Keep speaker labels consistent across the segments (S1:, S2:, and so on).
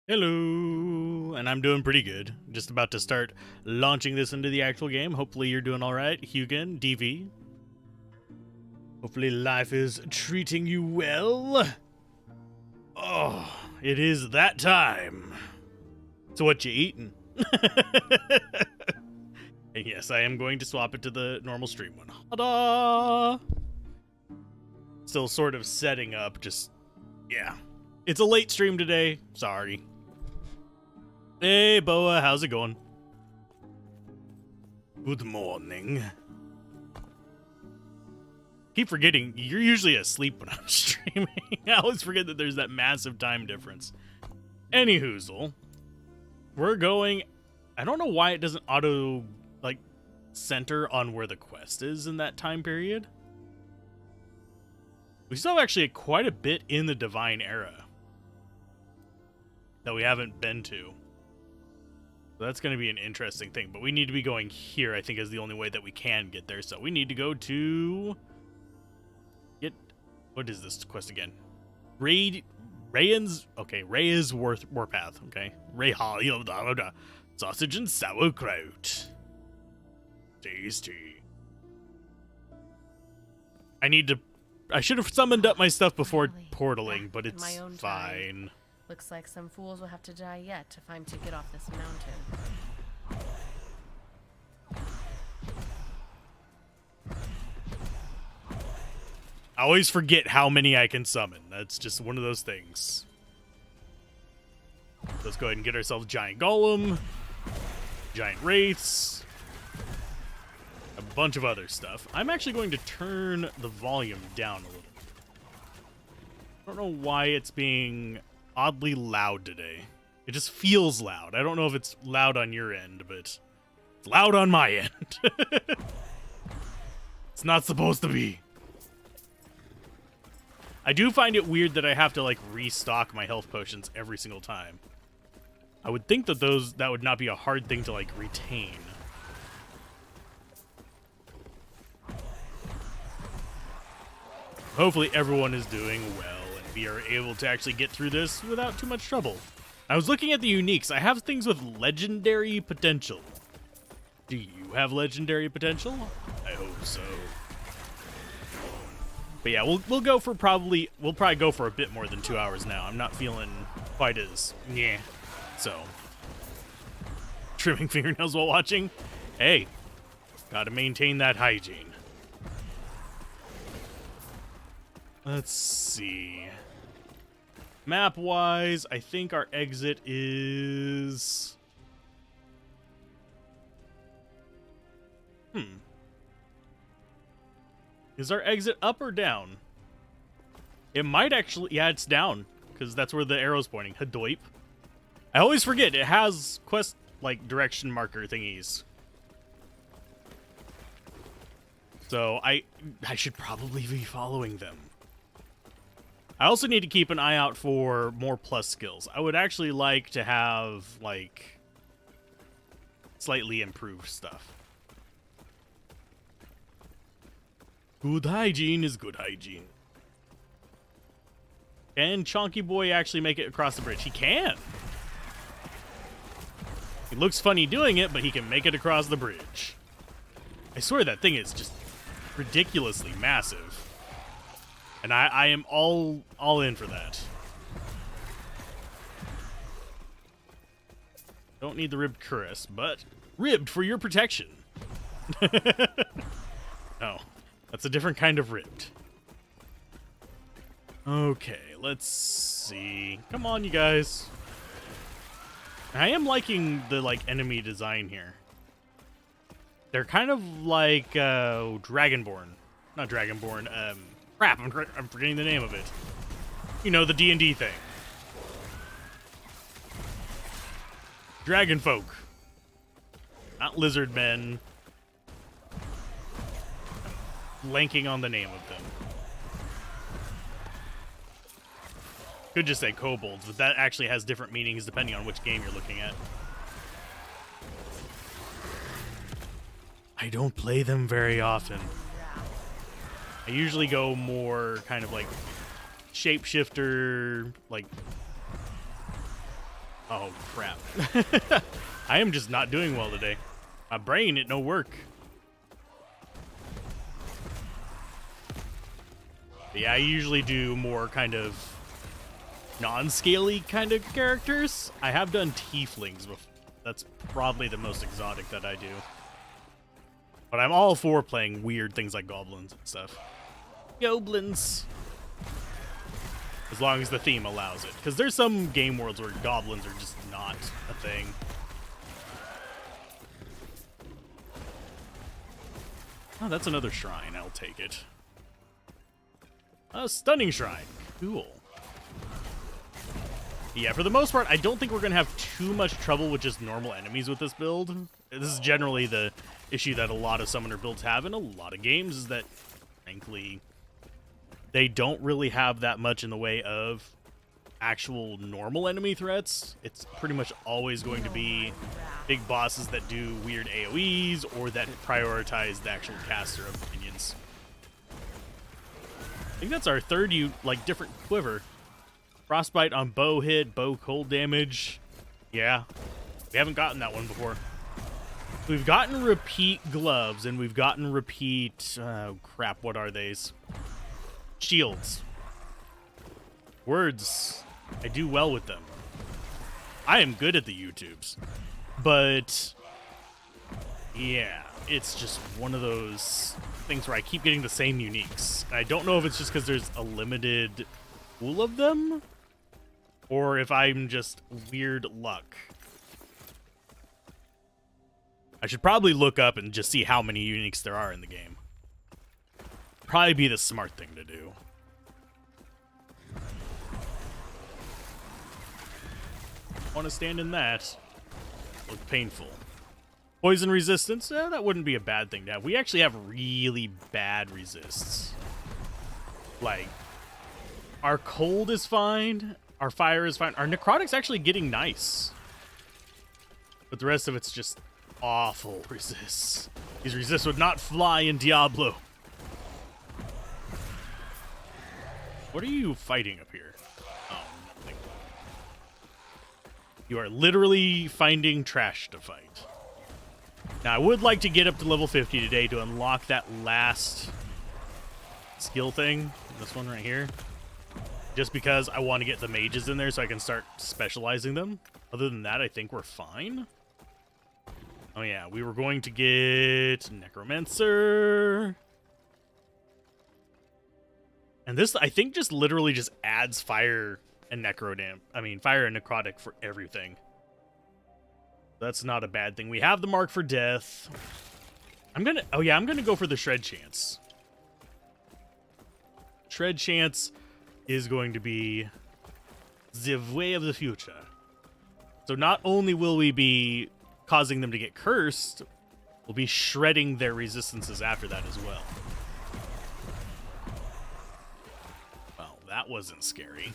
S1: Hello, and I'm doing pretty good. Just about to start launching this into the actual game. Hopefully you're doing all right, Hugin, DV. Hopefully life is treating you well. Oh, it is that time. So what you eating? And yes, I am going to swap it to the normal stream one. Ta-da! Still sort of setting up, yeah. It's a late stream today, sorry. Hey, Boa, how's it going? Good morning. Keep forgetting, you're usually asleep when I'm streaming. I always forget that there's that massive time difference. Anyhoozle, we're going... I don't know why it doesn't auto, center on where the quest is in that time period. We still have actually quite a bit in the Divine Era that we haven't been to. So that's going to be an interesting thing, but we need to be going here, I think, is the only way that we can get there. So we need to go to... What is this quest again? Ray's Warpath, okay. Sausage and sauerkraut. Tasty. I should have summoned up my stuff before portaling, but it's fine.
S2: Looks like some fools will have to die yet if I'm to get off this mountain.
S1: I always forget how many I can summon. That's just one of those things. Let's go ahead and get ourselves Giant Golem, Giant Wraiths, a bunch of other stuff. I'm actually going to turn the volume down a little. I don't know why it's being oddly loud today. It just feels loud. I don't know if it's loud on your end, but it's loud on my end. It's not supposed to be. I do find it weird that I have to restock my health potions every single time. I would think that that would not be a hard thing to retain. Hopefully everyone is doing well and we are able to actually get through this without too much trouble. I was looking at the uniques. I have things with legendary potential. Do you have legendary potential? I hope so. But yeah, we'll probably go for a bit more than 2 hours now. I'm not feeling quite as so trimming fingernails while watching. Hey, gotta maintain that hygiene. Let's see. Map-wise, I think our exit is... Is our exit up or down? It might actually... Yeah, it's down, because that's where the arrow's pointing. Hadoip. I always forget, it has quest, direction marker thingies. So, I should probably be following them. I also need to keep an eye out for more plus skills. I would actually like to have, slightly improved stuff. Good hygiene is good hygiene. Can Chonky Boy actually make it across the bridge? He can! He looks funny doing it, but he can make it across the bridge. I swear that thing is just ridiculously massive. And I am all in for that. Don't need the ribbed cuirass, but ribbed for your protection. Oh, that's a different kind of ribbed. Okay, let's see. Come on, you guys. I am liking the enemy design here. They're kind of like Dragonborn. Not Dragonborn, crap, I'm forgetting the name of it. You know, the D&D thing. Dragon folk. Not lizard men. I'm blanking on the name of them. Could just say kobolds, but that actually has different meanings depending on which game you're looking at. I don't play them very often. I usually go more kind of shapeshifter, Oh, crap. I am just not doing well today. My brain, it no work. But yeah, I usually do more kind of non-scaly kind of characters. I have done tieflings before. That's probably the most exotic that I do. But I'm all for playing weird things like goblins and stuff. Goblins. As long as the theme allows it. Because there's some game worlds where goblins are just not a thing. Oh, that's another shrine. I'll take it. A stunning shrine. Cool. Yeah, for the most part, I don't think we're going to have too much trouble with just normal enemies with this build. This is generally the issue that a lot of summoner builds have in a lot of games, is that, frankly, they don't really have that much in the way of actual normal enemy threats. It's pretty much always going to be big bosses that do weird AoEs or that prioritize the actual caster of minions. I think that's our third different quiver. Frostbite on bow hit, bow cold damage. Yeah, we haven't gotten that one before. We've gotten repeat gloves, and we've gotten repeat... oh, crap, what are these? Shields. Words. I do well with them. I am good at the YouTubes. But... yeah, it's just one of those things where I keep getting the same uniques. And I don't know if it's just because there's a limited pool of them, or if I'm just weird luck. I should probably look up and just see how many uniques there are in the game. Probably be the smart thing to do. Want to stand in that. Look painful. Poison resistance? That wouldn't be a bad thing to have. We actually have really bad resists. Like, our cold is fine. Our fire is fine. Our necrotic's actually getting nice. But the rest of it's just awful resists. These resists would not fly in Diablo. What are you fighting up here? Oh, nothing. You are literally finding trash to fight. Now, I would like to get up to level 50 today to unlock that last skill thing. This one right here. Just because I want to get the mages in there so I can start specializing them. Other than that, I think we're fine. Oh yeah, we were going to get necromancer. And this, I think, just literally just adds fire and fire and necrotic for everything. That's not a bad thing. We have the mark for death. I'm gonna go for the shred chance. Shred chance is going to be the way of the future. So not only will we be causing them to get cursed, we'll be shredding their resistances after that as well. Well, that wasn't scary.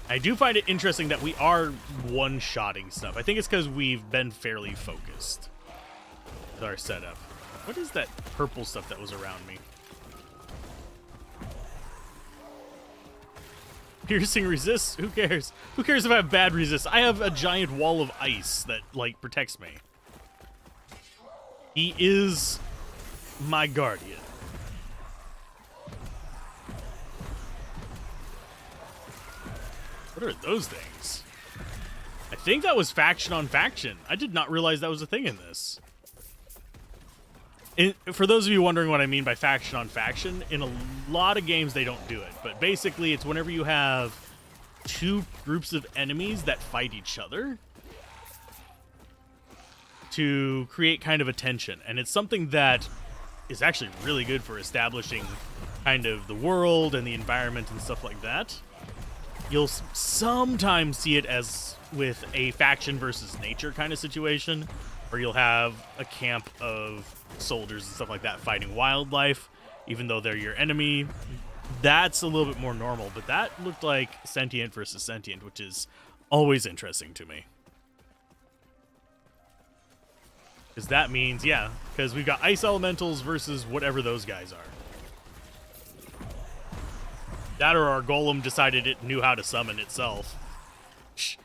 S1: I do find it interesting that we are one-shotting stuff. I think it's because we've been fairly focused with our setup. What is that purple stuff that was around me? Piercing resists? Who cares? Who cares if I have bad resist? I have a giant wall of ice that, like, protects me. He is my guardian. What are those things? I think that was faction on faction. I did not realize that was a thing in this. For those of you wondering what I mean by faction on faction, in a lot of games they don't do it. But basically, it's whenever you have two groups of enemies that fight each other to create kind of a tension. And it's something that is actually really good for establishing kind of the world and the environment and stuff like that. You'll sometimes see it as with a faction versus nature kind of situation, where you'll have a camp of soldiers and stuff like that fighting wildlife, even though they're your enemy. That's a little bit more normal, but that looked like sentient versus sentient, which is always interesting to me. Because that means, yeah, because we've got ice elementals versus whatever those guys are. That or our golem decided it knew how to summon itself. Shh.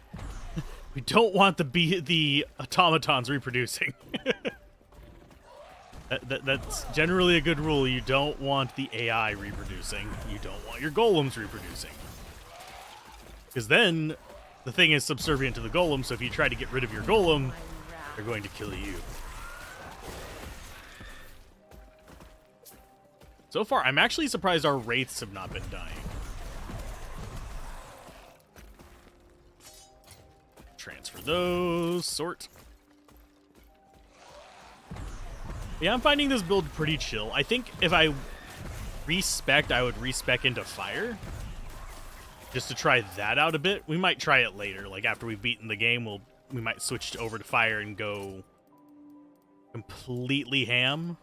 S1: We don't want the automatons reproducing. That's generally a good rule. You don't want the AI reproducing. You don't want your golems reproducing. Because then the thing is subservient to the golem, so if you try to get rid of your golem, they're going to kill you. So far, I'm actually surprised our wraiths have not been dying. Transfer those. Sort. Yeah, I'm finding this build pretty chill. I think if I respec, I would respec into fire. Just to try that out a bit. We might try it later. Like, after we've beaten the game, we might switch over to fire and go completely ham.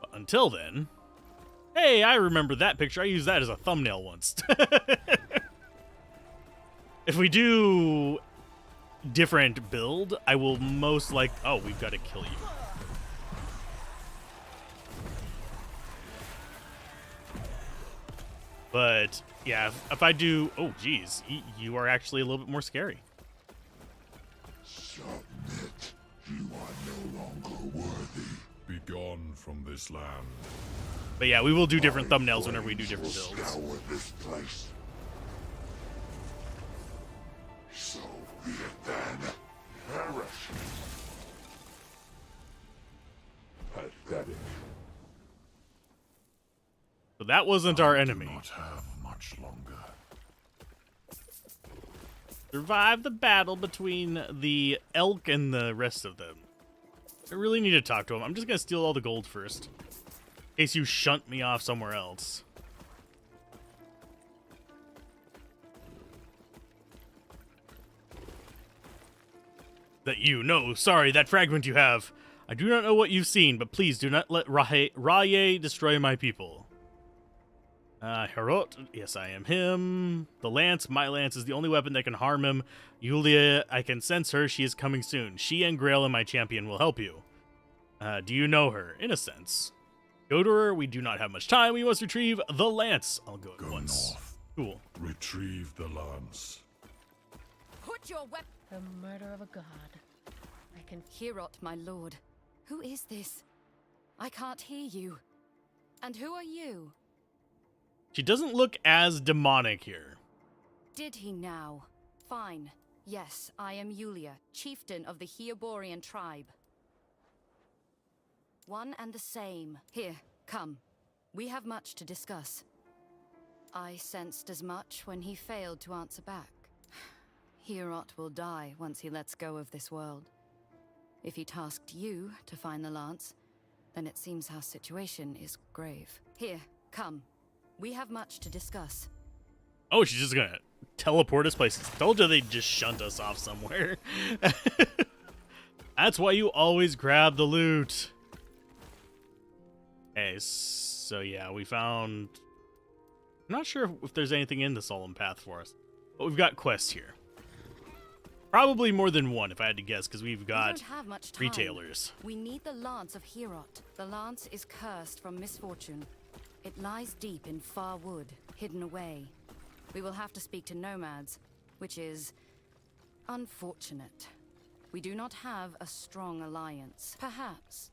S1: But until then... Hey, I remember that picture. I used that as a thumbnail once. If we do different build, I will most like... Oh, we've got to kill you. But, yeah, if I do... Oh, geez. You are actually a little bit more scary.
S3: Submit. You are no longer worthy. Be gone from this land.
S1: But yeah, we will do different thumbnails whenever we do different builds.
S3: Scour this place. So be it then. Perish. Pathetic.
S1: So that wasn't our enemy.
S3: Do not have much longer.
S1: Survive the battle between the elk and the rest of them. I really need to talk to him. I'm just going to steal all the gold first. In case you shunt me off somewhere else. That you know. Sorry, that fragment you have. I do not know what you've seen, but please do not let Raye destroy my people. Herot, yes, I am him. The lance, my lance, is the only weapon that can harm him. Yulia, I can sense her. She is coming soon. She and Grail and my champion will help you. Do you know her? In a sense. Go to her. We do not have much time. We must retrieve the lance. I'll go at once.
S3: North.
S1: Cool.
S3: Retrieve the lance.
S4: Put your weapon.
S2: The murder of a god. I can...
S4: Herot, my lord. Who is this? I can't hear you. And who are you?
S1: She doesn't look as demonic here.
S4: Did he now? Fine. Yes, I am Yulia, chieftain of the Heoborian tribe. One and the same. Here, come. We have much to discuss. I sensed as much when he failed to answer back. Herot will die once he lets go of this world. If he tasked you to find the lance, then it seems our situation is grave. Here, come. We have much to discuss.
S1: Oh, she's just gonna teleport us places. Told you they'd just shunt us off somewhere. That's why you always grab the loot. Okay, so yeah, we found... I'm not sure if there's anything in the Solemn Path for us. But we've got quests here. Probably more than one, if I had to guess, because we've got
S4: We don't have much time.
S1: retailers.
S4: We need the lance of Herot. The lance is cursed from misfortune. It lies deep in far wood, hidden away. We will have to speak to nomads, which is unfortunate. We do not have a strong alliance. Perhaps.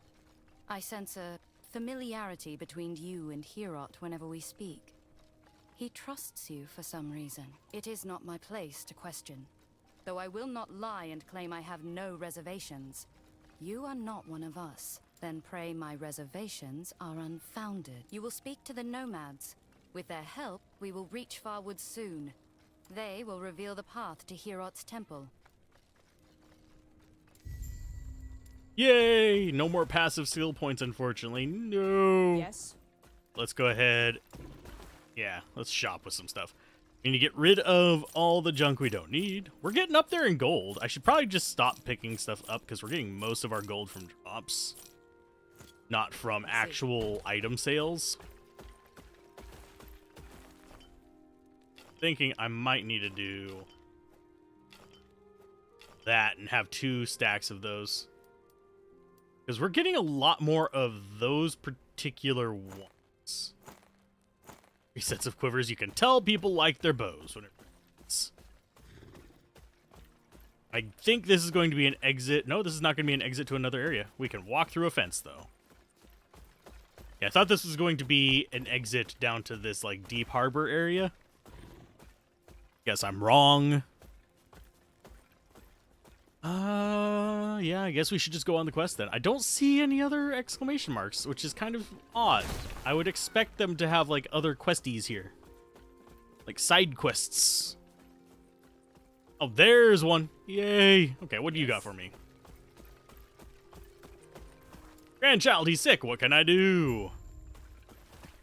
S4: I sense a familiarity between you and Herot whenever we speak. He trusts you for some reason. It is not my place to question. Though I will not lie and claim I have no reservations. You are not one of us. Then pray my reservations are unfounded. You will speak to the nomads. With their help, we will reach Farwood soon. They will reveal the path to Herot's temple.
S1: Yay! No more passive skill points, unfortunately. No!
S5: Yes?
S1: Let's go ahead. Yeah, let's shop with some stuff. We need to get rid of all the junk we don't need. We're getting up there in gold. I should probably just stop picking stuff up because we're getting most of our gold from drops. Not from actual item sales. Thinking I might need to do that and have 2 stacks of those. Because we're getting a lot more of those particular ones. 3 sets of quivers. You can tell people like their bows when it rains. I think this is going to be an exit. No, this is not going to be an exit to another area. We can walk through a fence, though. Yeah, I thought this was going to be an exit down to this, like, deep harbor area. Guess I'm wrong. Yeah, I guess we should just go on the quest then. I don't see any other exclamation marks, which is kind of odd. I would expect them to have, like, other questies here. Like, side quests. Oh, there's one. Yay. Okay, what do you got for me? Grandchild, he's sick. What can I do?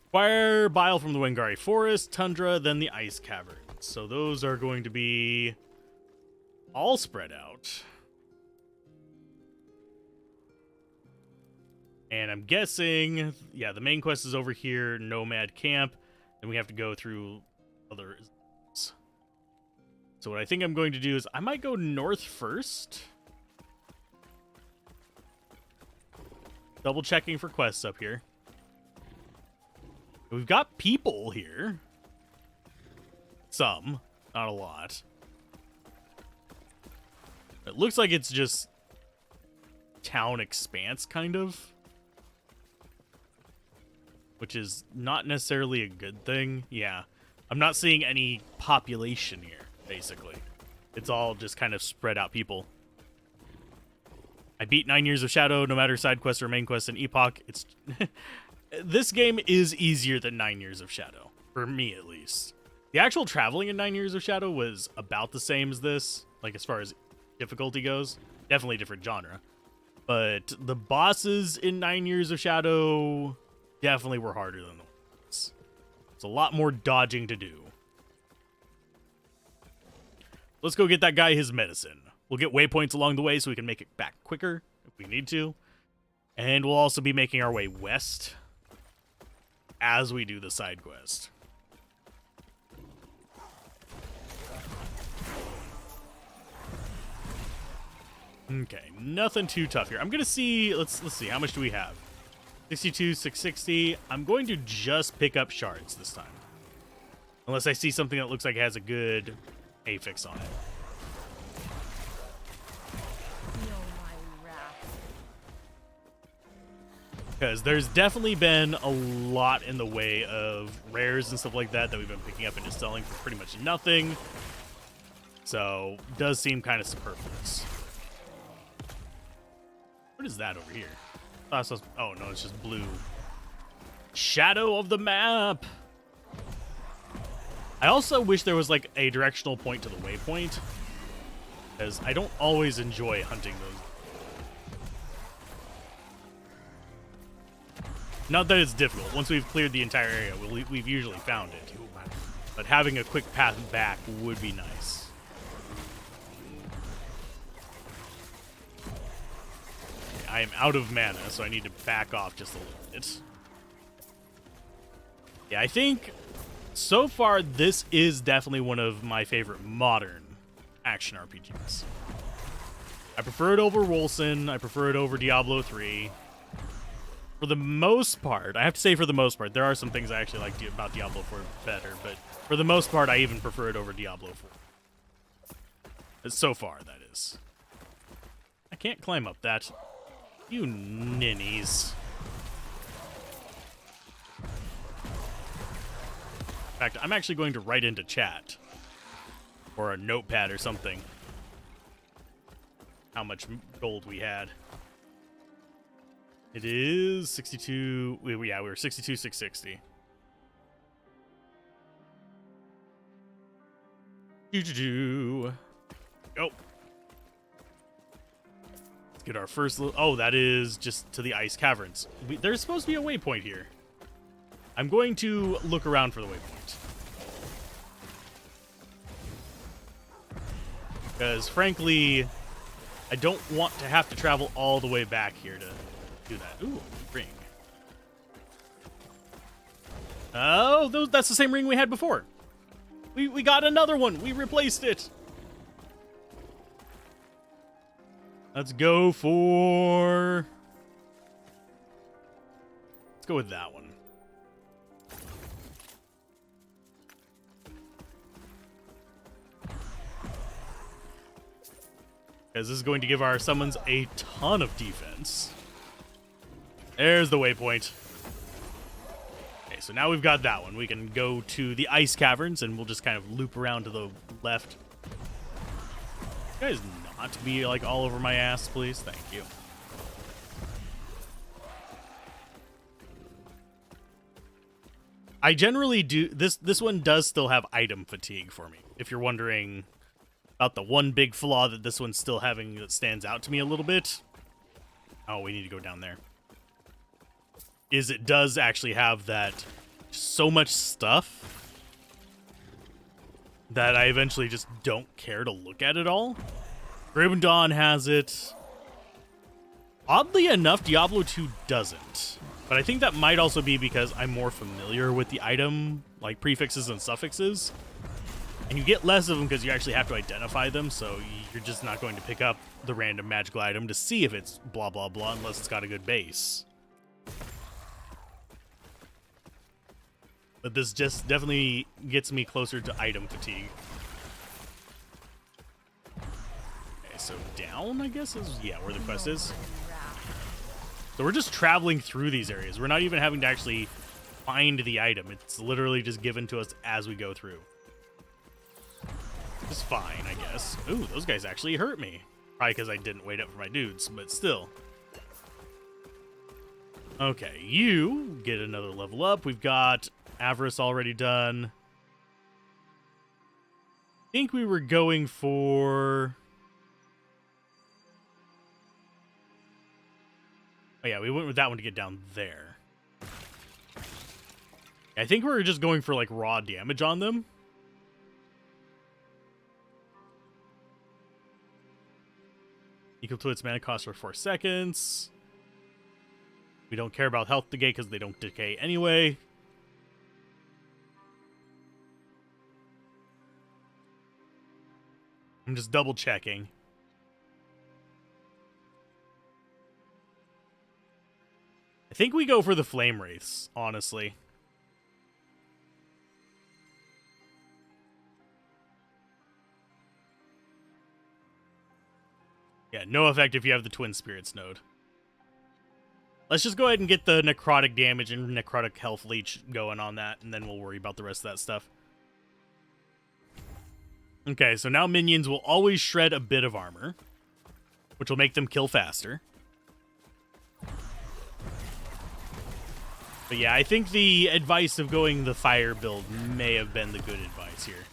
S1: Acquire bile from the Wengari Forest, Tundra, then the Ice Cavern. So those are going to be all spread out. And I'm guessing, yeah, the main quest is over here, Nomad Camp. Then we have to go through other... So what I think I'm going to do is I might go north first. Double checking for quests up here. We've got people here. Some, not a lot. It looks like it's just town expanse, kind of. Which is not necessarily a good thing. Yeah. I'm not seeing any population here, basically. It's all just kind of spread out people. I beat 9 Years of Shadow, no matter side quest or main quest in Epoch. It's this game is easier than 9 Years of Shadow, for me at least. The actual traveling in 9 Years of Shadow was about the same as this, like as far as difficulty goes. Definitely different genre. But the bosses in 9 Years of Shadow definitely were harder than the ones. It's a lot more dodging to do. Let's go get that guy his medicine. We'll get waypoints along the way so we can make it back quicker if we need to. And we'll also be making our way west as we do the side quest. Okay, nothing too tough here. I'm gonna see. Let's see. How much do we have? 62, 660. I'm going to just pick up shards this time, unless I see something that looks like it has a good affix on it. Because there's definitely been a lot in the way of rares and stuff like that that we've been picking up and just selling for pretty much nothing. So, does seem kind of superfluous. What is that over here? Oh, no, it's just blue. Shadow of the map! I also wish there was, like, a directional point to the waypoint. Because I don't always enjoy hunting those. Not that it's difficult. Once we've cleared the entire area, we've usually found it. But having a quick path back would be nice. I am out of mana, so I need to back off just a little bit. Yeah, I think so far this is definitely one of my favorite modern action RPGs. I prefer it over Wolcen. I prefer it over Diablo 3. For the most part, I have to say for the most part, there are some things I actually like about Diablo 4 better, but for the most part, I even prefer it over Diablo 4. So far, that is. I can't climb up that. You ninnies. In fact, I'm actually going to write into chat. Or a notepad or something. How much gold we had. It is 62. Yeah, we were 62, 660. Go. Let's get our first. Oh, that is just to the ice caverns. There's supposed to be a waypoint here. I'm going to look around for the waypoint. Because, frankly, I don't want to have to travel all the way back here to do that. Ooh, ring. Oh, that's the same ring we had before. We got another one. We replaced it. Let's go for... Let's go with that one. Because this is going to give our summons a ton of defense. There's the waypoint. Okay, so now we've got that one. We can go to the ice caverns, and we'll just kind of loop around to the left. You guys not be, like, all over my ass, please? Thank you. I generally do... This one does still have item fatigue for me, if you're wondering about the one big flaw that this one's still having that stands out to me a little bit. Oh, we need to go down there. Is it does actually have that so much stuff that I eventually just don't care to look at it all. Grim Dawn has it. Oddly enough, Diablo 2 doesn't. But I think that might also be because I'm more familiar with the item, like prefixes and suffixes. And you get less of them because you actually have to identify them, so you're just not going to pick up the random magical item to see if it's blah blah blah unless it's got a good base. But this just definitely gets me closer to item fatigue. Okay, so down, I guess, is, yeah, where the quest is. So we're just traveling through these areas. We're not even having to actually find the item. It's literally just given to us as we go through. It's fine, I guess. Ooh, those guys actually hurt me. Probably because I didn't wait up for my dudes, but still. Okay, you get another level up. We've got Avarice already done. I think we were going for... Oh yeah, we went with that one to get down there. I think we were just going for like raw damage on them. Equal to its mana cost for 4 seconds. We don't care about health decay because they don't decay anyway. I'm just double checking. I think we go for the Flame Wraiths, honestly. Yeah, no effect if you have the Twin Spirits node. Let's just go ahead and get the necrotic damage and necrotic health leech going on that, and then we'll worry about the rest of that stuff. Okay, so now minions will always shred a bit of armor, which will make them kill faster. But yeah, I think the advice of going the fire build may have been the good advice here.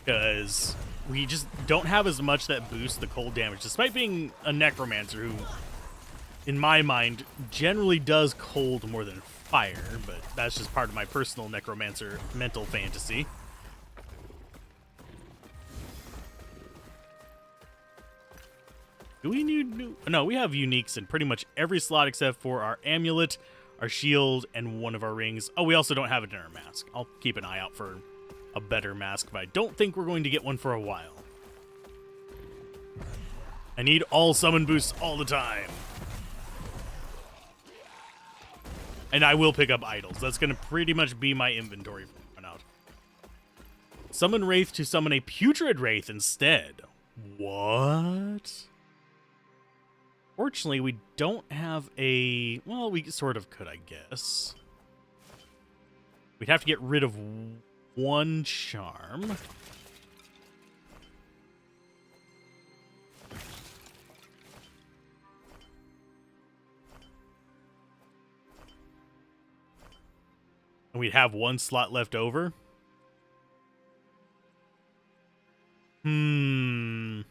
S1: Because we just don't have as much that boosts the cold damage, despite being a necromancer who, in my mind, generally does cold more than fire, but that's just part of my personal necromancer mental fantasy. Do we need new... No, we have uniques in pretty much every slot except for our amulet, our shield, and one of our rings. Oh, we also don't have it in our mask. I'll keep an eye out for a better mask, but I don't think we're going to get one for a while. I need all summon boosts all the time. And I will pick up idols. That's going to pretty much be my inventory from out. Summon Wraith to summon a Putrid Wraith instead. What? Fortunately, we don't have a... Well, we sort of could, I guess. We'd have to get rid of one charm. And we'd have one slot left over. I'm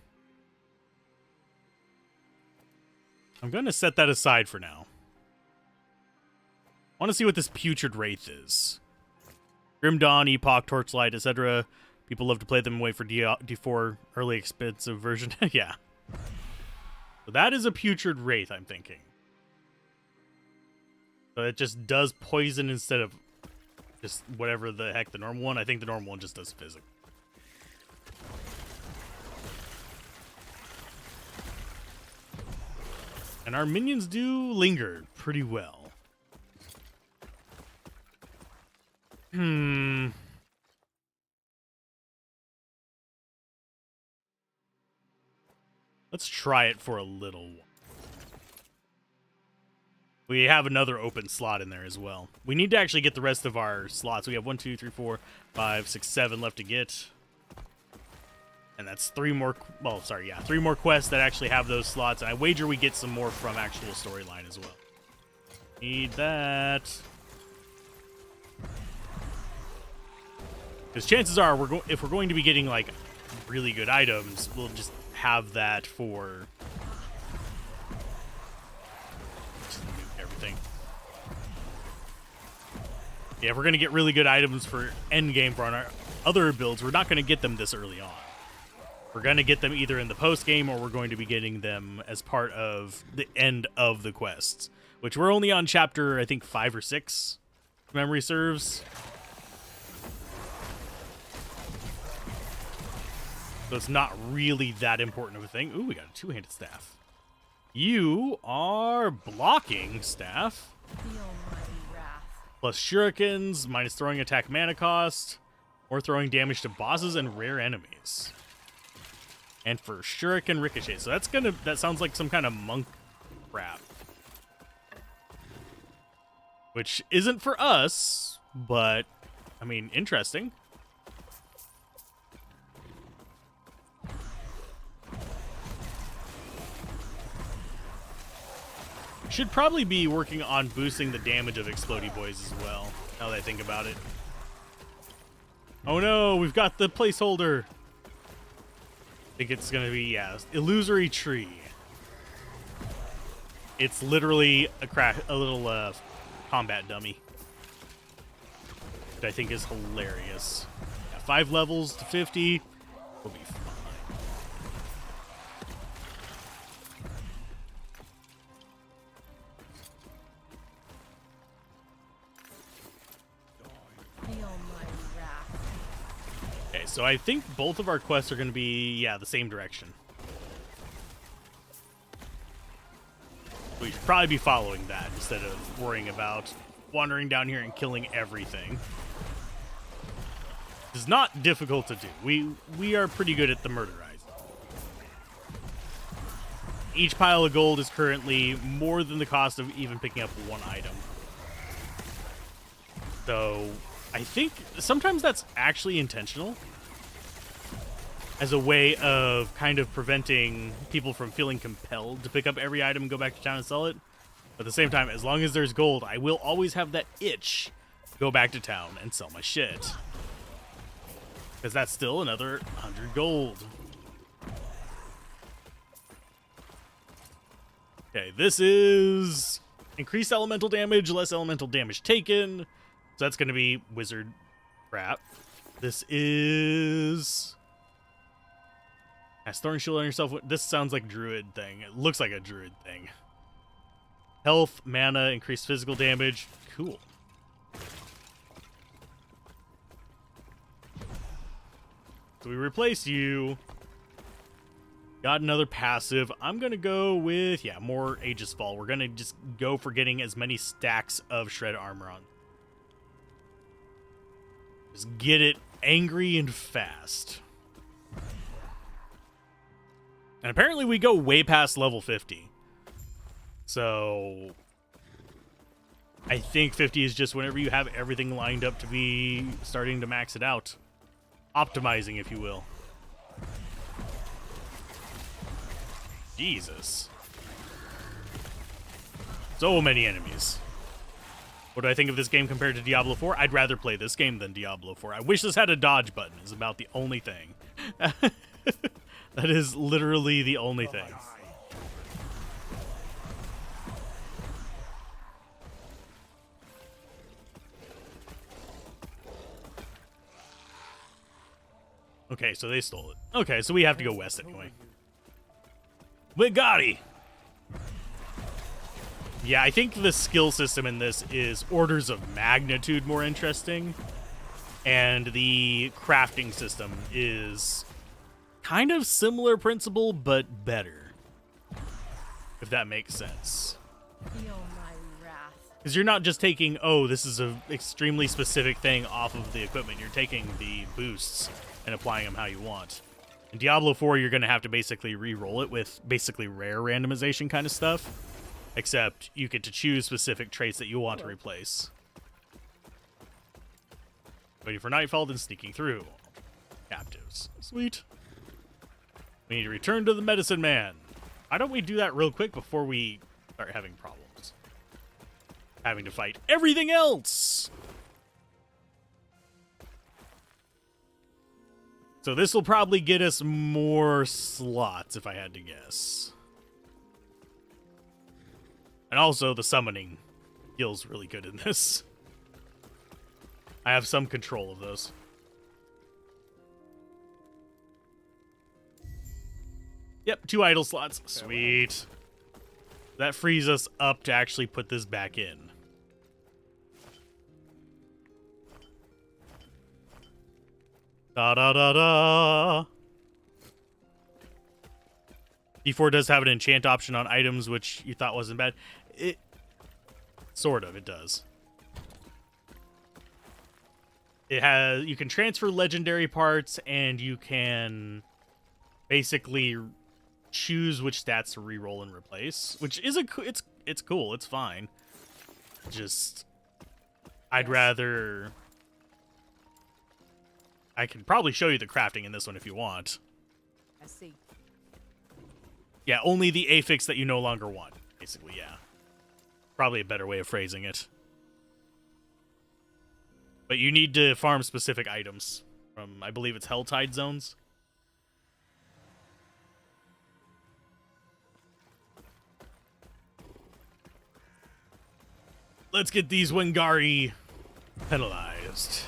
S1: going to set that aside for now. I want to see what this Putrid Wraith is. Grim Dawn, Epoch, Torchlight, etc. People love to play them and wait for D4 early expensive version. Yeah. So that is a Putrid Wraith, I'm thinking. So it just does poison instead of just whatever the heck the normal one. I think the normal one just does physical. And our minions do linger pretty well. Let's try it for a little while. We have another open slot in there as well. We need to actually get the rest of our slots. We have 1, 2, 3, 4, 5, 6, 7 left to get. And that's 3 more, well, sorry, yeah, 3 more quests that actually have those slots. And I wager we get some more from actual storyline as well. Need that. Because chances are, if we're going to be getting, like, really good items, we'll just have that for everything. Yeah, if we're going to get really good items for endgame for our other builds, we're not going to get them this early on. We're going to get them either in the post-game or we're going to be getting them as part of the end of the quests, which we're only on chapter, I think, 5 or 6, if memory serves. So it's not really that important of a thing. Ooh, we got a 2-handed staff. You are blocking staff.
S2: The almighty wrath.
S1: Plus shurikens, minus throwing attack mana cost, or throwing damage to bosses and rare enemies. And for shuriken ricochet. So that sounds like some kind of monk crap. Which isn't for us, but I mean, interesting. Should probably be working on boosting the damage of Explodey Boys as well, now that I think about it. Oh no, we've got the placeholder. I think it's going to be, yeah, Illusory Tree. It's literally a little combat dummy. Which I think is hilarious. Yeah, 5 levels to 50. We'll be fine. Okay, so I think both of our quests are going to be, yeah, the same direction. We should probably be following that instead of worrying about wandering down here and killing everything. It's not difficult to do. We are pretty good at the murderizing. Each pile of gold is currently more than the cost of even picking up 1 item. So I think sometimes that's actually intentional as a way of kind of preventing people from feeling compelled to pick up every item and go back to town and sell it. But at the same time, as long as there's gold, I will always have that itch to go back to town and sell my shit. Because that's still another 100 gold. Okay, this is increased elemental damage, less elemental damage taken. So that's going to be wizard crap. This is... Cast Thorn Shield on yourself. This sounds like druid thing. It looks like a druid thing. Health, mana, increased physical damage. Cool. So we replace you. Got another passive. I'm going to go with, yeah, more Aegis Fall. We're going to just go for getting as many stacks of shred armor on. Just get it angry and fast. And apparently we go way past level 50. So I think 50 is just whenever you have everything lined up to be starting to max it out. Optimizing, if you will. Jesus. So many enemies. What do I think of this game compared to Diablo 4? I'd rather play this game than Diablo 4. I wish this had a dodge button, is about the only thing. That is literally the only thing. Okay, so they stole it. Okay, so we have to go west anyway. Wigati! Yeah, I think the skill system in this is orders of magnitude more interesting. And the crafting system is kind of similar principle, but better. If that makes sense.
S2: Feel my wrath.
S1: Because you're not just taking, oh, this is a extremely specific thing off of the equipment. You're taking the boosts and applying them how you want. In Diablo 4, you're going to have to basically re-roll it with basically rare randomization kind of stuff. Except you get to choose specific traits that you want to replace. Waiting for nightfall, then sneaking through. Captives. Sweet. We need to return to the medicine man. Why don't we do that real quick before we start having problems? Having to fight everything else! So this will probably get us more slots, if I had to guess. And also, the summoning feels really good in this. I have some control of those. Yep, 2 idle slots. Sweet. That frees us up to actually put this back in. Da-da-da-da! D4 does have an enchant option on items, which you thought wasn't bad. It sort of, it does. It has, you can transfer legendary parts, and you can basically choose which stats to reroll and replace, which is it's cool, it's fine. Just I'd rather, I can probably show you the crafting in this one if you want.
S5: I see.
S1: Yeah, only the affix that you no longer want, basically, yeah. Probably a better way of phrasing it. But you need to farm specific items from, I believe it's Helltide zones. Let's get these Wengari penalized.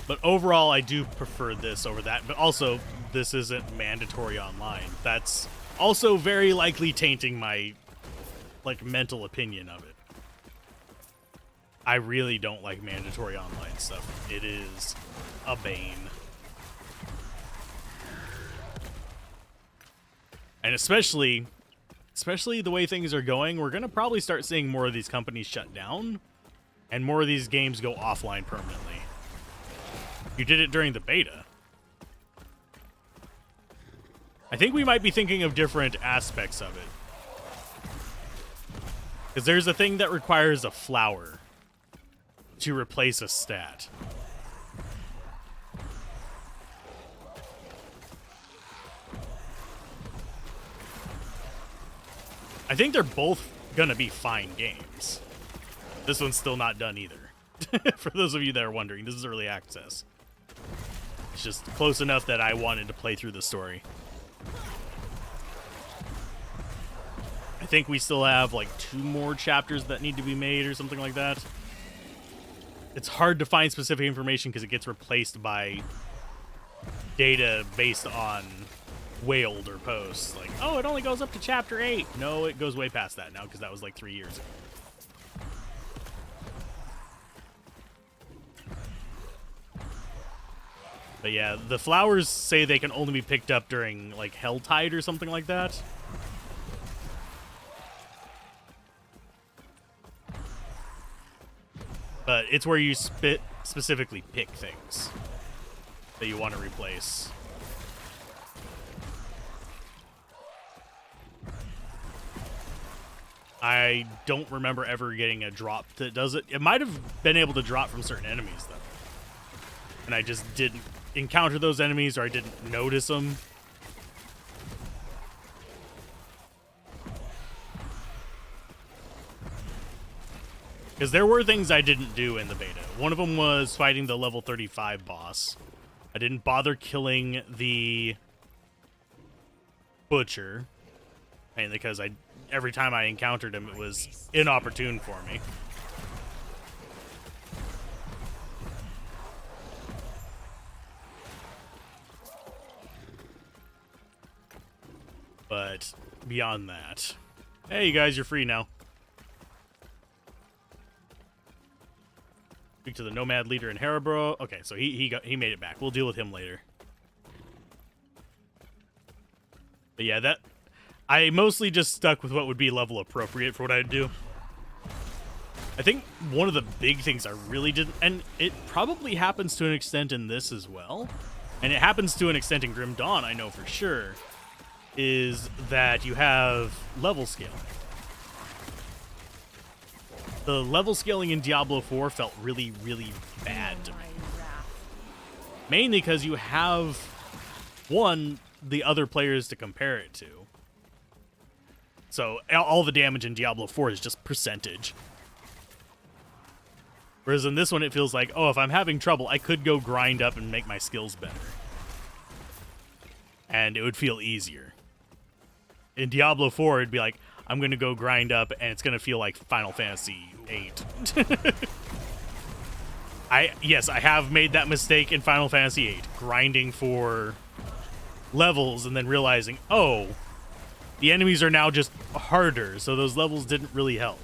S1: But overall, I do prefer this over that. But also, this isn't mandatory online. That's also very likely tainting my, like, mental opinion of it. I really don't like mandatory online stuff. It is a bane. And especially the way things are going, we're going to probably start seeing more of these companies shut down and more of these games go offline permanently. You did it during the beta. I think we might be thinking of different aspects of it. Because there's a thing that requires a flower to replace a stat. I think they're both gonna be fine games. This one's still not done either. For those of you that are wondering, this is early access. It's just close enough that I wanted to play through the story. I think we still have like 2 more chapters that need to be made or something like that. It's hard to find specific information because it gets replaced by data based on way older posts. Like, oh, it only goes up to chapter 8. No, it goes way past that now because that was like 3 years ago. But yeah, the flowers say they can only be picked up during like Helltide or something like that. But it's where you specifically pick things that you want to replace. I don't remember ever getting a drop that does it. It might have been able to drop from certain enemies, though. And I just didn't encounter those enemies, or I didn't notice them. Because there were things I didn't do in the beta. One of them was fighting the level 35 boss. I didn't bother killing the butcher. Mainly because every time I encountered him, it was inopportune for me. But beyond that... Hey, you guys, you're free now. Speak to the nomad leader in Harabro. Okay, so he made it back. We'll deal with him later. But yeah, that I mostly just stuck with what would be level appropriate for what I'd do. I think one of the big things I really didn't, and it probably happens to an extent in this as well, and it happens to an extent in Grim Dawn, I know for sure, is that you have level scaling. The level scaling in Diablo 4 felt really, really bad to me. Mainly because you have, one, the other players to compare it to. So all the damage in Diablo 4 is just percentage. Whereas in this one, it feels like, oh, if I'm having trouble, I could go grind up and make my skills better. And it would feel easier. In Diablo 4, it'd be like, I'm going to go grind up, and it's going to feel like Final Fantasy VIII. Yes, I have made that mistake in Final Fantasy VIII, grinding for levels and then realizing, oh, the enemies are now just harder, so those levels didn't really help.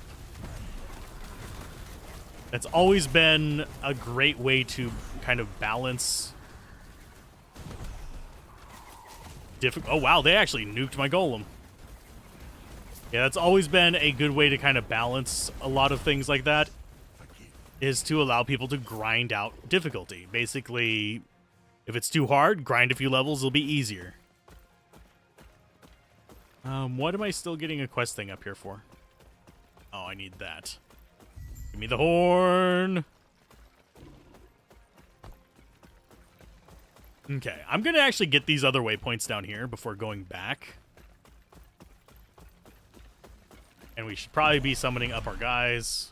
S1: That's always been a great way to kind of balance. Oh, wow, they actually nuked my golem. Yeah, that's always been a good way to kind of balance a lot of things like that, is to allow people to grind out difficulty. Basically, if it's too hard, grind a few levels, it'll be easier. What am I still getting a quest thing up here for? Oh, I need that. Give me the horn. Okay, I'm going to actually get these other waypoints down here before going back. And we should probably be summoning up our guys.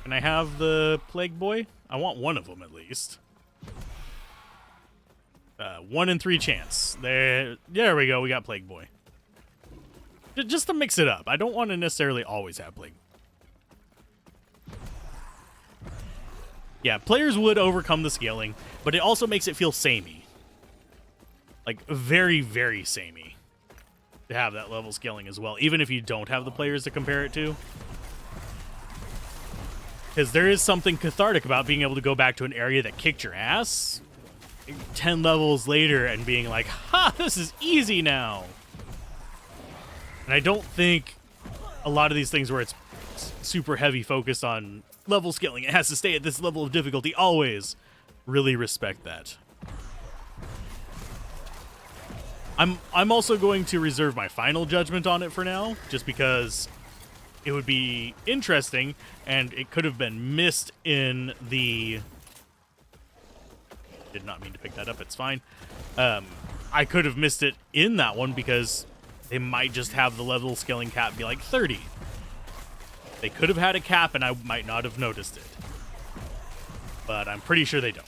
S1: Can I have the Plague Boy? I want one of them at least. 1 in 3 chance. There we go. We got Plague Boy. Just to mix it up. I don't want to necessarily always have Plague. Yeah, players would overcome the scaling, but it also makes it feel samey. Like, very, very samey. To have that level scaling as well, even if you don't have the players to compare it to. Because there is something cathartic about being able to go back to an area that kicked your ass 10 levels later and being like, ha, this is easy now. And I don't think a lot of these things where it's super heavy focused on level scaling, it has to stay at this level of difficulty always, really respect that. I'm also going to reserve my final judgment on it for now, just because it would be interesting, and it could have been missed in the... Did not mean to pick that up, it's fine. I could have missed it in that one because they might just have the level scaling cap be like 30. They could have had a cap and I might not have noticed it. But I'm pretty sure they don't.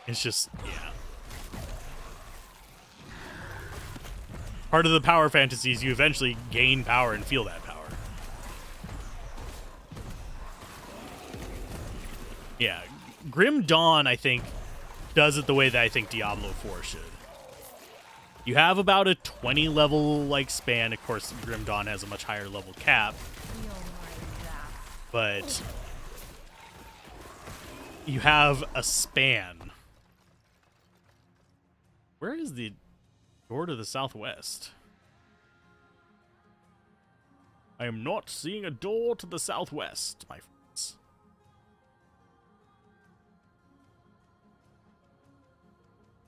S1: It's just, yeah. Part of the power fantasies, you eventually gain power and feel that power. Yeah, Grim Dawn, I think, does it the way that I think Diablo 4 should. You have about a 20 level like span. Of course, Grim Dawn has a much higher level cap. But you have a span. Where is the door to the southwest? I am not seeing a door to the southwest, my friends.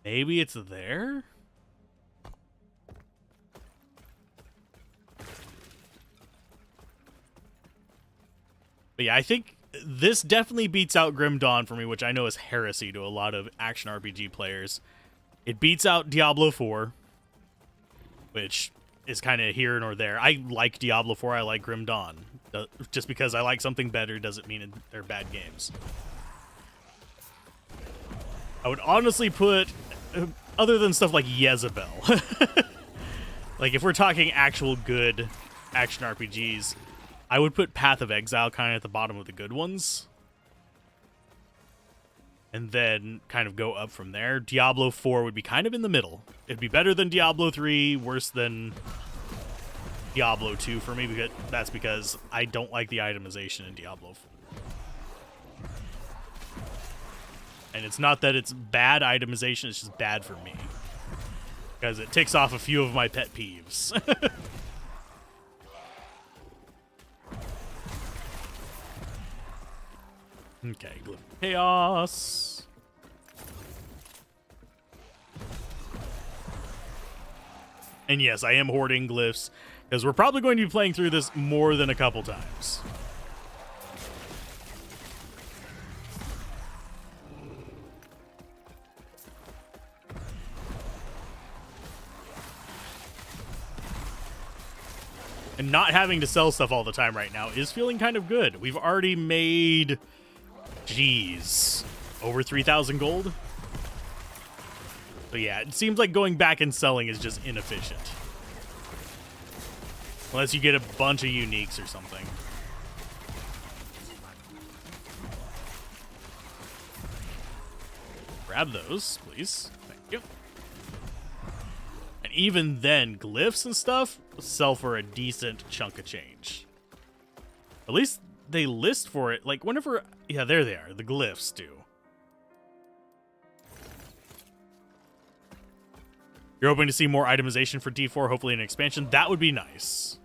S1: Maybe it's there? But yeah, I think this definitely beats out Grim Dawn for me, which I know is heresy to a lot of action RPG players. It beats out Diablo 4, which is kind of here nor there. I like Diablo 4, I like Grim Dawn. Just because I like something better doesn't mean they're bad games. I would honestly put, other than stuff like Jezebel, like if we're talking actual good action RPGs, I would put Path of Exile kind of at the bottom of the good ones. And then kind of go up from there. Diablo 4 would be kind of in the middle. It'd be better than Diablo 3, worse than Diablo 2 for me, because that's because I don't like the itemization in Diablo 4. And it's not that it's bad itemization, it's just bad for me. Because it ticks off a few of my pet peeves. Okay, Glyph of Chaos. And yes, I am hoarding glyphs, because we're probably going to be playing through this more than a couple times. And not having to sell stuff all the time right now is feeling kind of good. We've already made, geez, over 3,000 gold. So yeah, it seems like going back and selling is just inefficient. Unless you get a bunch of uniques or something. Grab those, please. Thank you. And even then, glyphs and stuff sell for a decent chunk of change. At least they list for it. Like, whenever... Yeah, there they are. The glyphs do. You're hoping to see more itemization for D4, hopefully an expansion. That would be nice.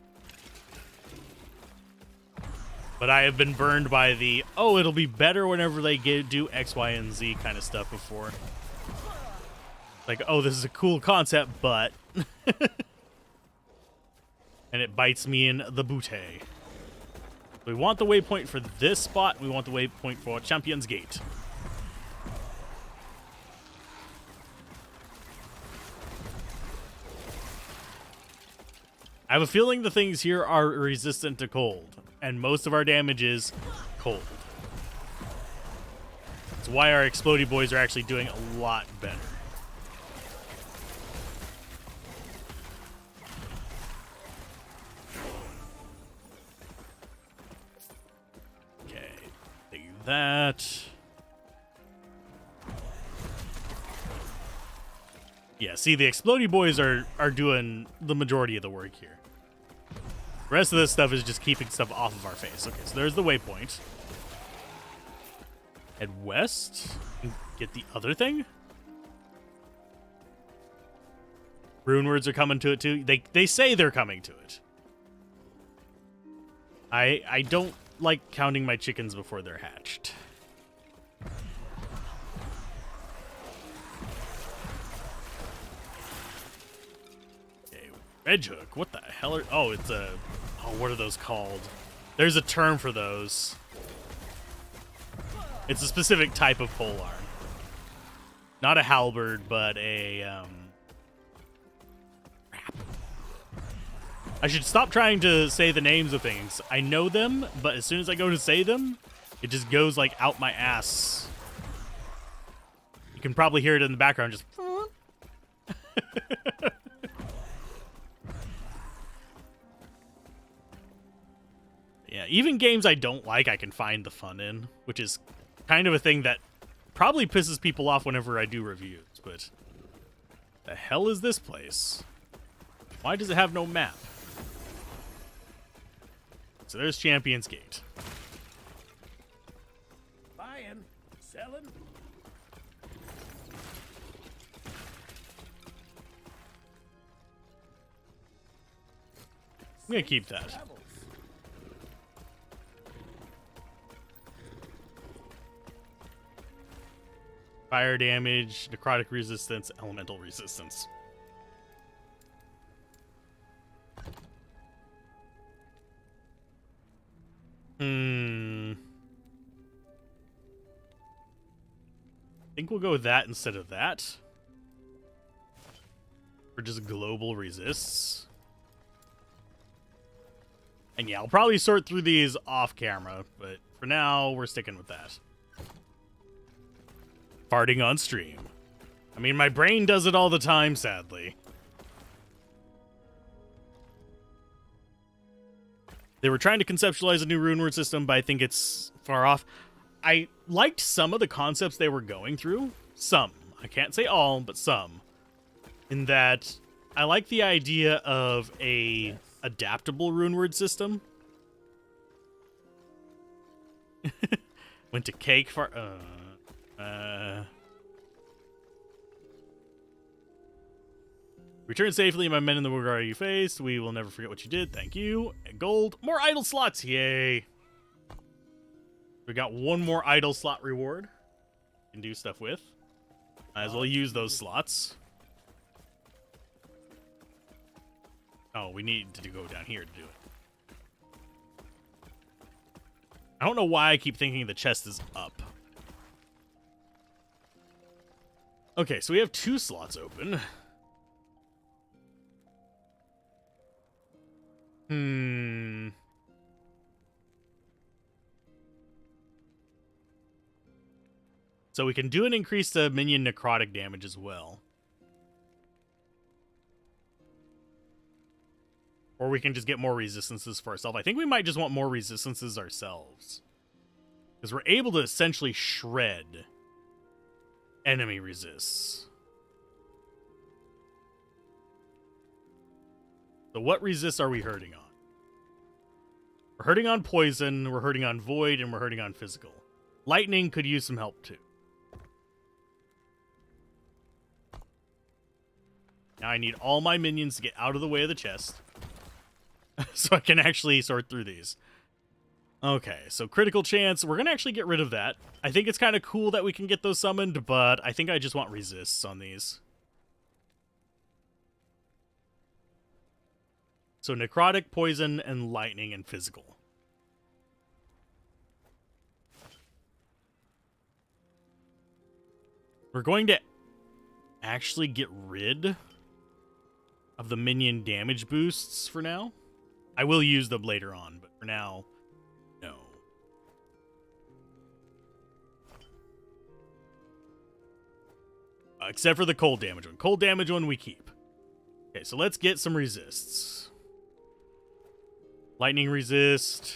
S1: But I have been burned by the, oh, it'll be better whenever they do X, Y, and Z kind of stuff before. Like, oh, this is a cool concept, but... And it bites me in the booty. We want the waypoint for this spot. We want the waypoint for Champion's Gate. I have a feeling the things here are resistant to cold. And most of our damage is cold. That's why our Explodey Boys are actually doing a lot better. That. Yeah, see, the Explodey Boys are doing the majority of the work here. The rest of this stuff is just keeping stuff off of our face. Okay, so there's the waypoint. Head west and get the other thing. Rune words are coming to it too. They say they're coming to it. I don't like counting my chickens before they're hatched. Okay, Edge hook. What the hell are... Oh, it's a... Oh, what are those called? There's a term for those. It's a specific type of polearm. Not a halberd, but a... I should stop trying to say the names of things. I know them, but as soon as I go to say them, it just goes, like, out my ass. You can probably hear it in the background, just... Yeah, even games I don't like, I can find the fun in, which is kind of a thing that probably pisses people off whenever I do reviews, but... The hell is this place? Why does it have no map? So there's Champion's Gate.
S5: Buying, selling.
S1: I'm gonna keep that. Fire damage, necrotic resistance, elemental resistance. I think we'll go with that instead of that. Or just global resists. And yeah, I'll probably sort through these off camera, but for now, we're sticking with that. Farting on stream. I mean, my brain does it all the time, sadly. They were trying to conceptualize a new rune word system, but I think it's far off. I liked some of the concepts they were going through. Some. I can't say all, but some. In that, I like the idea of a adaptable rune word system. Went to cake for... Return safely, my men in the Wargar you faced. We will never forget what you did. Thank you. And gold. More idle slots. Yay. We got one more idle slot reward. Can do stuff with. Might as well use those slots. Oh, we need to go down here to do it. I don't know why I keep thinking the chest is up. Okay, so we have 2 slots open. So we can do an increase to minion necrotic damage as well. Or we can just get more resistances for ourselves. I think we might just want more resistances ourselves. Because we're able to essentially shred enemy resists. So what resists are we hurting on? We're hurting on poison, we're hurting on void, and we're hurting on physical. Lightning could use some help too. Now I need all my minions to get out of the way of the chest. So I can actually sort through these. Okay, so critical chance. We're going to actually get rid of that. I think it's kind of cool that we can get those summoned, but I think I just want resists on these. So necrotic, poison, and lightning, and physical. We're going to actually get rid of the minion damage boosts for now. I will use them later on, but for now, no. Except for the cold damage one. Cold damage one we keep. Okay, so let's get some resists. Lightning resist.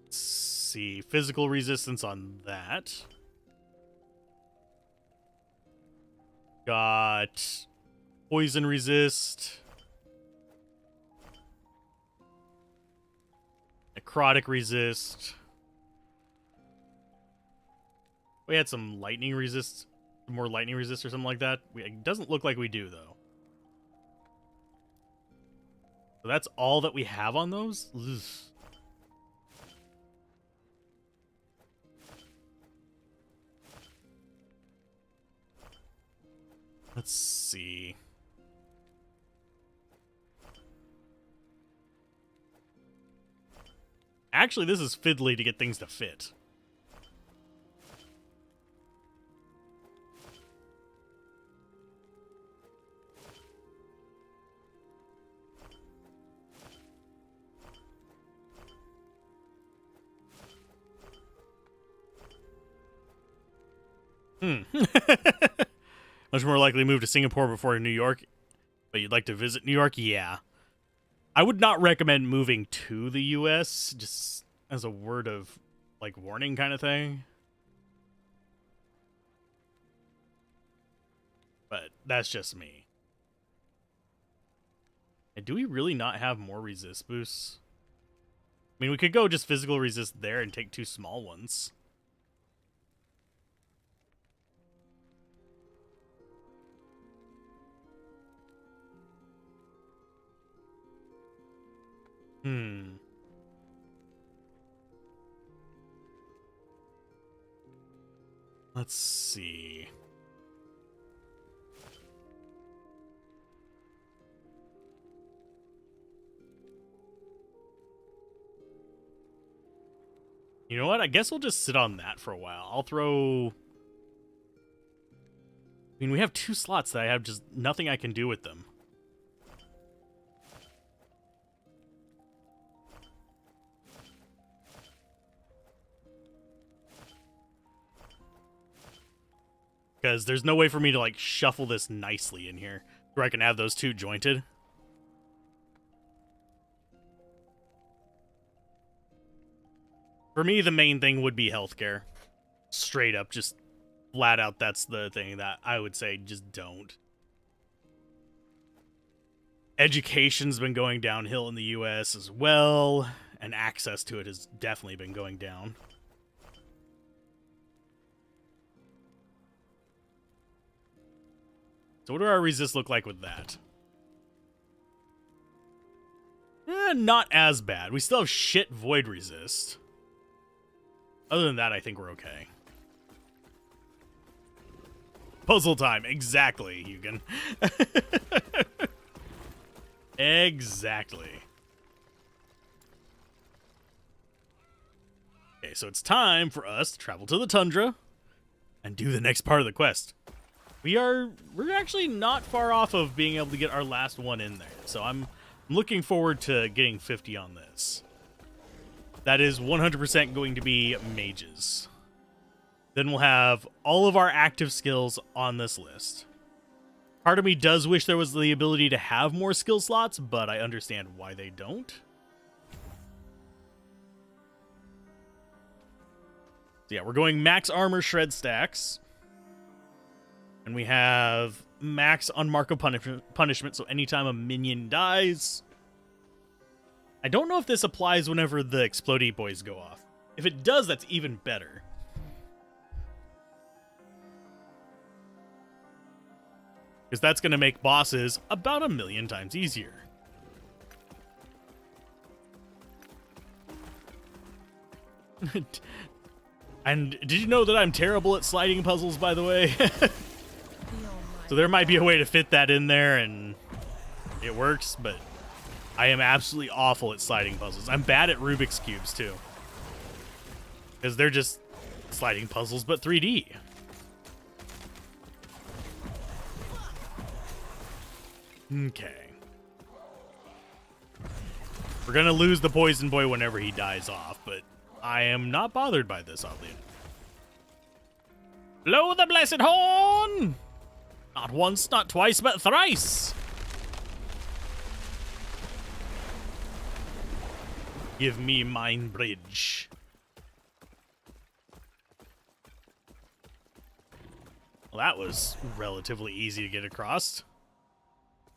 S1: Let's see. Physical resistance on that. Got poison resist. Necrotic resist. We had some lightning resist, more lightning resist or something like that. It doesn't look like we do, though. So that's all that we have on those? Ugh. Let's see. Actually, this is fiddly to get things to fit. Much more likely to move to Singapore before New York, but you'd like to visit New York? Yeah. I would not recommend moving to the U.S., just as a word of, like, warning kind of thing. But that's just me. And do we really not have more resist boosts? I mean, we could go just physical resist there and take 2 small ones. Let's see. You know what? I guess we'll just sit on that for a while. I'll throw... I mean, we have 2 slots that I have just nothing I can do with them. Because there's no way for me to, like, shuffle this nicely in here where I can have those 2 jointed. For me, the main thing would be healthcare. Straight up, just flat out, that's the thing that I would say just don't. Education's been going downhill in the US as well. and access to it has definitely been going down. So what do our resists look like with that? Not as bad. We still have shit void resist. Other than that, I think we're okay. Puzzle time. Exactly, Hugin. Exactly. Okay, so it's time for us to travel to the tundra and do the next part of the quest. We're actually not far off of being able to get our last one in there. So I'm looking forward to getting 50 on this. That is 100% going to be mages. Then we'll have all of our active skills on this list. Part of me does wish there was the ability to have more skill slots, but I understand why they don't. So yeah, we're going max armor shred stacks. And we have max unmarkable punishment, so anytime a minion dies. I don't know if this applies whenever the explodey boys go off. If it does, that's even better. Because that's going to make bosses about 1,000,000 times easier. And did you know that I'm terrible at sliding puzzles, by the way? So there might be a way to fit that in there and it works, but I am absolutely awful at sliding puzzles. I'm bad at Rubik's Cubes, too. Because they're just sliding puzzles, but 3D. Okay. We're gonna lose the poison boy whenever he dies off, but I am not bothered by this, oddly. Blow the blessed horn! Not once, not twice, but thrice! Give me mine bridge. Well, that was relatively easy to get across.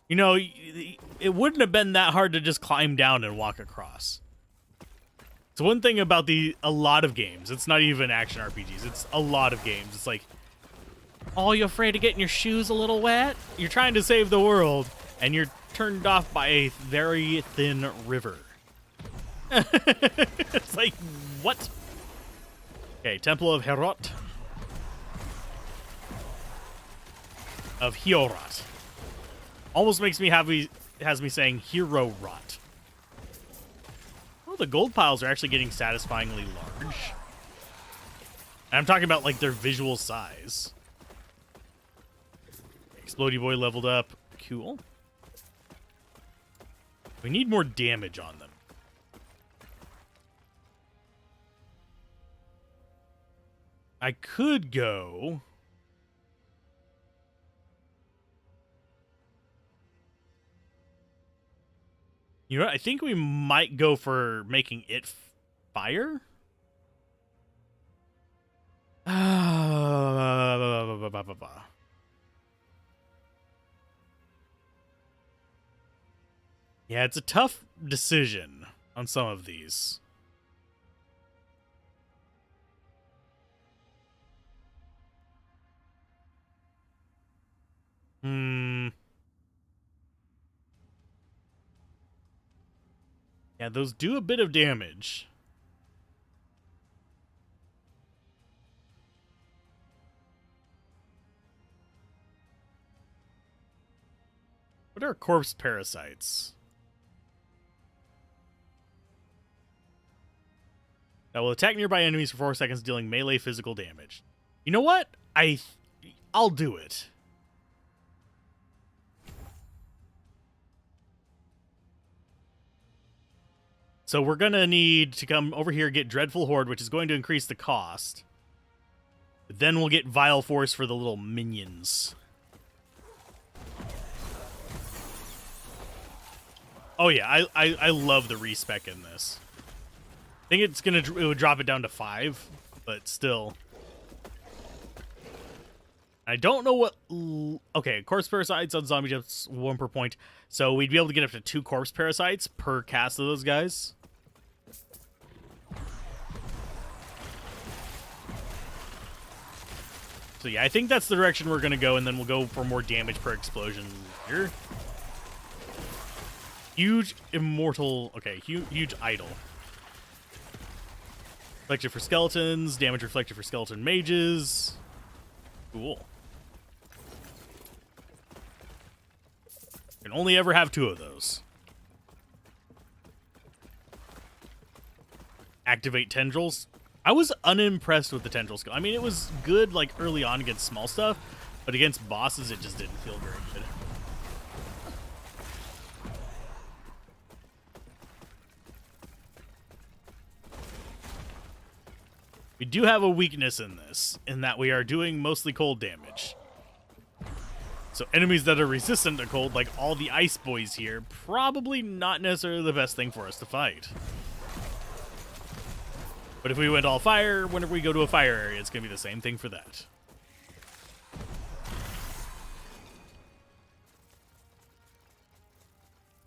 S1: You know, it wouldn't have been that hard to just climb down and walk across. It's one thing about a lot of games. It's not even action RPGs. It's a lot of games. It's like, oh, you're afraid of getting your shoes a little wet? You're trying to save the world, and you're turned off by a very thin river. It's like, what? Okay, Temple of Herot. Of Hiorat. Almost makes me has me saying hero rot. Oh, the gold piles are actually getting satisfyingly large. And I'm talking about like their visual size. Explodey boy leveled up. Cool. We need more damage on them. I could go. You know what? I think we might go for making it fire. Yeah, it's a tough decision on some of these. Yeah, those do a bit of damage. What are corpse parasites? That will attack nearby enemies for 4 seconds, dealing melee physical damage. You know what? I'll do it. So we're going to need to come over here, get Dreadful Horde, which is going to increase the cost. But then we'll get Vile Force for the little minions. Oh yeah, I love the respec in this. I think it would drop it down to 5, but still. I don't know what... Okay, corpse parasites on zombie jumps 1 per point. So we'd be able to get up to 2 corpse parasites per cast of those guys. So yeah, I think that's the direction we're going to go, and then we'll go for more damage per explosion here. Huge immortal... Okay, huge idol. Reflected for skeletons, damage reflected for skeleton mages. Cool. Can only ever have 2 of those. Activate tendrils. I was unimpressed with the tendril skill. I mean, it was good like early on against small stuff, but against bosses it just didn't feel very good. We do have a weakness in this, in that we are doing mostly cold damage. So enemies that are resistant to cold, like all the ice boys here, probably not necessarily the best thing for us to fight. But if we went all fire, whenever we go to a fire area, it's going to be the same thing for that.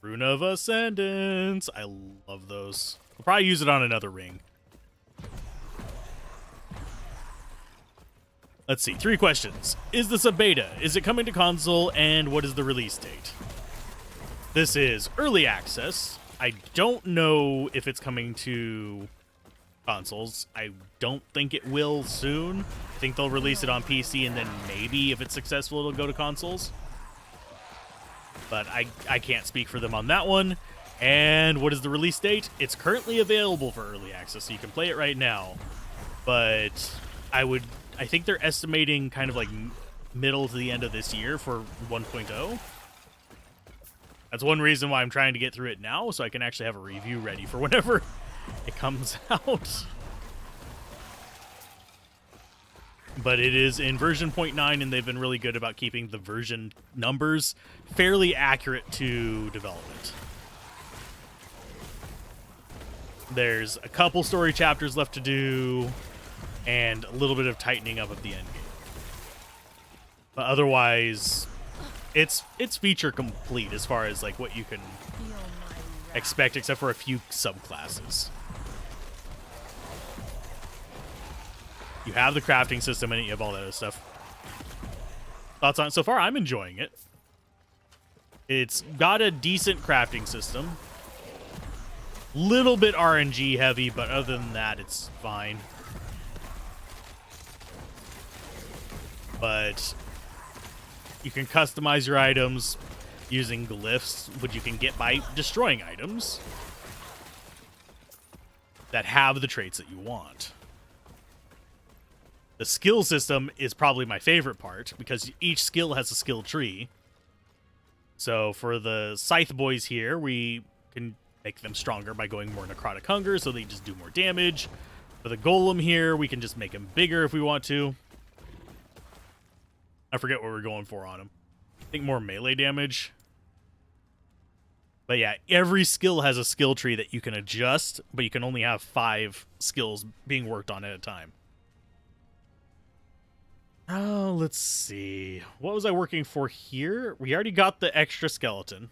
S1: Rune of Ascendance. I love those. I'll probably use it on another ring. Let's see. 3 questions. Is this a beta? Is it coming to console? And what is the release date? This is early access. I don't know if it's coming to consoles. I don't think it will soon. I think they'll release it on PC, and then maybe if it's successful, it'll go to consoles. But I can't speak for them on that one. And what is the release date? It's currently available for early access, so you can play it right now. But I think they're estimating kind of like middle to the end of this year for 1.0. That's one reason why I'm trying to get through it now, so I can actually have a review ready for whenever it comes out. But it is in version 0.9, and they've been really good about keeping the version numbers fairly accurate to development. There's a couple story chapters left to do, and a little bit of tightening up of the end game. But otherwise, it's feature complete as far as like what you can expect, except for a few subclasses. You have the crafting system in it, you have all that other stuff. Thoughts on it so far? I'm enjoying it. It's got a decent crafting system. Little bit RNG heavy, but other than that, it's fine. But you can customize your items using glyphs, which you can get by destroying items that have the traits that you want. The skill system is probably my favorite part, because each skill has a skill tree. So for the Scythe boys here, we can make them stronger by going more necrotic hunger, so they just do more damage. For the golem here, we can just make him bigger if we want to. I forget what we're going for on him. I think more melee damage. But yeah, every skill has a skill tree that you can adjust, but you can only have 5 skills being worked on at a time. Oh, let's see. What was I working for here? We already got the extra skeleton.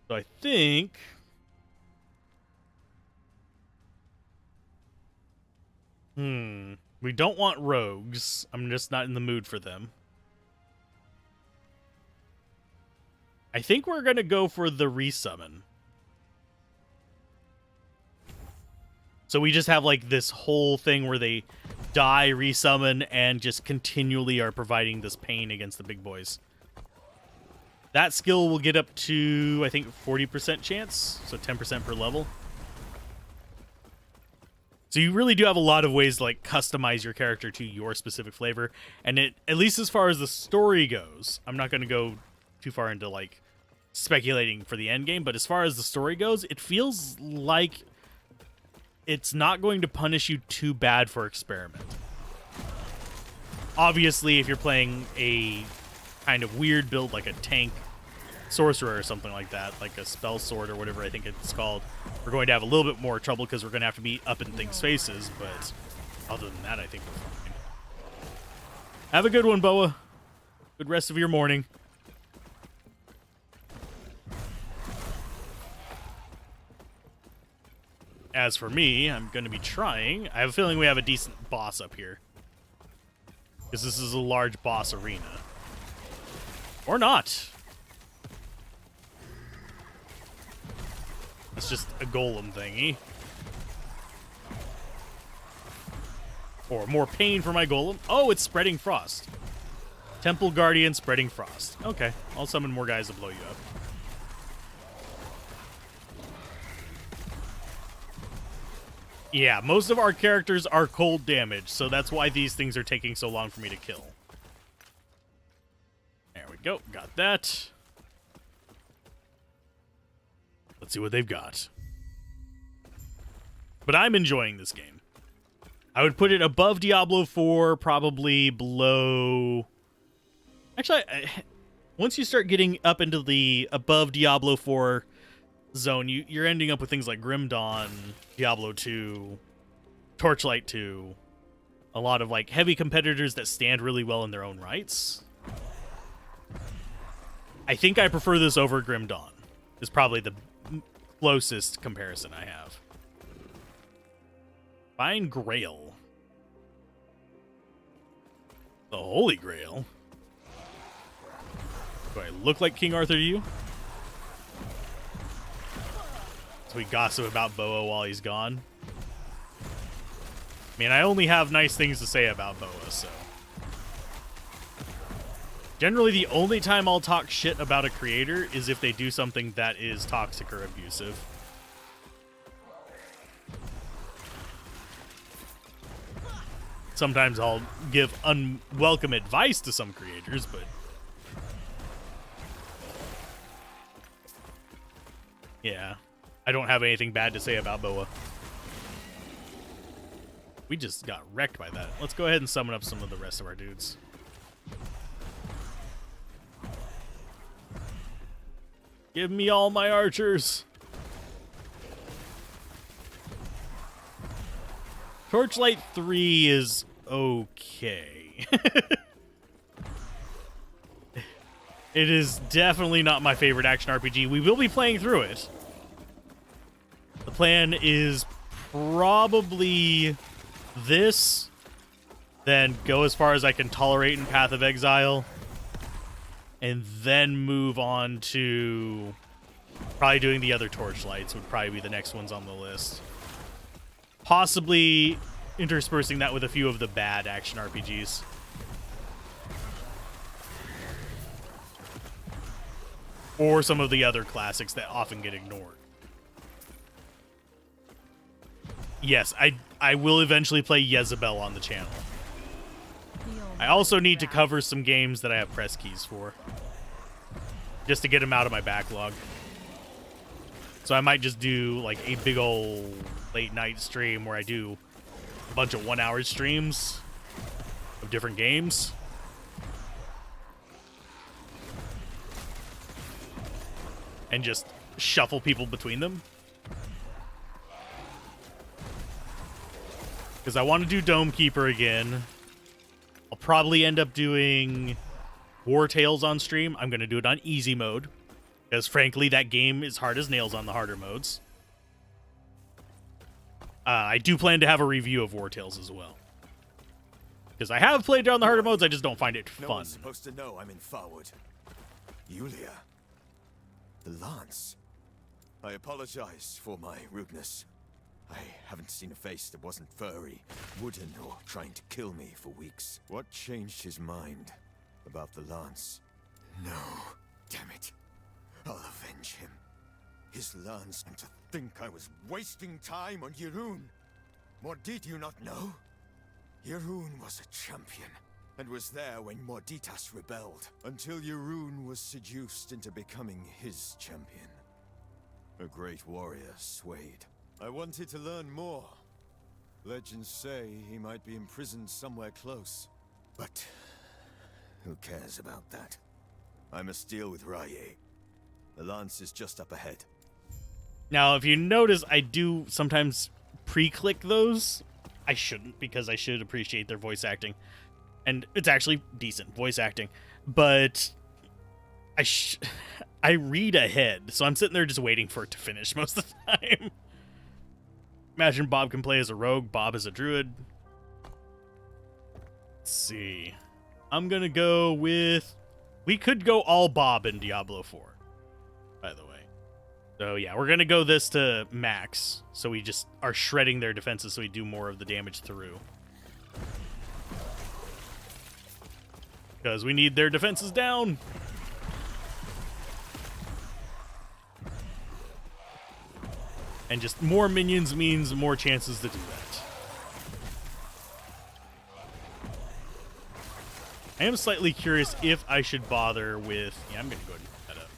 S1: So I think... we don't want rogues. I'm just not in the mood for them. I think we're going to go for the resummon. So we just have like this whole thing where they die, resummon, and just continually are providing this pain against the big boys. That skill will get up to, I think, 40% chance, so 10% per level. So you really do have a lot of ways to like customize your character to your specific flavor. And it, at least as far as the story goes, I'm not going to go too far into like speculating for the end game, but as far as the story goes, it feels like it's not going to punish you too bad for experiment. Obviously, if you're playing a kind of weird build like a tank sorcerer or something like that, like a spell sword or whatever I think it's called, we're going to have a little bit more trouble because we're going to have to be up in things' faces, but other than that, I think we're fine. Have a good one, Boa. Good rest of your morning. as for me, I'm going to be trying. I have a feeling we have a decent boss up here. Because this is a large boss arena. Or not. It's just a golem thingy. Or more pain for my golem. Oh, it's spreading frost. Temple Guardian spreading frost. Okay, I'll summon more guys to blow you up. Yeah, most of our characters are cold damage, so that's why these things are taking so long for me to kill. There we go, got that. Let's see what they've got. But I'm enjoying this game. I would put it above Diablo 4, probably below... Actually, once you start getting up into the above Diablo 4 zone, you're ending up with things like Grim Dawn, Diablo 2, Torchlight 2, a lot of like heavy competitors that stand really well in their own rights. I think I prefer this over Grim Dawn. Is probably the closest comparison I have. Find Grail. The Holy Grail. Do I look like King Arthur to you? So we gossip about Boa while he's gone. I mean, I only have nice things to say about Boa, so. Generally, the only time I'll talk shit about a creator is if they do something that is toxic or abusive. Sometimes I'll give unwelcome advice to some creators, but... yeah, I don't have anything bad to say about Boa. We just got wrecked by that. Let's go ahead and summon up some of the rest of our dudes. Give me all my archers. Torchlight 3 is okay. It is definitely not my favorite action RPG. We will be playing through it. The plan is probably this, then go as far as I can tolerate in Path of Exile, and then move on to probably doing the other Torchlights would probably be the next ones on the list. Possibly interspersing that with a few of the bad action RPGs. Or some of the other classics that often get ignored. Yes, I will eventually play Jezebel on the channel. I also need to cover some games that I have press keys for. Just to get them out of my backlog. So I might just do like a big old late night stream where I do a bunch of 1 hour streams of different games. And just shuffle people between them. Because I want to do Dome Keeper again. I'll probably end up doing War Tales on stream. I'm going to do it on easy mode. Because frankly, that game is hard as nails on the harder modes. I do plan to have a review of War Tales as well. Because I have played on the harder modes, I just don't find it fun.
S6: No one's supposed to know I'm in Farwood. Yulia. The Lance. I apologize for my rudeness. I haven't seen a face that wasn't furry, wooden, or trying to kill me for weeks. What changed his mind about the Lance? No. Damn it. I'll avenge him. His Lance, and to think I was wasting time on Yeroon. Mordit, you not know? Yeroon was a champion, and was there when Morditas rebelled, until Yeroon was seduced into becoming his champion. A great warrior swayed. I wanted to learn more. Legends say he might be imprisoned somewhere close. But who cares about that? I must deal with Raye. The Lance is just up ahead.
S1: Now, if you notice, I do sometimes pre-click those. I shouldn't, because I should appreciate their voice acting. And it's actually decent voice acting. But I read ahead, so I'm sitting there just waiting for it to finish most of the time. Imagine Bob can play as a rogue. Bob is a druid. Let's see. I'm going to go with... We could go all Bob in Diablo 4, by the way. So, yeah, we're going to go this to max. So we just are shredding their defenses so we do more of the damage through. Because we need their defenses down. And just more minions means more chances to do that. I am slightly curious if I should bother with... Yeah, I'm going to go ahead and put that up.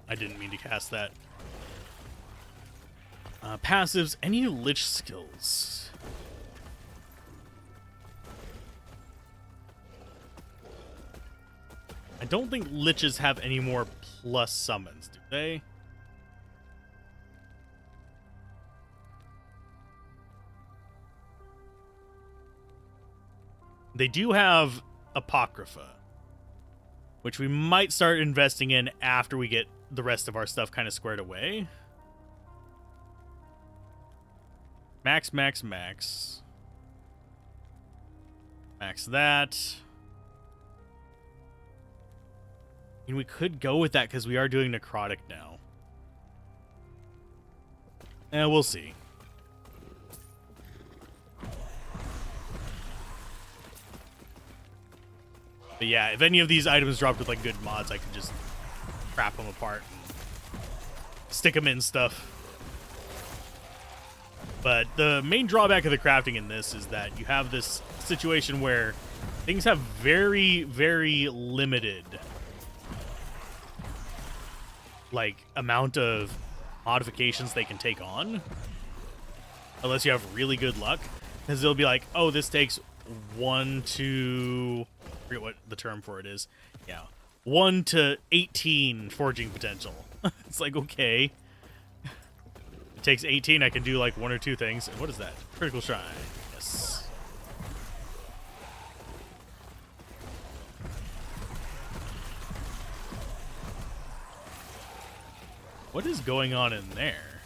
S1: I didn't mean to cast that. Passives, any lich skills? I don't think liches have any more plus summons, do they? They do have Apocrypha, which we might start investing in after we get the rest of our stuff kind of squared away. Max, max, max. Max that. And we could go with that because we are doing necrotic now. And we'll see. But yeah, if any of these items dropped with like good mods, I could just crap them apart and stick them in stuff. But the main drawback of the crafting in this is that you have this situation where things have very, very limited like amount of modifications they can take on, unless you have really good luck, because they'll be like, oh, this takes 1 to, I forget what the term for it is, 1 to 18 forging potential. It's like, okay, it takes 18, I can do like 1 or 2 things. And what is that? Critical shrine. Yes. What is going on in there?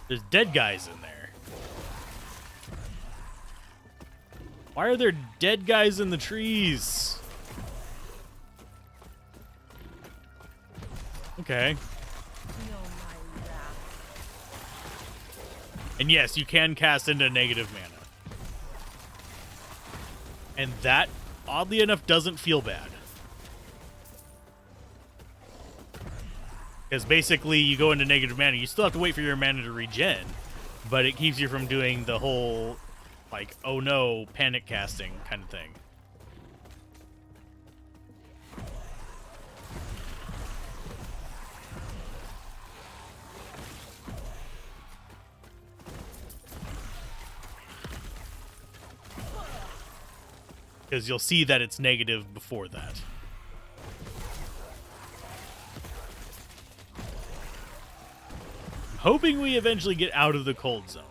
S1: There's dead guys in there. Why are there dead guys in the trees? Okay. And yes, you can cast into negative mana. And that, oddly enough, doesn't feel bad. Because basically, you go into negative mana, you still have to wait for your mana to regen, but it keeps you from doing the whole, like, oh no, panic casting kind of thing. Because you'll see that it's negative before that. Hoping we eventually get out of the cold zone.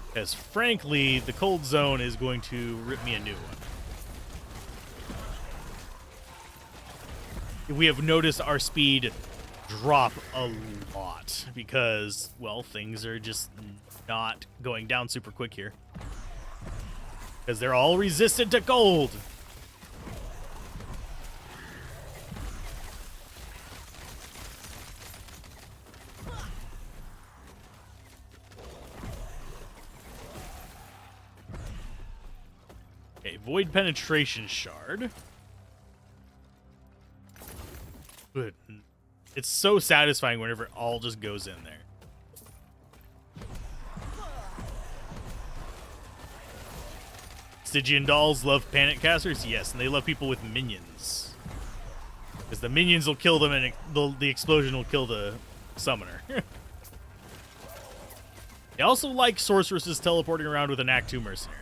S1: Because frankly, the cold zone is going to rip me a new one. We have noticed our speed drop a lot because, well, things are just not going down super quick here. Because they're all resistant to cold. Okay, Void Penetration Shard. Good. It's so satisfying whenever it all just goes in there. Stygian dolls love panic casters? Yes, and they love people with minions. Because the minions will kill them and the explosion will kill the summoner. They also like sorceresses teleporting around with an Act 2 mercenary.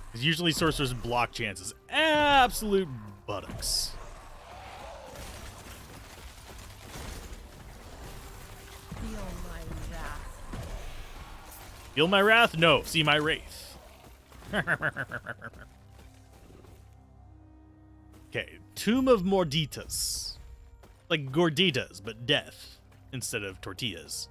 S1: Because usually sorcerers block chances. Absolute buttocks.
S2: Feel my wrath.
S1: Feel my wrath? No, see my wraith. Okay, Tomb of Morditas. Like gorditas, but death instead of tortillas.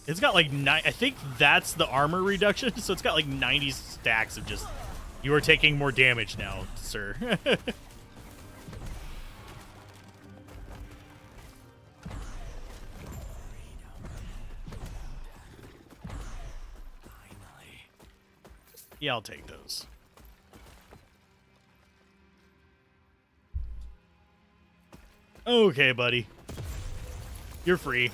S1: It's got like I think that's the armor reduction, so it's got like 90 stacks of just, you are taking more damage now, sir. Yeah, I'll take those. Okay, buddy. You're free.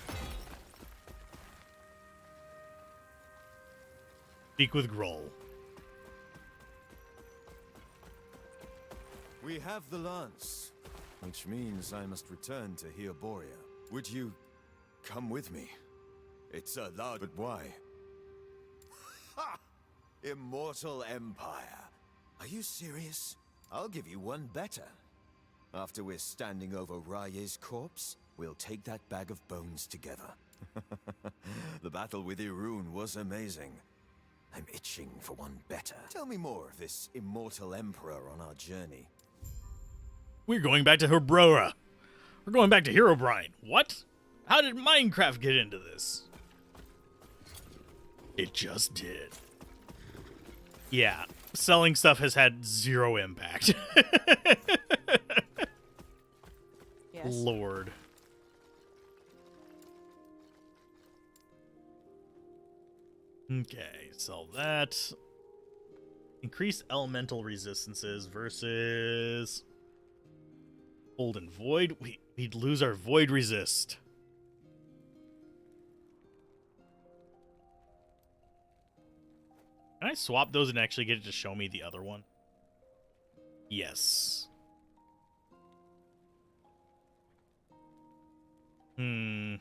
S1: Speak with Groll.
S6: We have the lance, which means I must return to Heoboria. Would you come with me? It's a loud, but why? Ha! Immortal Empire. Are you serious? I'll give you one better. After we're standing over Raye's corpse, we'll take that bag of bones together. The battle with Irun was amazing. I'm itching for one better. Tell me more of this immortal emperor on our journey.
S1: We're going back to Herbrora. We're going back to Herobrine. What? How did Minecraft get into this? It just did. Yeah, selling stuff has had zero impact.
S2: Yes.
S1: Lord. Okay, sell that. Increase elemental resistances versus Cold and Void. We'd lose our Void resist. Can I swap those and actually get it to show me the other one? Yes. I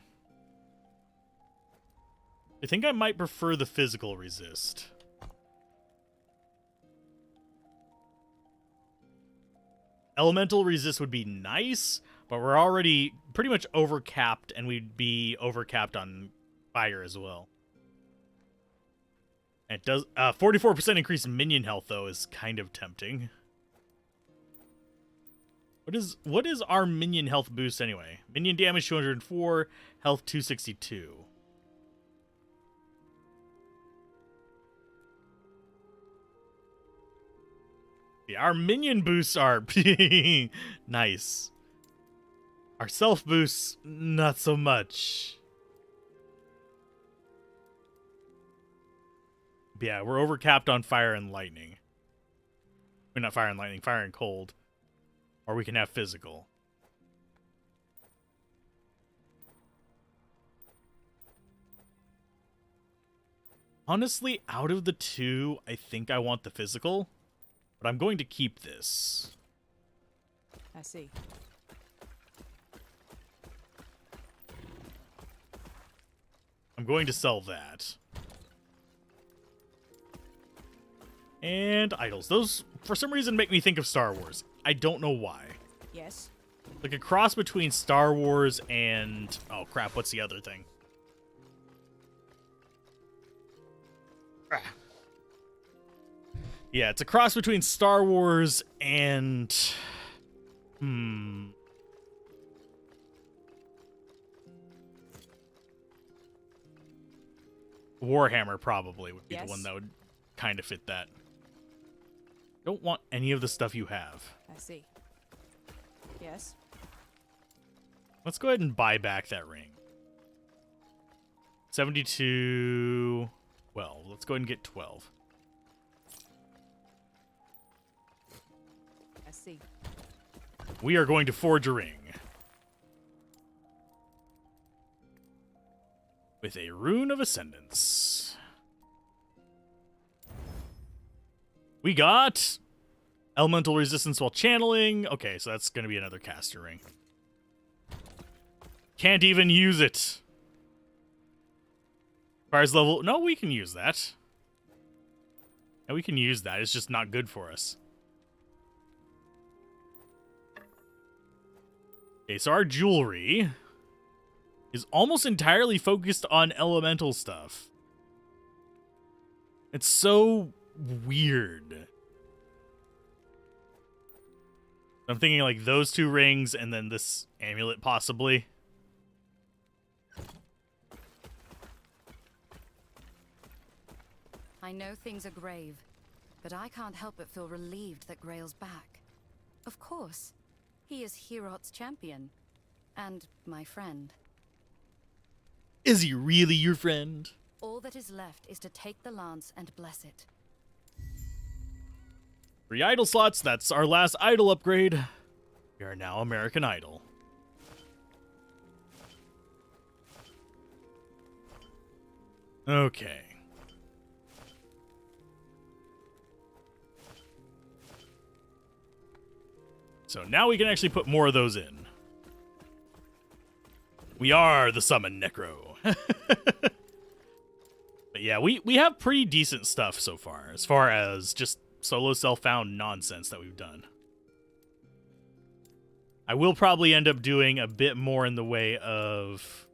S1: think I might prefer the physical resist. Elemental resist would be nice, but we're already pretty much overcapped, and we'd be overcapped on fire as well. And it does 44% increase in minion health though is kind of tempting. What is our minion health boost anyway? Minion damage 204, health 262. Yeah, our minion boosts are nice. Our self boosts, not so much. But yeah, we're overcapped on fire and lightning. I mean, not fire and lightning, fire and cold. Or we can have physical. Honestly, out of the two, I think I want the physical. But I'm going to keep this.
S2: I see.
S1: I'm going to sell that. And idols. Those, for some reason, make me think of Star Wars. I don't know why.
S2: Yes.
S1: Like a cross between Star Wars and... Oh, crap. What's the other thing? Yeah, it's a cross between Star Wars and... Warhammer probably would be the one that would kind of fit that. Don't want any of the stuff you have.
S2: I see. Yes.
S1: Let's go ahead and buy back that ring. 72... Well, let's go ahead and get 12.
S2: I see.
S1: We are going to forge a ring. With a rune of ascendance. We got elemental resistance while channeling. Okay, so that's going to be another caster ring. Can't even use it. Requires level... No, we can use that. And we can use that. It's just not good for us. Okay, so our jewelry is almost entirely focused on elemental stuff. It's so weird. I'm thinking like those 2 rings and then this amulet possibly.
S4: I know things are grave, but I can't help but feel relieved that Grail's back. Of course. He is Herot's champion. And my friend.
S1: Is he really your friend?
S4: All that is left is to take the lance and bless it.
S1: 3 idol slots. That's our last idol upgrade. We are now American Idol. Okay. So now we can actually put more of those in. We are the Summon Necro. But yeah, we have pretty decent stuff so far, as far as just solo self-found nonsense that we've done. I will probably end up doing a bit more in the way of...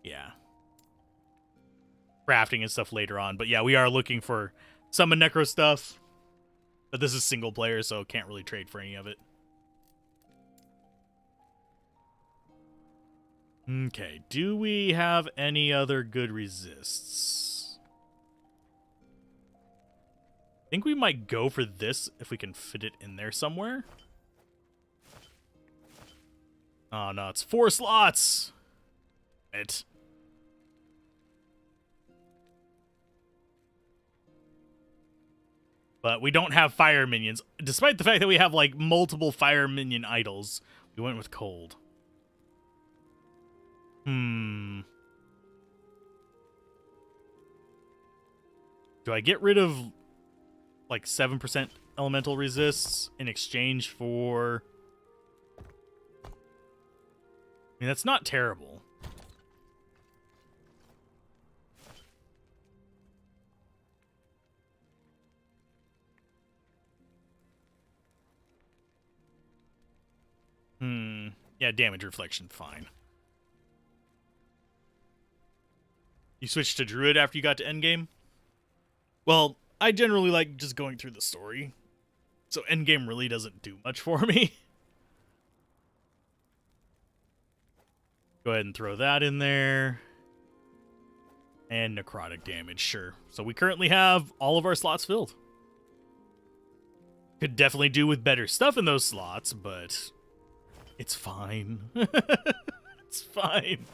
S1: yeah. Crafting and stuff later on. But yeah, we are looking for Summon Necro stuff. But this is single player, so can't really trade for any of it. Okay, do we have any other good resists? I think we might go for this if we can fit it in there somewhere. Oh no, it's 4 slots! It. But we don't have fire minions. Despite the fact that we have, like, multiple fire minion idols, we went with cold. Do I get rid of, like, 7% elemental resists in exchange for... I mean, that's not terrible. Yeah, damage reflection, fine. You switched to Druid after you got to endgame? Well, I generally like just going through the story. So endgame really doesn't do much for me. Go ahead and throw that in there. And necrotic damage, sure. So we currently have all of our slots filled. Could definitely do with better stuff in those slots, but... it's fine. It's fine.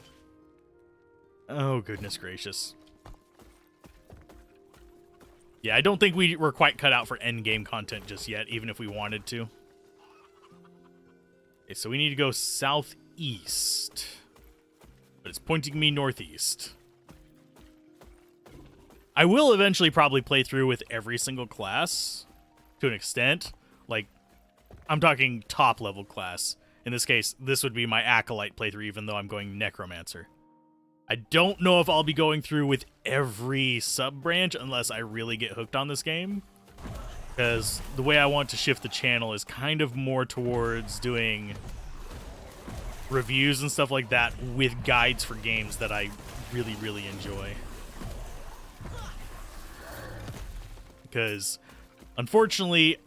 S1: Oh, goodness gracious. Yeah, I don't think we're quite cut out for endgame content just yet, even if we wanted to. Okay, so we need to go southeast. But it's pointing me northeast. I will eventually probably play through with every single class, to an extent. Like, I'm talking top-level class. In this case, this would be my Acolyte playthrough, even though I'm going Necromancer. I don't know if I'll be going through with every sub-branch unless I really get hooked on this game. Because the way I want to shift the channel is kind of more towards doing reviews and stuff like that with guides for games that I really, really enjoy. Because, unfortunately,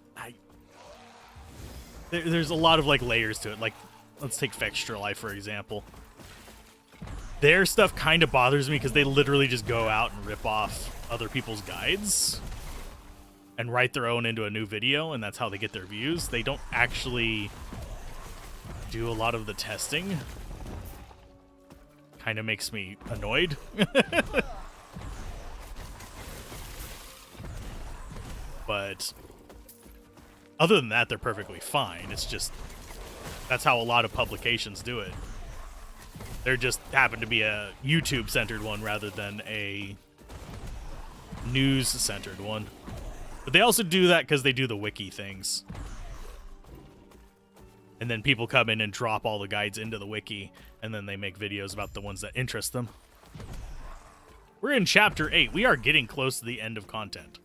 S1: there's a lot of, like, layers to it. Like, let's take Fextra Life, for example. Their stuff kind of bothers me because they literally just go out and rip off other people's guides and write their own into a new video, and that's how they get their views. They don't actually do a lot of the testing. Kind of makes me annoyed. But... other than that, they're perfectly fine. It's just, that's how a lot of publications do it. There just happen to be a YouTube-centered one rather than a news-centered one. But they also do that because they do the wiki things. And then people come in and drop all the guides into the wiki, and then they make videos about the ones that interest them. We're in chapter 8. We are getting close to the end of content.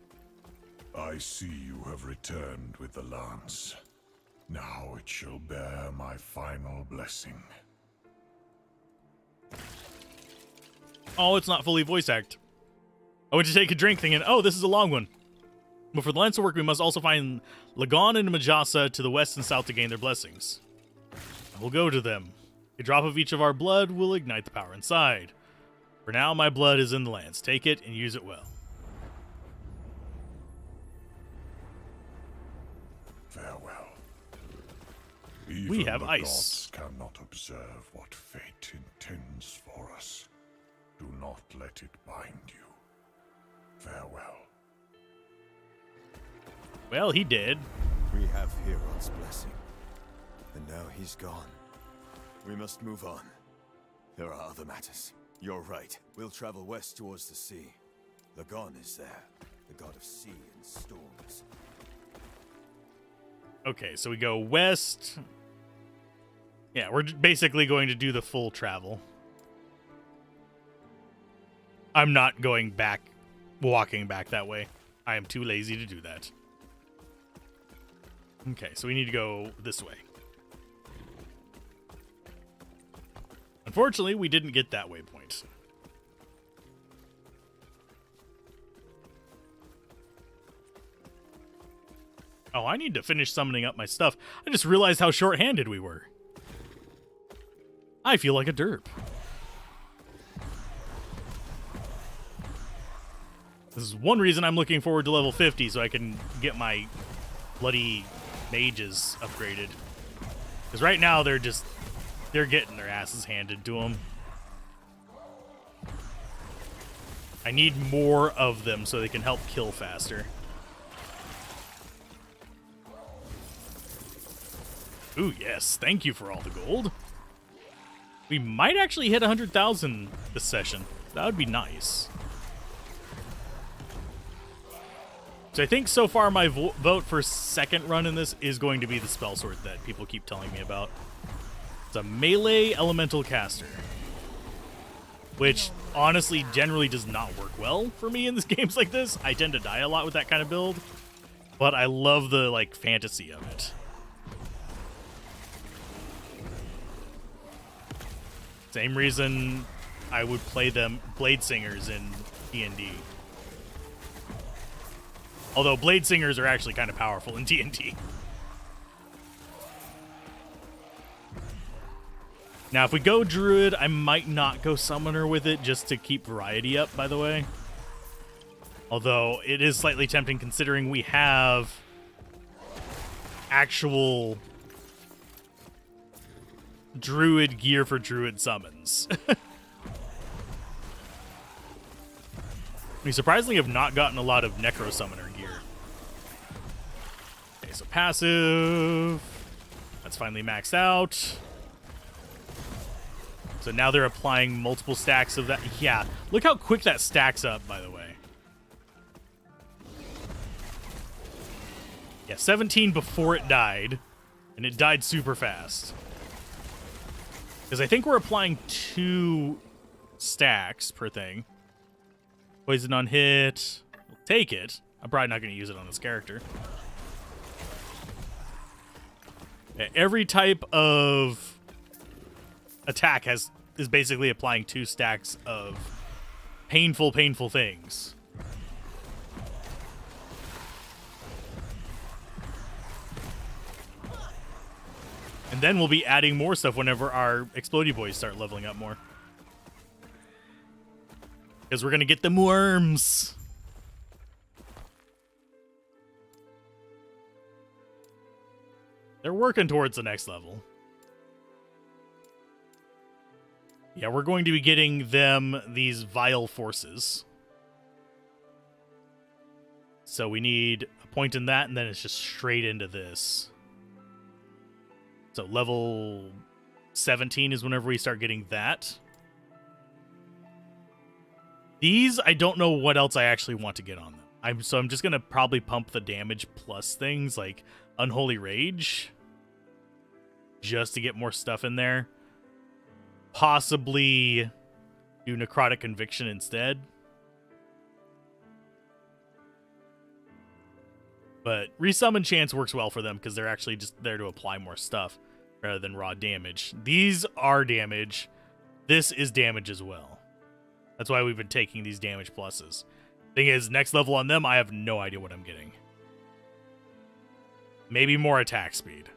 S3: I see you have returned with the lance. Now it shall bear my final blessing.
S1: Oh, it's not fully voice act. I went to take a drink thinking, oh, this is a long one. But for the lance to work, we must also find Lagon and Majasa to the west and south to gain their blessings. We'll go to them. A drop of each of our blood will ignite the power inside. For now, my blood is in the lance. Take it and use it well.
S3: Farewell.
S1: We
S3: Even
S1: have
S3: the
S1: ice.
S3: gods cannot observe what fate intends for us. Do not let it bind you. Farewell.
S1: Well, he did.
S6: We have Herod's blessing. And now he's gone. We must move on. There are other matters. You're right. We'll travel west towards the sea. Lagon is there, the god of sea and storms.
S1: Okay, so we go west. Yeah, we're basically going to do the full travel. I'm not going back, walking back that way. I am too lazy to do that. Okay, so we need to go this way. Unfortunately, we didn't get that waypoint. Oh, I need to finish summoning up my stuff. I just realized how short-handed we were. I feel like a derp. This is one reason I'm looking forward to level 50, so I can get my bloody mages upgraded. Because right now, they're getting their asses handed to them. I need more of them so they can help kill faster. Ooh, yes. Thank you for all the gold. We might actually hit 100,000 this session. That would be nice. So I think so far my vote for second run in this is going to be the spell sword that people keep telling me about. It's a melee elemental caster, which honestly generally does not work well for me in these games like this. I tend to die a lot with that kind of build, but I love the like fantasy of it. Same reason I would play them Blade Singers in D&D. Although Blade Singers are actually kind of powerful in D&D. Now, if we go Druid, I might not go Summoner with it just to keep variety up, by the way. Although, it is slightly tempting considering we have actual Druid gear for Druid summons. We surprisingly have not gotten a lot of Necro Summoner gear. Okay, so passive. That's finally maxed out. So now they're applying multiple stacks of that. Yeah, look how quick that stacks up, by the way. Yeah, 17 before it died, and it died super fast. Because I think we're applying 2 stacks per thing. Poison on hit. We'll take it. I'm probably not going to use it on this character. Yeah, every type of attack is basically applying 2 stacks of painful things. And then we'll be adding more stuff whenever our Explodey Boys start leveling up more. Because we're going to get them worms. They're working towards the next level. Yeah, we're going to be getting them these vile forces. So we need a point in that, and then it's just straight into this. So level 17 is whenever we start getting that. These, I don't know what else I actually want to get on them. So I'm just going to probably pump the damage plus things like Unholy Rage. Just to get more stuff in there. Possibly do Necrotic Conviction instead. But resummon chance works well for them because they're actually just there to apply more stuff rather than raw damage. These are damage. This is damage as well. That's why we've been taking these damage pluses. Thing is, next level on them, I have no idea what I'm getting. Maybe more attack speed.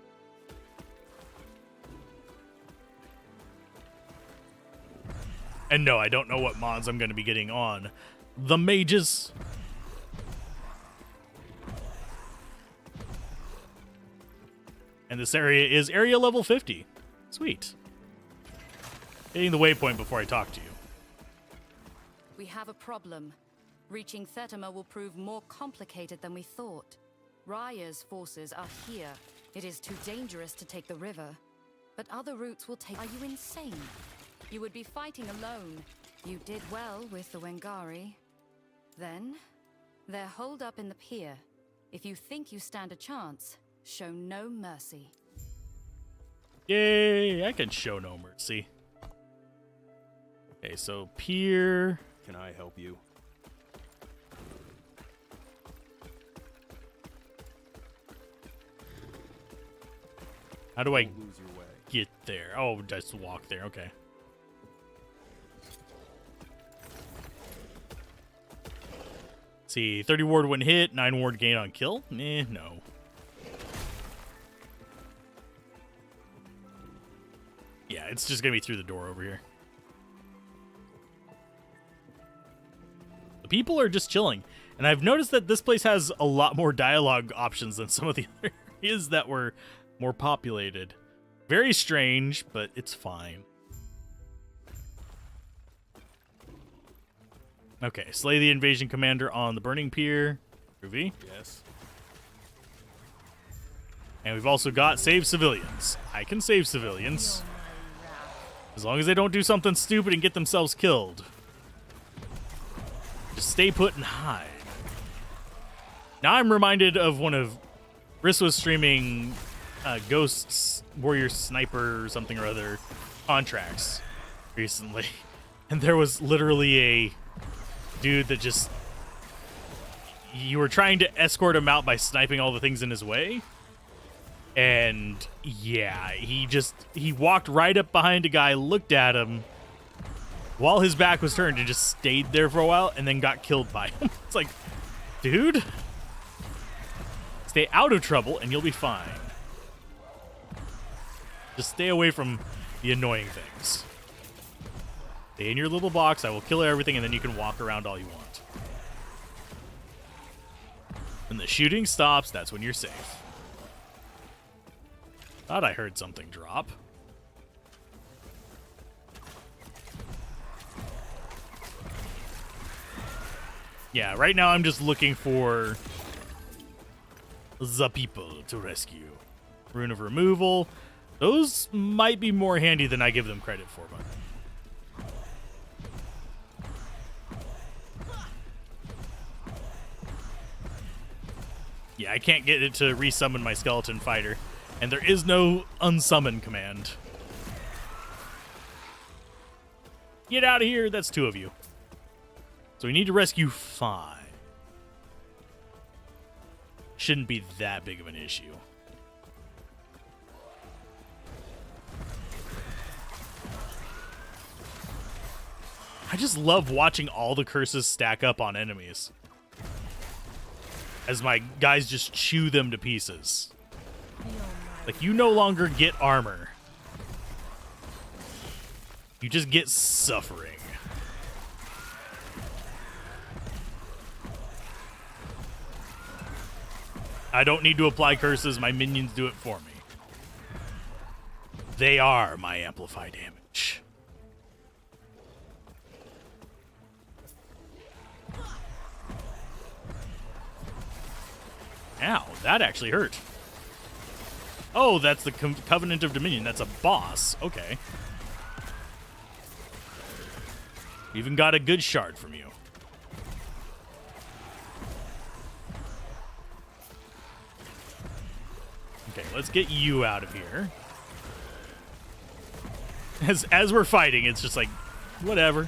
S1: And no, I don't know what mods I'm going to be getting on the mages. And this area is area level 50. Sweet. Hitting the waypoint before I talk to you.
S4: We have a problem. Reaching Thetima will prove more complicated than we thought. Raya's forces are here. It is too dangerous to take the river. But other routes will take... Are you insane? You would be fighting alone. You did well with the Wengari. Then, they're holed up in the pier. If you think you stand a chance, show no mercy.
S1: Yay, I can show no mercy. Okay, so pier.
S7: Can I help you?
S1: How do I
S7: Don't lose your way.
S1: get there? Oh, just walk there. Okay. See, 30 ward when hit, 9 ward gain on kill? No. Yeah, it's just gonna be through the door over here. The people are just chilling. And I've noticed that this place has a lot more dialogue options than some of the other areas that were more populated. Very strange, but it's fine. Okay, slay the invasion commander on the burning pier. Groovy.
S7: Yes.
S1: And we've also got save civilians. I can save civilians. As long as they don't do something stupid and get themselves killed. Just stay put and hide. Now I'm reminded of one of... Briss was streaming Ghosts, Warrior Sniper or something or other contracts recently. And there was literally a dude that just... You were trying to escort him out by sniping all the things in his way. And yeah, he walked right up behind a guy, looked at him while his back was turned and just stayed there for a while and then got killed by him. It's like, dude, stay out of trouble and you'll be fine. Just stay away from the annoying things. Stay in your little box. I will kill everything and then you can walk around all you want. When the shooting stops, that's when you're safe. Thought I heard something drop. Yeah, right now I'm just looking for the people to rescue. Rune of removal. Those might be more handy than I give them credit for, but... Yeah, I can't get it to resummon my skeleton fighter. And there is no unsummon command. Get out of here. That's 2 of you. So we need to rescue 5. Shouldn't be that big of an issue. I just love watching all the curses stack up on enemies. As my guys just chew them to pieces. Like, you no longer get armor. You just get suffering. I don't need to apply curses. My minions do it for me. They are my amplify damage. Ow, that actually hurt. Oh, that's the Covenant of Dominion. That's a boss. Okay. Even got a good shard from you. Okay, let's get you out of here. As we're fighting, it's just like, whatever.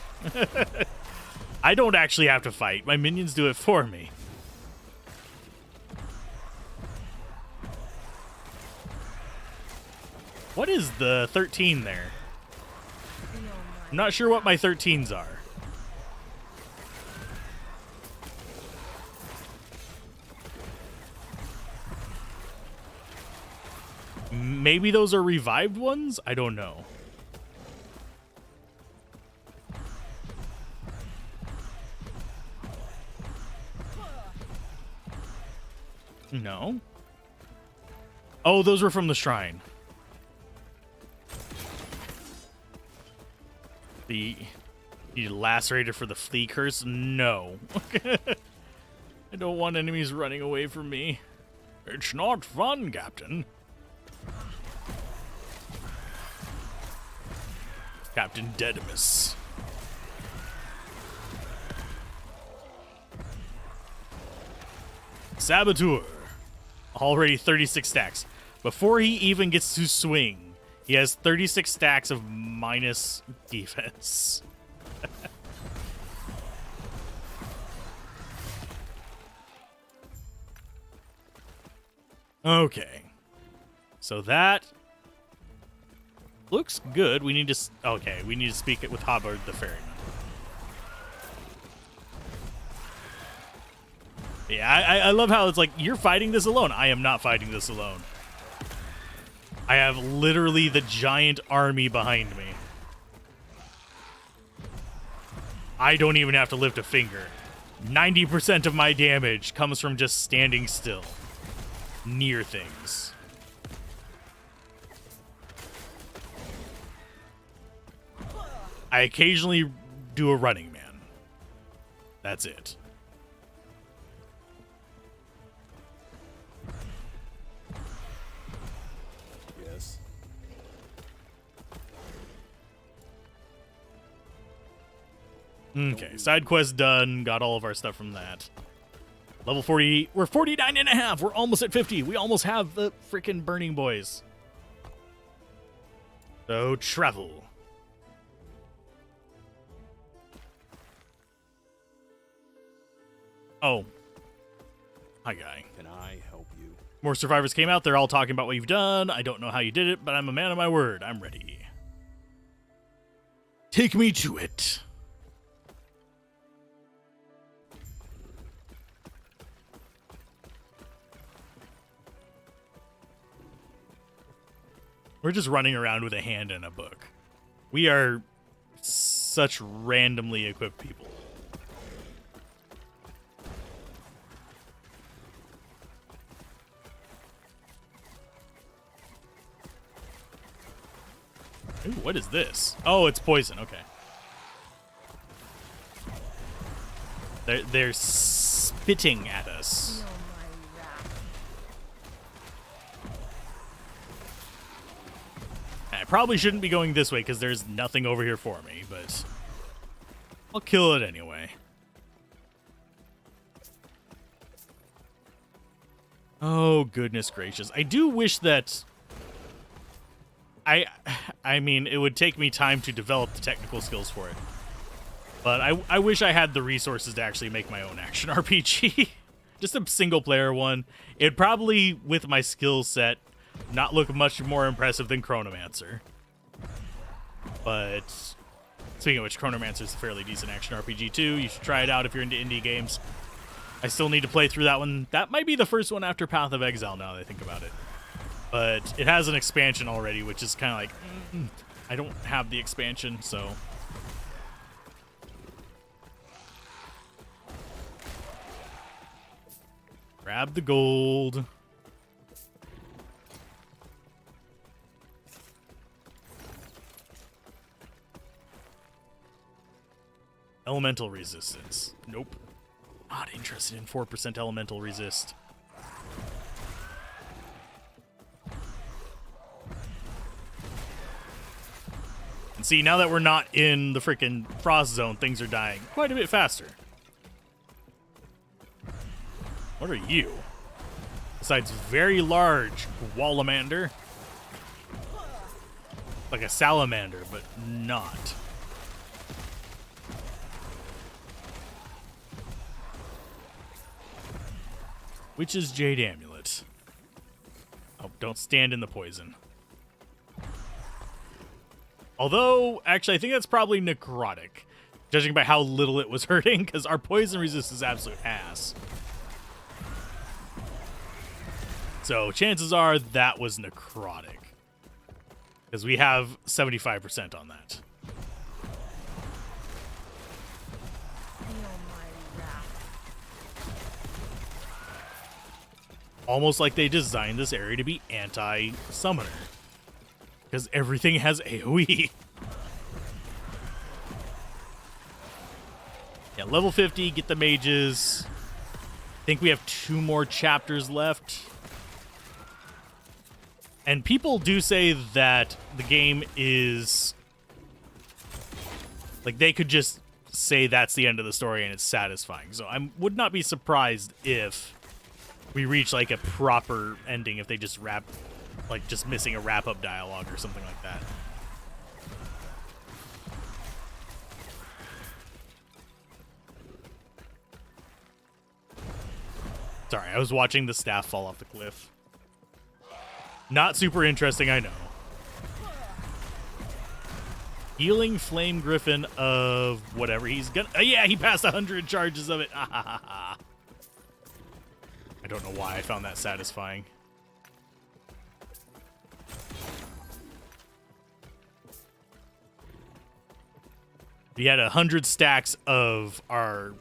S1: I don't actually have to fight. My minions do it for me. What is the 13 there? I'm not sure what my 13s are. Maybe those are revived ones? I don't know. No. Oh, those were from the shrine. You lacerated for the flea curse? No. I don't want enemies running away from me. It's not fun, Captain. Captain Dedimus. Saboteur. Already 36 stacks. Before he even gets to swing, he has 36 stacks of minus defense. Okay. So that looks good. We need to... Okay, we need to speak it with Hubbard the Ferryman. Yeah, I love how it's like, you're fighting this alone. I am not fighting this alone. I have literally the giant army behind me. I don't even have to lift a finger. 90% of my damage comes from just standing still near things. I occasionally do a running man. That's it.
S5: Yes.
S1: Okay, side quest done. Got all of our stuff from that. Level 40. We're 49 and a half. We're almost at 50. We almost have the freaking Burning Boys. So, travel. Oh. Hi, guy.
S5: Can I help you?
S1: More survivors came out. They're all talking about what you've done. I don't know how you did it, but I'm a man of my word. I'm ready. Take me to it. We're just running around with a hand and a book. We are such randomly equipped people. Ooh, what is this? Oh, it's poison. Okay. They're spitting at us. I probably shouldn't be going this way because there's nothing over here for me, but I'll kill it anyway. Oh, goodness gracious. I do wish that... I mean, it would take me time to develop the technical skills for it. But I wish I had the resources to actually make my own action RPG. Just a single-player one. It'd probably, with my skill set, not look much more impressive than Chronomancer. But speaking of which, Chronomancer is a fairly decent action RPG too. You should try it out if you're into indie games. I still need to play through that one. That might be the first one after Path of Exile now that I think about it. But it has an expansion already, which is kind of like, I don't have the expansion, so... Grab the gold. Elemental resistance. Nope. Not interested in 4% elemental resist. And see, now that we're not in the freaking frost zone, things are dying quite a bit faster. What are you? Besides very large Wallamander. Like a salamander, but not. Which is Jade Amulet. Oh, don't stand in the poison. Although, actually, I think that's probably necrotic, judging by how little it was hurting, because our poison resist is absolute ass. So chances are that was necrotic, because we have 75% on that. Almost like they designed this area to be anti-summoner, because everything has AoE. Yeah, level 50, get the mages. I think we have 2 more chapters left. And people do say that the game is... like, they could just say that's the end of the story and it's satisfying. So I would not be surprised if we reach, like, a proper ending if they just wrap... like, just missing a wrap-up dialogue or something like that. Sorry, I was watching the staff fall off the cliff. Not super interesting, I know. Healing Flame Griffin of whatever he's gonna... yeah, he passed 100 charges of it. I don't know why I found that satisfying. He had 100 stacks of our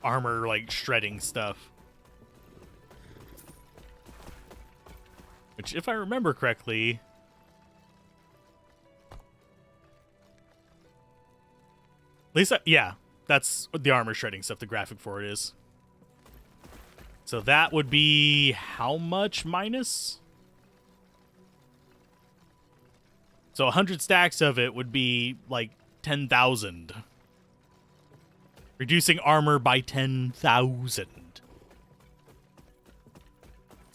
S1: armor, like, shredding stuff. Which, if I remember correctly... at least, yeah, that's the armor shredding stuff, the graphic for it is. So that would be how much minus? So 100 stacks of it would be, like, 10,000. Reducing armor by 10,000.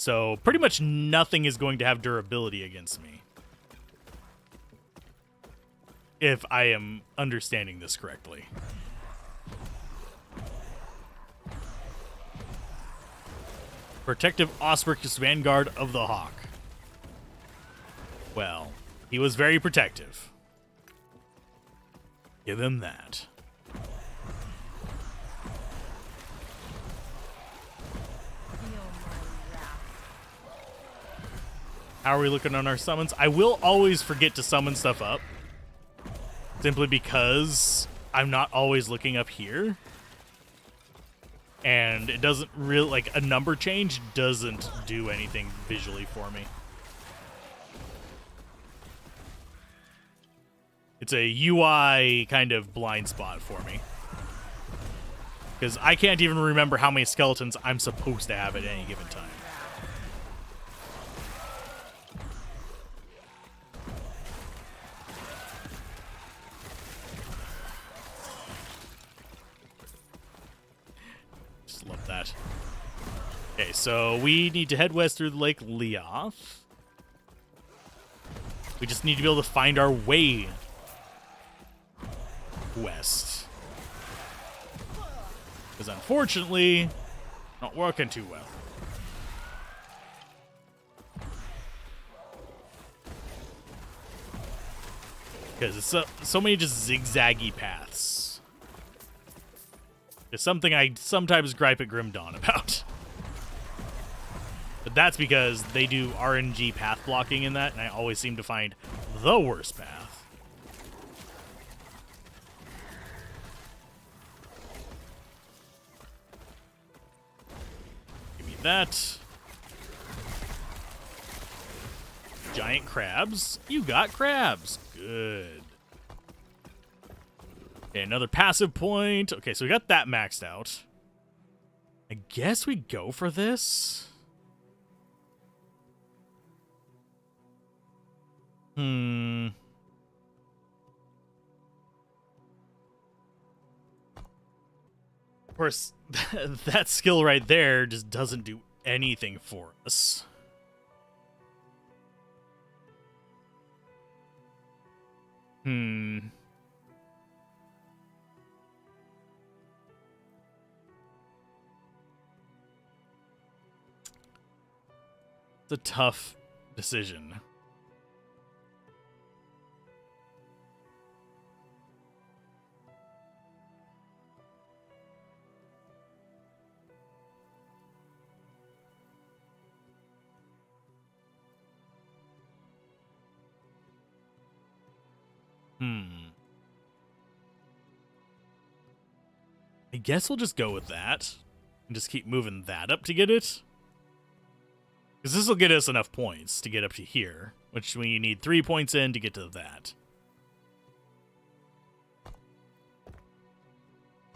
S1: So pretty much nothing is going to have durability against me. If I am understanding this correctly. Protective Auspicious Vanguard of the Hawk. Well, he was very protective. Give him that. How are we looking on our summons? I will always forget to summon stuff up. Simply because I'm not always looking up here. And it doesn't really, like, a number change doesn't do anything visually for me. It's a UI kind of blind spot for me. Because I can't even remember how many skeletons I'm supposed to have at any given time. Love that. Okay, so we need to head west through Lake Leoth. We just need to be able to find our way west. Because unfortunately, not working too well. Because it's so many just zigzaggy paths. It's something I sometimes gripe at Grim Dawn about. But that's because they do RNG path blocking in that, and I always seem to find the worst path. Give me that. Giant crabs. You got crabs. Good. Okay, another passive point. Okay, so we got that maxed out. I guess we go for this. Of course, that skill right there just doesn't do anything for us. It's a tough decision. I guess we'll just go with that. And just keep moving that up to get it. Because this will get us enough points to get up to here. Which we need 3 points in to get to that.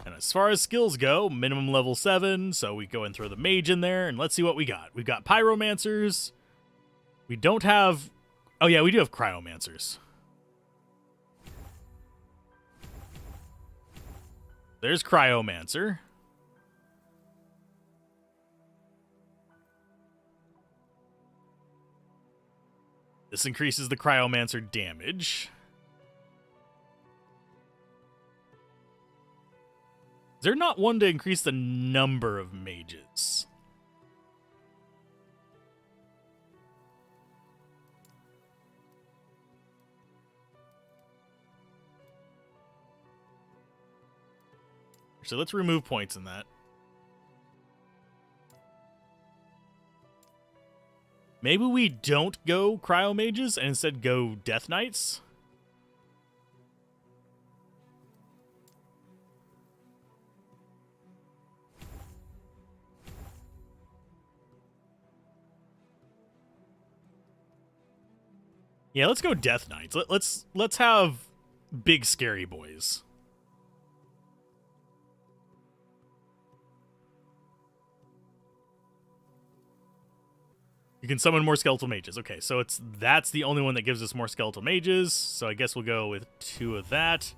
S1: And as far as skills go, minimum level 7. So we go and throw the mage in there. And let's see what we got. We've got pyromancers. We don't have... Oh yeah, we do have cryomancers. There's cryomancer. This increases the cryomancer damage. Is there not one to increase the number of mages? So let's remove points in that. Maybe we don't go cryo mages and instead go death knights. Yeah, let's go death knights. Let's have big scary boys. You can summon more skeletal mages. Okay, so that's the only one that gives us more skeletal mages. So I guess we'll go with 2 of that.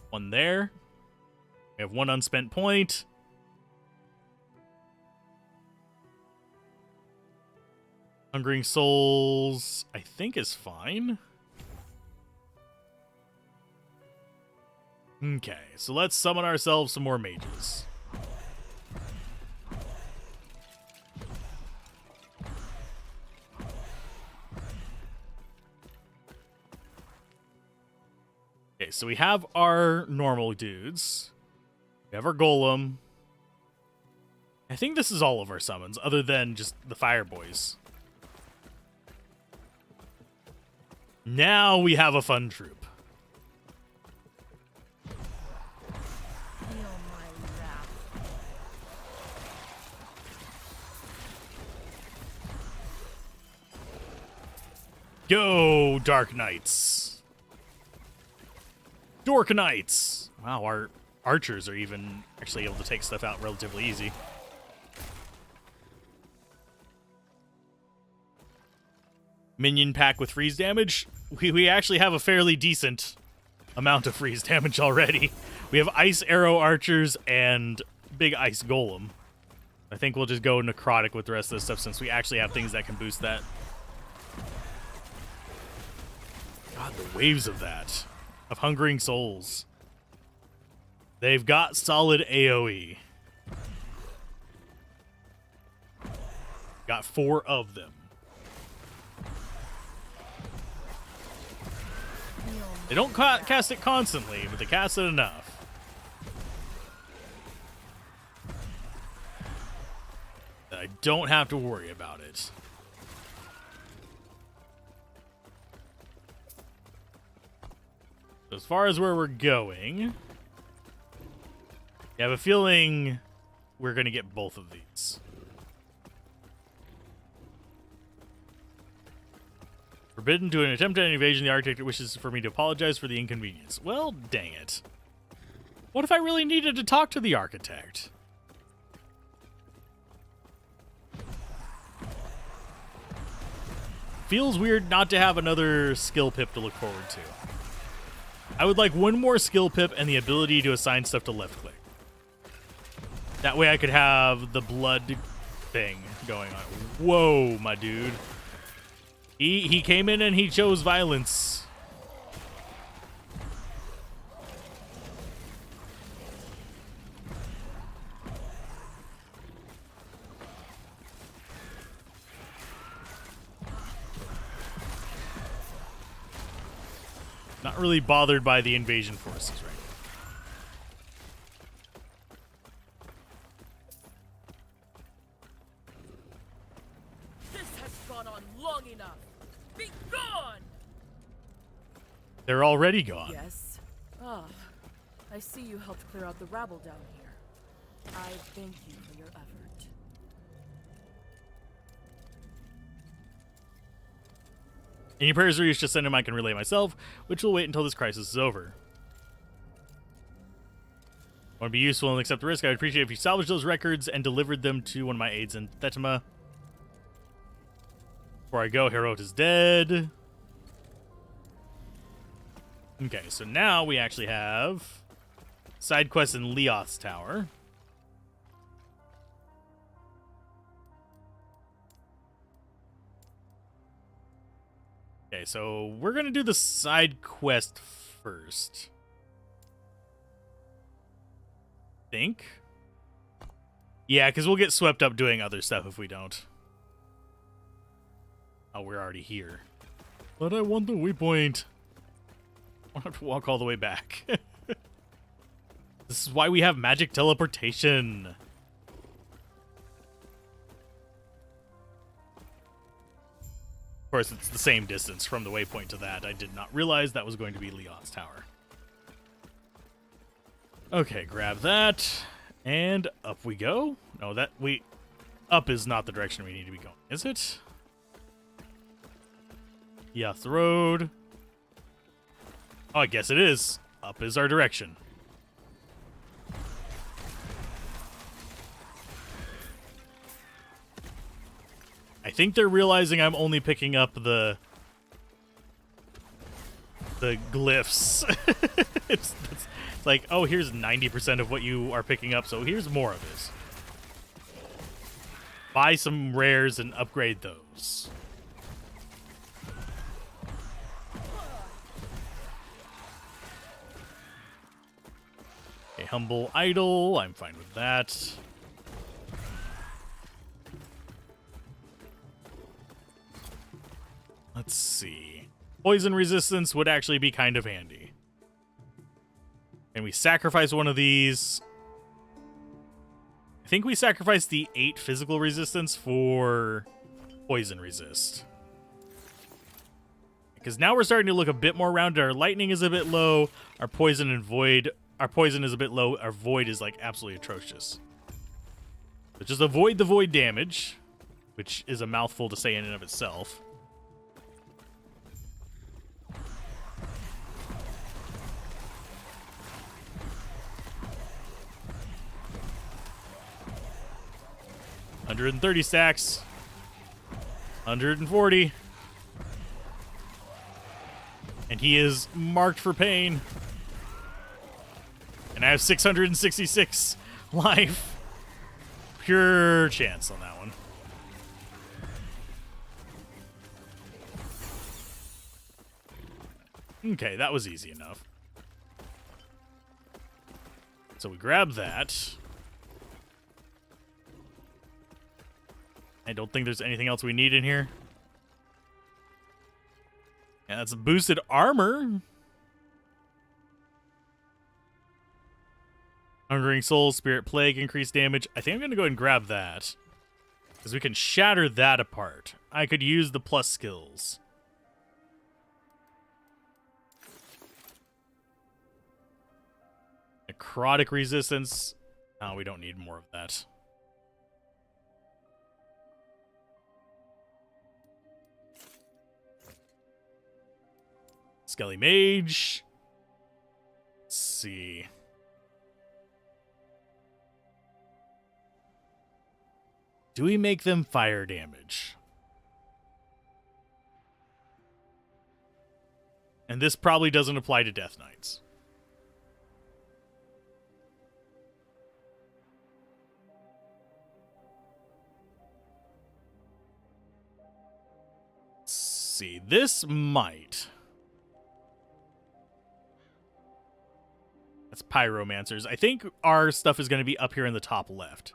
S1: 1 there. We have 1 unspent point. Hungering Souls, I think, is fine. Okay, so let's summon ourselves some more mages. Okay, so we have our normal dudes. We have our golem. I think this is all of our summons, other than just the fire boys. Now we have a fun troop.
S2: Feel my wrath.
S1: Go, Dark Knights. Dork Knights. Wow, our archers are even actually able to take stuff out relatively easy. Minion pack with freeze damage. We actually have a fairly decent amount of freeze damage already. We have ice arrow archers and big ice golem. I think we'll just go necrotic with the rest of this stuff since we actually have things that can boost that. God, the waves of that. Of Hungering Souls. They've got solid AoE. Got 4 of them. They don't cast it constantly, but they cast it enough. That I don't have to worry about it. So as far as where we're going, I have a feeling we're going to get both of these. Forbidden to an attempt at an invasion, the architect wishes for me to apologize for the inconvenience. Well, dang it. What if I really needed to talk to the architect? Feels weird not to have another skill pip to look forward to. I would like 1 more skill pip and the ability to assign stuff to left click. That way I could have the blood thing going on. Whoa, my dude. He came in and he chose violence. Not really bothered by the invasion forces right
S2: This has gone on long enough. Be gone!
S1: They're already gone.
S7: Yes. Ah, I see you helped clear out the rabble down here. I thank you for your effort.
S1: Any prayers or use, just send them. I can relay myself, which will wait until this crisis is over. Want to be useful and accept the risk? I would appreciate if you salvaged those records and delivered them to one of my aides in Thetima. Before I go, Herot is dead. Okay, so now we actually have side quests in Leoth's Tower. Okay, so we're going to do the side quest first. Think? Yeah, because we'll get swept up doing other stuff if we don't. Oh, we're already here. But I want the waypoint. I have to walk all the way back. This is why we have magic teleportation. Of course, it's the same distance from the waypoint to that. I did not realize that was going to be Leon's Tower. Okay, grab that. And up we go. No, up is not the direction we need to be going, is it? Yath the road. Oh, I guess it is. Up is our direction. I think they're realizing I'm only picking up the glyphs. it's like, oh, here's 90% of what you are picking up, so here's more of this. Buy some rares and upgrade those. A humble idol, I'm fine with that. Let's see. Poison resistance would actually be kind of handy. And we sacrifice one of these. I think we sacrificed the 8 physical resistance for poison resist. Because now we're starting to look a bit more rounded. Our lightning is a bit low. Our poison and void. Our poison is a bit low. Our void is like absolutely atrocious. But just avoid the void damage, which is a mouthful to say in and of itself. $130 stacks. 140. And he is marked for pain. And I have 666 life. Pure chance on that one. Okay, that was easy enough. So we grab that. I don't think there's anything else we need in here. Yeah, that's boosted armor. Hungering Soul, Spirit Plague, increased damage. I think I'm going to go ahead and grab that. Because we can shatter that apart. I could use the plus skills. Necrotic resistance. Oh, we don't need more of that. Skelly Mage. Let's see. Do we make them fire damage? And this probably doesn't apply to Death Knights. Let's see. This might. That's Pyromancers. I think our stuff is going to be up here in the top left.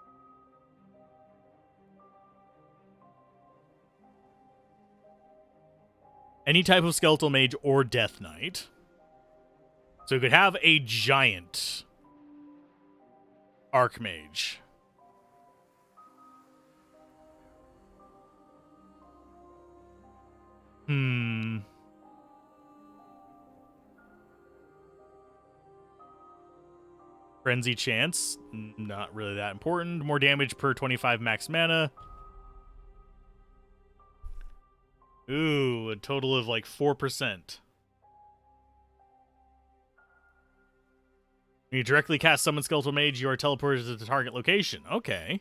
S1: Any type of Skeletal Mage or Death Knight. So we could have a giant Archmage. Frenzy chance, not really that important. More damage per 25 max mana. Ooh, a total of like 4%. When you directly cast Summon Skeletal Mage, you are teleported to the target location. Okay.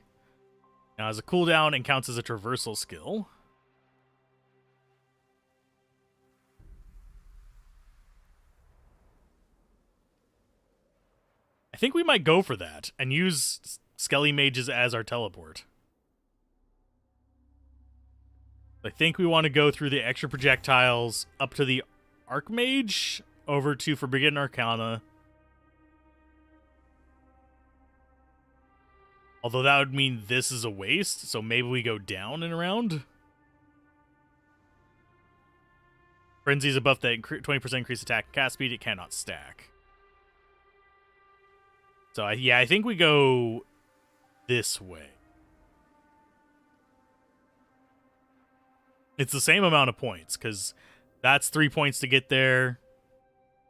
S1: Now, as a cooldown and counts as a traversal skill. I think we might go for that and use Skelly Mages as our teleport. I think we want to go through the extra projectiles up to the Archmage, over to Forbidden Arcana. Although that would mean this is a waste, so maybe we go down and around. Frenzy's a buff that 20% increased attack and cast speed. It cannot stack. So, yeah, I think we go this way. It's the same amount of points, because that's 3 points to get there.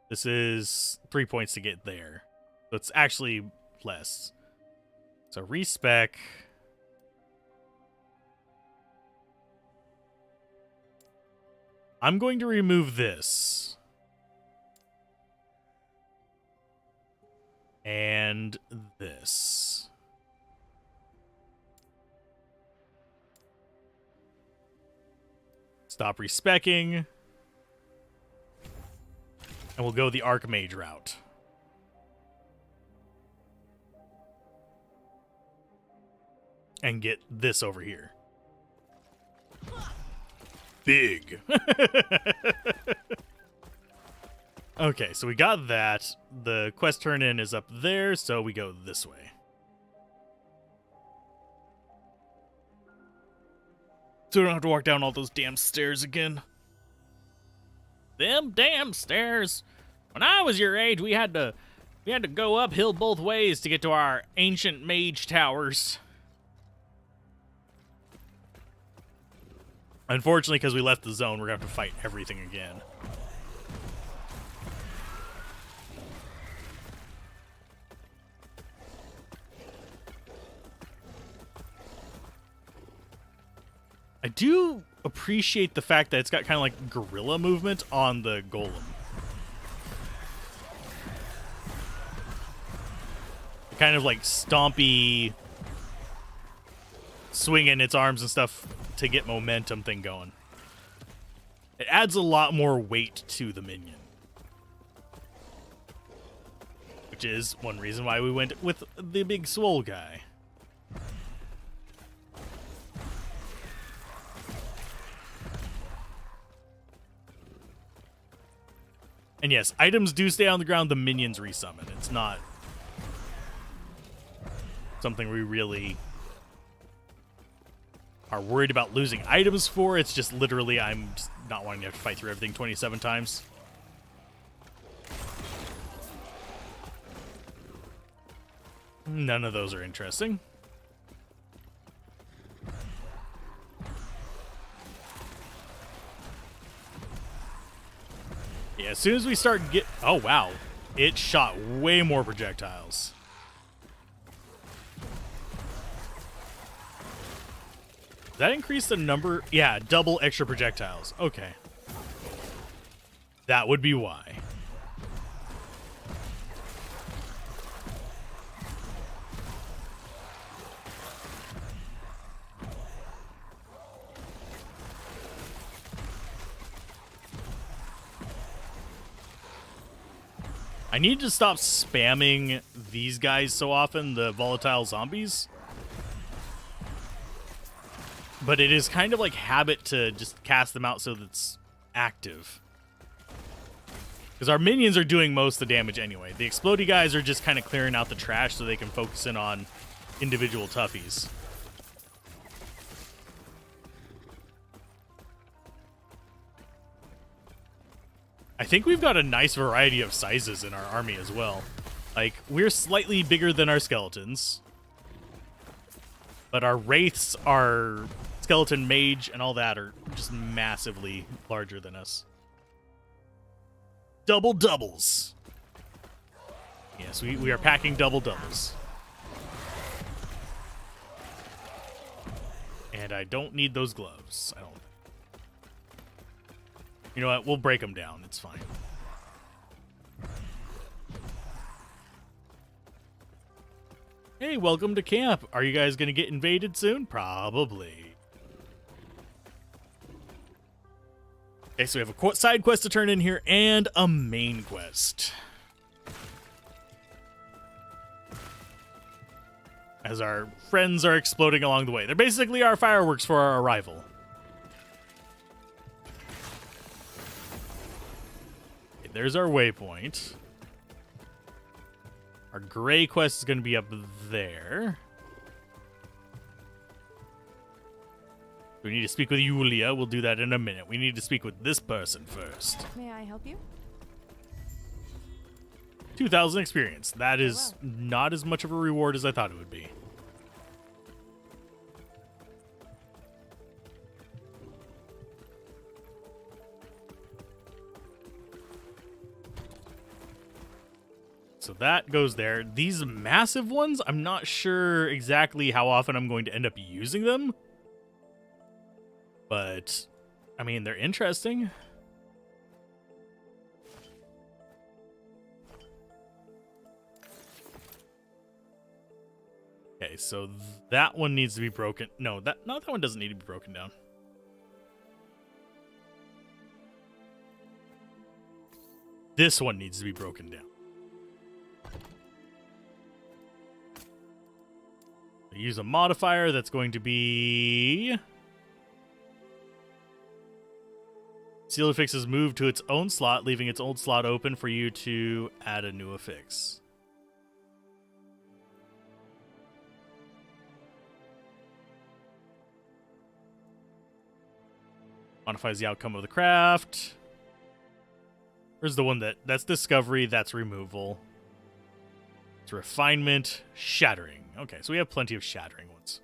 S1: This is 3 points to get there. So it's actually less. So respec. I'm going to remove this. And this. Stop respecking. And we'll go the Archmage route. And get this over here. Big. Okay, so we got that. The quest turn-in is up there, so we go this way. So we don't have to walk down all those damn stairs again. Them damn stairs. When I was your age, we had to go uphill both ways to get to our ancient mage towers. Unfortunately, because we left the zone, we're going to have to fight everything again. I do appreciate the fact that it's got kind of like gorilla movement on the golem. Kind of like stompy, swinging its arms and stuff to get momentum thing going. It adds a lot more weight to the minion. Which is one reason why we went with the big swole guy. And yes, items do stay on the ground, the minions resummon. It's not something we really are worried about losing items for. It's just literally I'm just not wanting to have to fight through everything 27 times. None of those are interesting. Yeah, as soon as we start oh wow, it shot way more projectiles. That increased the number? Yeah, double extra projectiles. Okay. That would be why. I need to stop spamming these guys so often, the volatile zombies. But it is kind of like habit to just cast them out so that it's active. Because our minions are doing most of the damage anyway. The explodey guys are just kind of clearing out the trash so they can focus in on individual toughies. I think we've got a nice variety of sizes in our army as well. Like, we're slightly bigger than our skeletons. But our wraiths, our skeleton mage, and all that are just massively larger than us. Double doubles. Yes, we are packing double doubles. And I don't need those gloves. I don't. You know what? We'll break them down. It's fine. Hey, welcome to camp. Are you guys going to get invaded soon? Probably. Okay, so we have a side quest to turn in here and a main quest. As our friends are exploding along the way. They're basically our fireworks for our arrival. Okay, there's our waypoint. Our gray quest is going to be up there. We need to speak with Yulia. We'll do that in a minute. We need to speak with this person first.
S8: May I help you?
S1: 2,000 experience. That is not as much of a reward as I thought it would be. So that goes there. These massive ones, I'm not sure exactly how often I'm going to end up using them. But, I mean, they're interesting. Okay, so that one needs to be broken. No, that one doesn't need to be broken down. This one needs to be broken down. Use a modifier that's going to be seal affix is moved to its own slot, leaving its old slot open for you to add a new affix. Modifies the outcome of the craft. Where's the one that's discovery, that's removal. It's refinement, shattering. Okay, so we have plenty of shattering ones.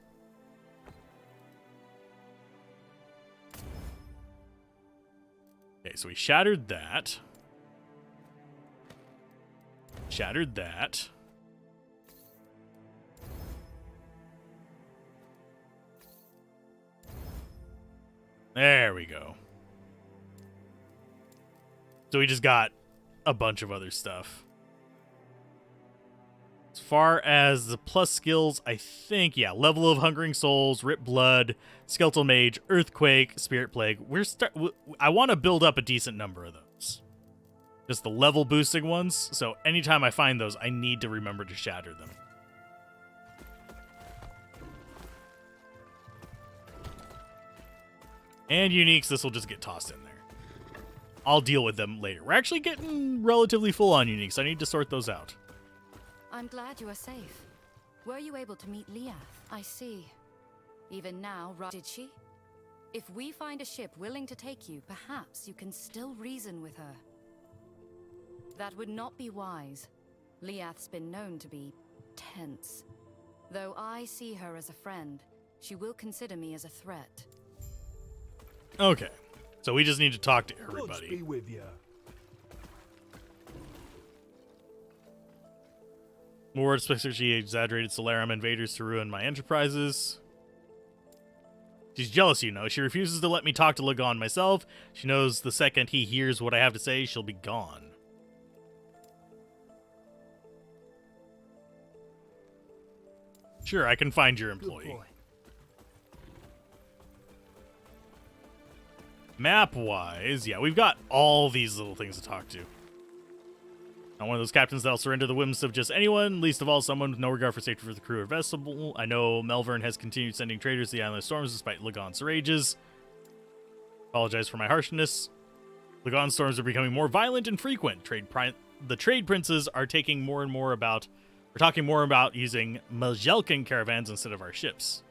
S1: Okay, so we shattered that. Shattered that. There we go. So we just got a bunch of other stuff. As far as the plus skills, I think, yeah, level of Hungering Souls, Rip Blood, Skeletal Mage, Earthquake, Spirit Plague. I want to build up a decent number of those. Just the level boosting ones. So anytime I find those, I need to remember to shatter them. And uniques, this will just get tossed in there. I'll deal with them later. We're actually getting relatively full on uniques. I need to sort those out.
S4: I'm glad you are safe. Were you able to meet Liath? I see. Even now, did she? If we find a ship willing to take you, perhaps you can still reason with her. That would not be wise. Liath's been known to be tense. Though I see her as a friend, she will consider me as a threat.
S1: Okay. So we just need to talk to
S9: Gods
S1: everybody.
S9: be with you.
S1: More specifically exaggerated Solarum invaders to ruin my enterprises. She's jealous, you know. She refuses to let me talk to Lagon myself. She knows the second he hears what I have to say, she'll be gone. Sure, I can find your employee. Map-wise, yeah, we've got all these little things to talk to. Not one of those captains that'll surrender the whims of just anyone, least of all someone with no regard for safety for the crew or vessel. I know Melvern has continued sending traders to the Island of Storms despite Lagon's rages. Apologize for my harshness. Lagon's storms are becoming more violent and frequent. The trade princes are talking more about using Majelkan caravans instead of our ships.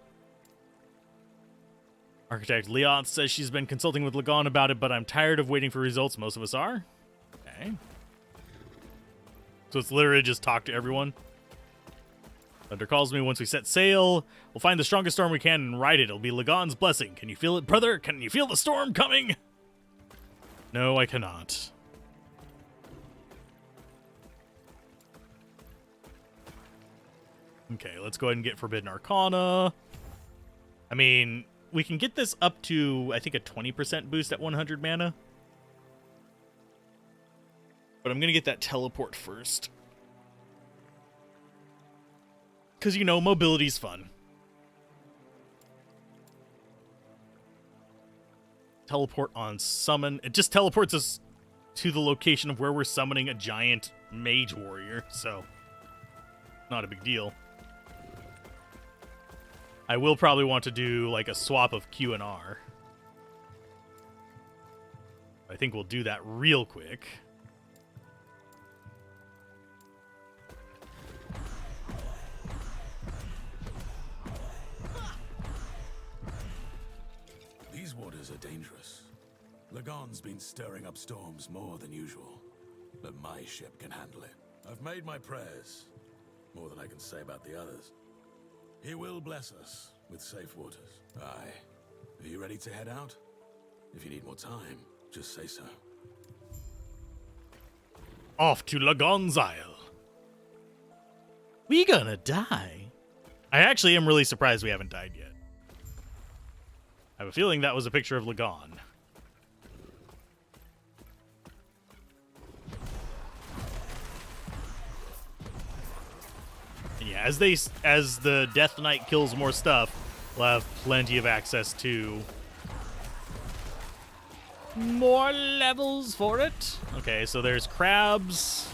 S1: Architect Leoth says she's been consulting with Lagon about it, but I'm tired of waiting for results. Most of us are. Okay. So it's literally just talk to everyone. Thunder calls me once we set sail. We'll find the strongest storm we can and ride it. It'll be Lagon's blessing. Can you feel it, brother? Can you feel the storm coming? No, I cannot. Okay, let's go ahead and get Forbidden Arcana. I mean, we can get this up to, I think, a 20% boost at 100 mana. But I'm going to get that teleport first. Because, you know, mobility's fun. Teleport on summon. It just teleports us to the location of where we're summoning a giant mage warrior, so not a big deal. I will probably want to do like a swap of Q and R. I think we'll do that real quick.
S8: These waters are dangerous. Lagon's been stirring up storms more than usual, but my ship can handle it. I've made my prayers, more than I can say about the others. He will bless us with safe waters. Aye. Are you ready to head out? If you need more time, just say so.
S1: Off to Lagon's Isle. We gonna die? I actually am really surprised we haven't died yet. I have a feeling that was a picture of Lagon. And yeah, as the Death Knight kills more stuff, we'll have plenty of access to more levels for it. Okay, so there's crabs.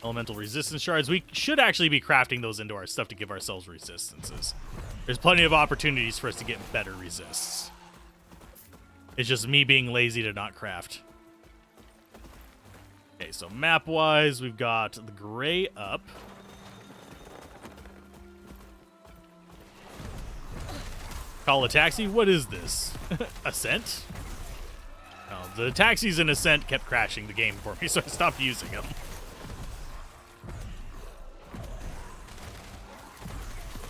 S1: Elemental resistance shards. We should actually be crafting those into our stuff to give ourselves resistances. There's plenty of opportunities for us to get better resists. It's just me being lazy to not craft. Okay, so map-wise, we've got the gray up. Call a taxi? What is this? Ascent? No, the taxis in Ascent kept crashing the game for me, so I stopped using them.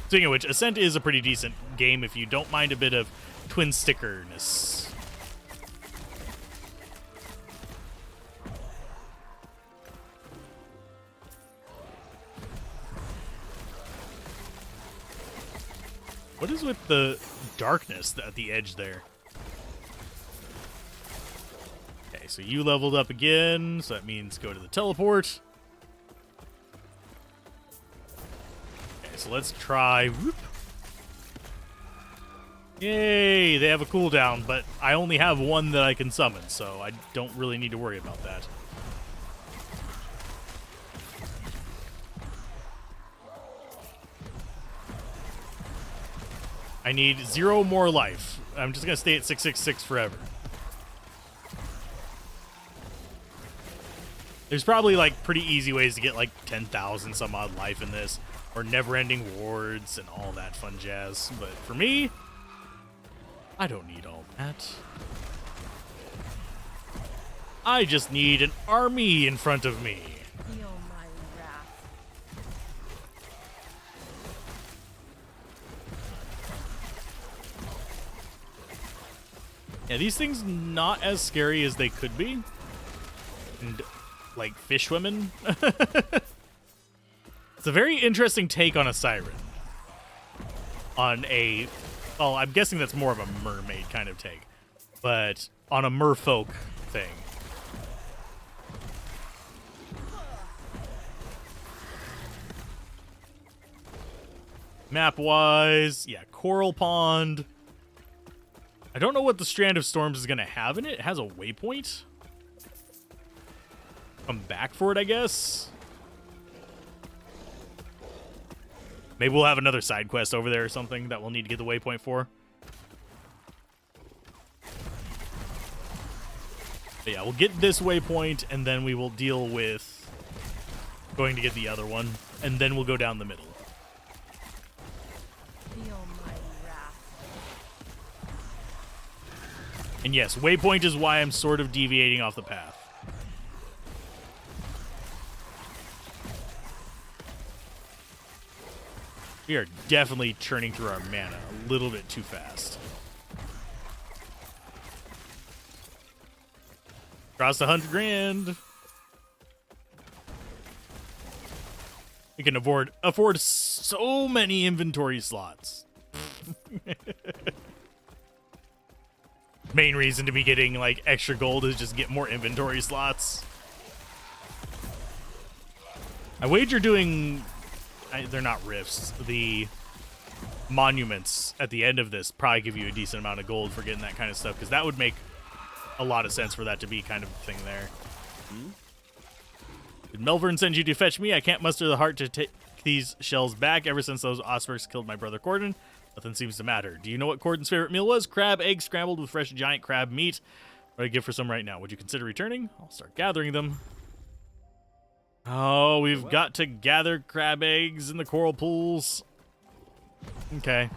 S1: Speaking of which, Ascent is a pretty decent game if you don't mind a bit of twin stickerness. What is with the darkness at the edge there? Okay, so you leveled up again, so that means go to the teleport. So let's try. Whoop. Yay, they have a cooldown, but I only have one that I can summon, so I don't really need to worry about that. I need 0 more life. I'm just going to stay at 666 forever. There's probably like pretty easy ways to get like 10,000 some odd life in this. Or never-ending wards and all that fun jazz. But for me, I don't need all that. I just need an army in front of me.
S2: Feel my wrath.
S1: Yeah, these things not as scary as they could be. And, like, fish women. It's a very interesting take on a siren. On a... Well, I'm guessing that's more of a mermaid kind of take. But on a merfolk thing. Map-wise, yeah, Coral Pond. I don't know what the Strand of Storms is going to have in it. It has a waypoint. Come back for it, I guess. Maybe we'll have another side quest over there or something that we'll need to get the waypoint for. But yeah, we'll get this waypoint, and then we will deal with going to get the other one, and then we'll go down the middle.
S2: Feel my wrath.
S1: And yes, waypoint is why I'm sort of deviating off the path. We are definitely churning through our mana a little bit too fast. Cross 100 grand. We can afford so many inventory slots. Main reason to be getting like extra gold is just get more inventory slots. I wager doing... they're not rifts. The monuments at the end of this probably give you a decent amount of gold for getting that kind of stuff, because that would make a lot of sense for that to be kind of a thing there. Did Melvern send you to fetch me? I can't muster the heart to take these shells back. Ever since those Osbergs killed my brother Corden, nothing seems to matter. Do you know what Corden's favorite meal was? Crab eggs scrambled with fresh giant crab meat. What do I give for some right now? Would you consider returning? I'll start gathering them. Oh, we've got to gather crab eggs in the coral pools. Okay.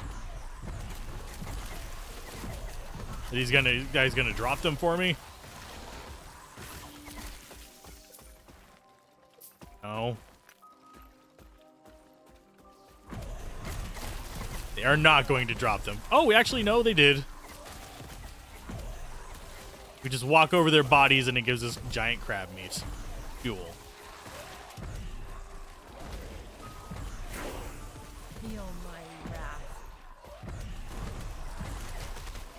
S1: He's gonna drop them for me? No. They are not going to drop them. Oh, actually, no, they did. We just walk over their bodies and it gives us giant crab meat. Fuel.
S2: Feel my wrath.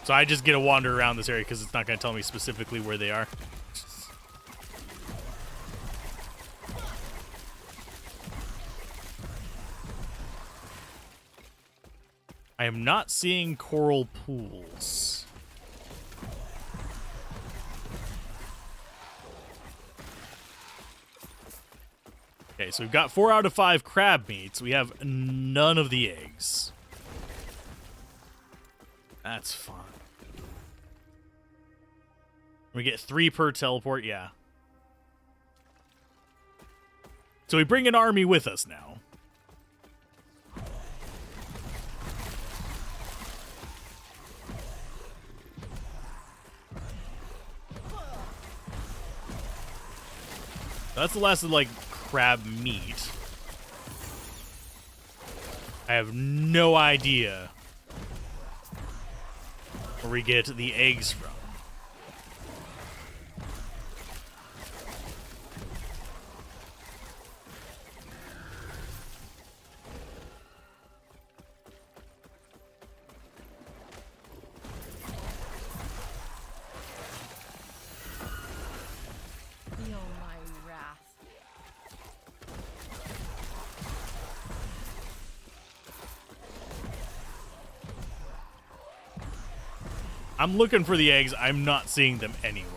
S1: So I just get to wander around this area because it's not going to tell me specifically where they are. I am not seeing coral pools. Okay, so we've got 4 out of 5 crab meats. We have none of the eggs. That's fine. We get 3 per teleport, yeah. So we bring an army with us now. That's the last of, like, crab meat. I have no idea where we get the eggs from.
S2: Feel my wrath.
S1: I'm looking for the eggs. I'm not seeing them anywhere.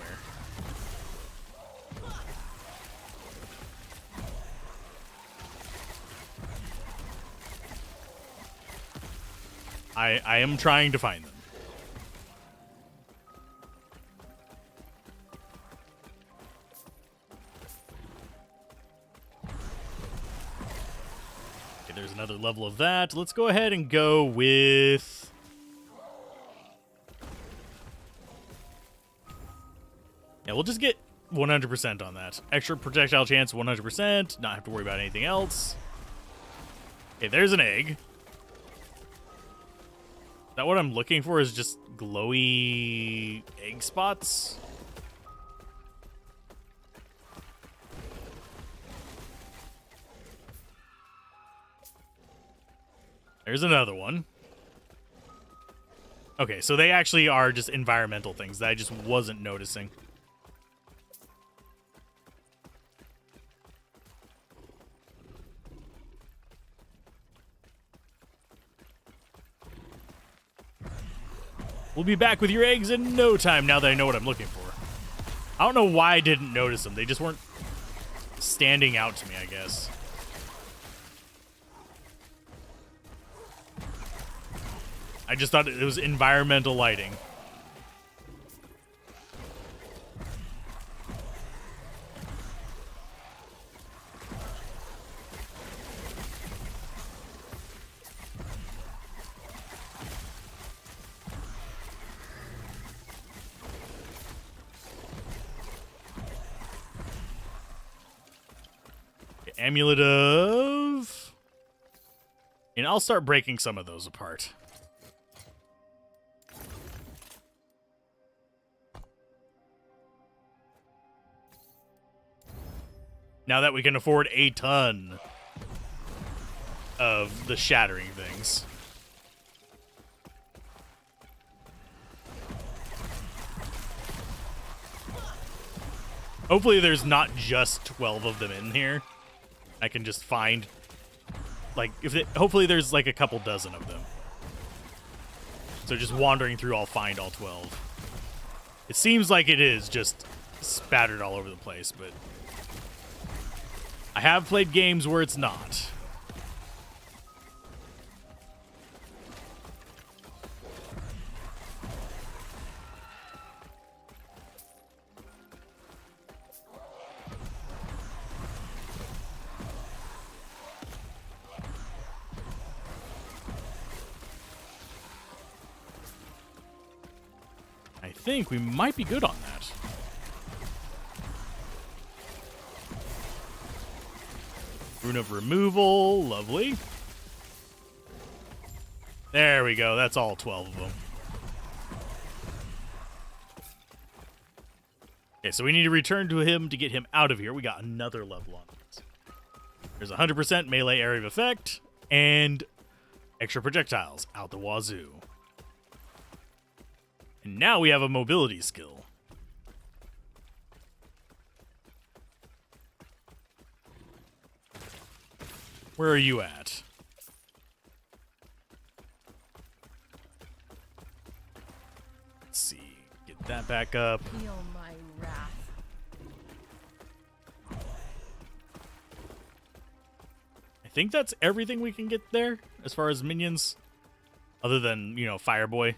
S1: I am trying to find them. Okay, there's another level of that. Let's go ahead and go with... yeah, we'll just get 100% on that. Extra projectile chance, 100%. Not have to worry about anything else. Okay, there's an egg. Is that what I'm looking for? Is just glowy egg spots? There's another one. Okay, so they actually are just environmental things that I just wasn't noticing. We'll be back with your eggs in no time now that I know what I'm looking for. I don't know why I didn't notice them. They just weren't standing out to me, I guess. I just thought it was environmental lighting. Amulet of... and I'll start breaking some of those apart. Now that we can afford a ton of the shattering things. Hopefully there's not just 12 of them in here. I can just find, like, hopefully there's like a couple dozen of them. So just wandering through, I'll find all 12. It seems like it is just spattered all over the place, but I have played games where it's not. I think we might be good on that. Rune of removal, lovely. There we go, that's all 12 of them. Okay, so we need to return to him to get him out of here. We got another level on this. There's 100% melee area of effect, and extra projectiles out the wazoo. And now we have a mobility skill. Where are you at? Let's see. Get that back up.
S2: Feel my wrath.
S1: I think that's everything we can get there as far as minions. Other than, you know, Fireboy.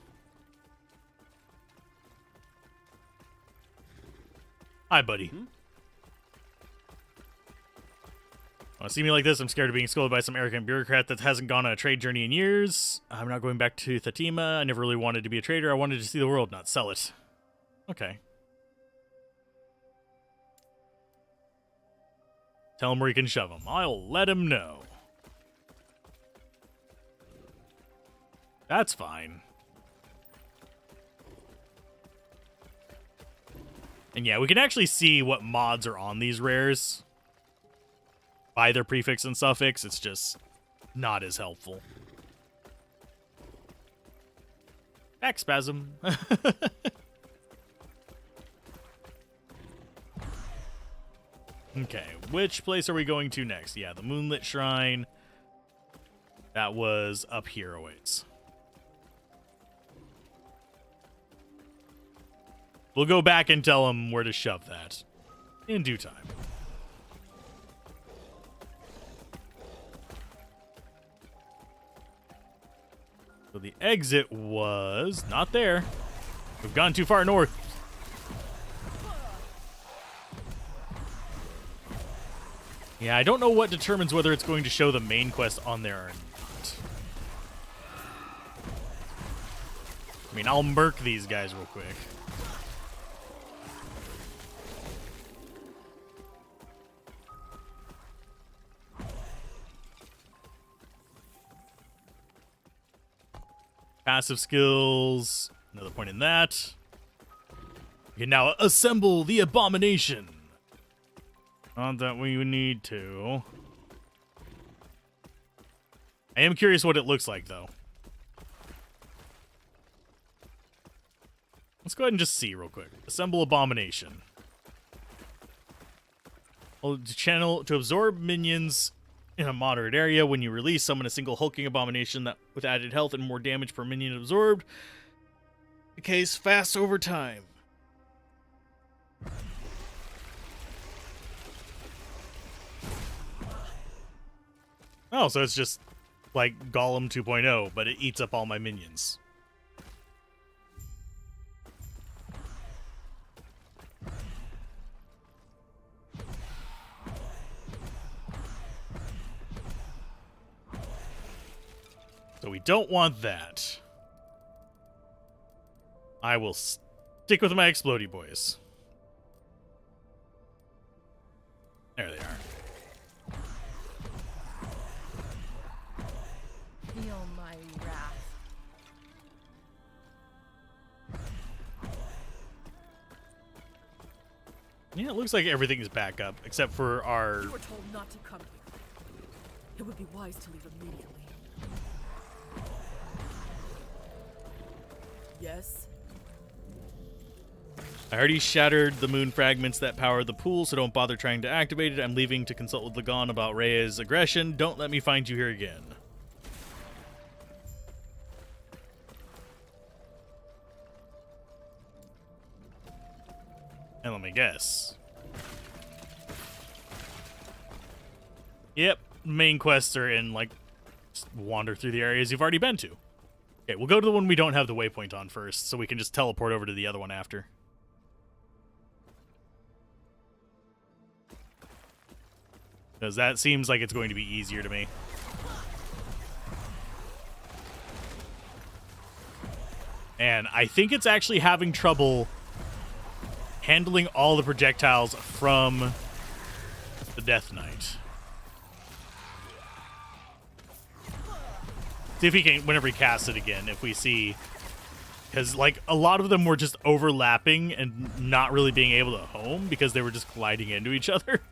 S1: Hi, buddy. Want to see me like this? I'm scared of being scolded by some arrogant bureaucrat that hasn't gone on a trade journey in years. I'm not going back to Thatima. I never really wanted to be a trader. I wanted to see the world, not sell it. Okay. Tell him where you can shove him. I'll let him know. That's fine. And yeah, we can actually see what mods are on these rares. By their prefix and suffix, it's just not as helpful. Back spasm. Okay, which place are we going to next? Yeah, the Moonlit Shrine. That was up here a ways. We'll go back and tell him where to shove that in due time. So the exit was not there. We've gone too far north. Yeah, I don't know what determines whether it's going to show the main quest on there or not. I mean, I'll murk these guys real quick. Passive skills. Another point in that. We can now assemble the abomination. Not that we need to. I am curious what it looks like, though. Let's go ahead and just see real quick. Assemble abomination. To absorb minions in a moderate area. When you release, summon a single hulking abomination that with added health and more damage per minion absorbed. The case fast over time. Oh, so it's just like Golem 2.0, but it eats up all my minions. So we don't want that. I will stick with my explodey boys. There they are.
S2: Feel my wrath.
S1: Yeah, it looks like everything is back up, except for our...
S7: You were told not to come here. It would be wise to leave immediately. Yes?
S1: I already shattered the moon fragments that power the pool, so don't bother trying to activate it. I'm leaving to consult with Lagon about Rhea's aggression. Don't let me find you here again. And let me guess. Yep, main quests are in, like, just wander through the areas you've already been to. Okay, we'll go to the one we don't have the waypoint on first, so we can just teleport over to the other one after. Because that seems like it's going to be easier to me. And I think it's actually having trouble handling all the projectiles from the Death Knight. See if he can, whenever he casts it again, if we see... Because, like, a lot of them were just overlapping and not really being able to home because they were just colliding into each other.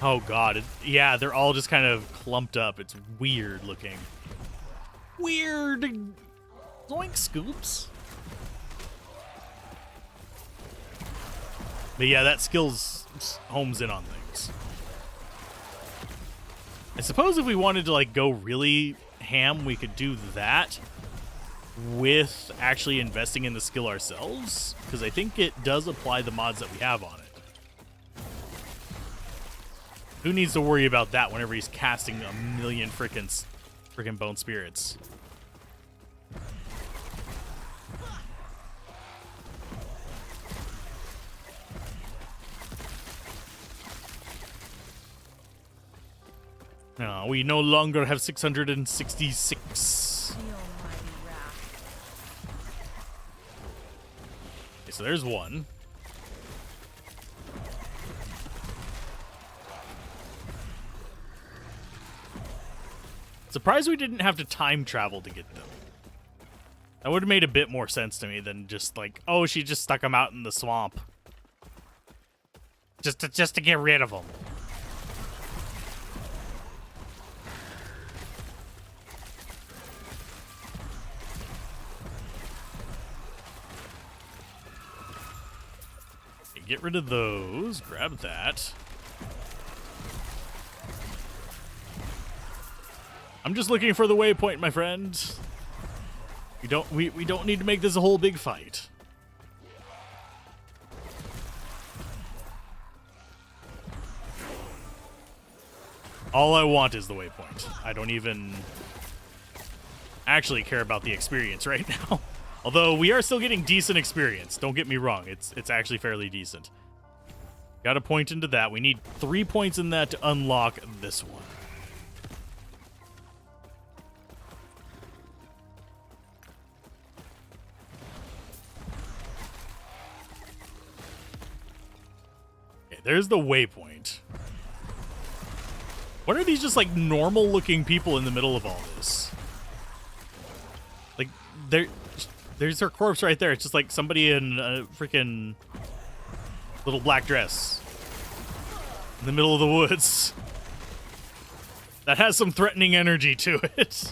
S1: Oh, God. Yeah, they're all just kind of clumped up. It's weird looking. Weird. Zoink scoops. But yeah, that skills homes in on things. I suppose if we wanted to, like, go really ham, we could do that with actually investing in the skill ourselves, because I think it does apply the mods that we have on it. Who needs to worry about that whenever he's casting a million frickin' bone spirits? No, we no longer have 666.
S2: The almighty wrath.
S1: Okay, so there's one. Surprised we didn't have to time travel to get them. That would have made a bit more sense to me than just like, oh, she just stuck them out in the swamp. Just to get rid of them. Get rid of those. Grab that. I'm just looking for the waypoint, my friend. We don't need to make this a whole big fight. All I want is the waypoint. I don't even actually care about the experience right now. Although we are still getting decent experience. Don't get me wrong. It's actually fairly decent. Got a point into that. We need 3 points in that to unlock this one. Okay, there's the waypoint. What are these just like normal looking people in the middle of all this? Like there's her corpse right there. It's just like somebody in a freaking little black dress in the middle of the woods. That has some threatening energy to it.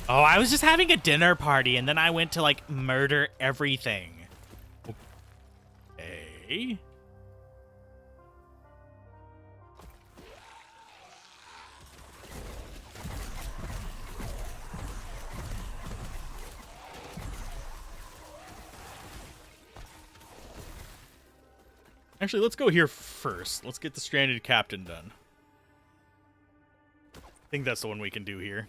S1: Oh, I was just having a dinner party and then I went to like murder everything. Okay. Actually, let's go here first. Let's get the stranded captain done. I think that's the one we can do here.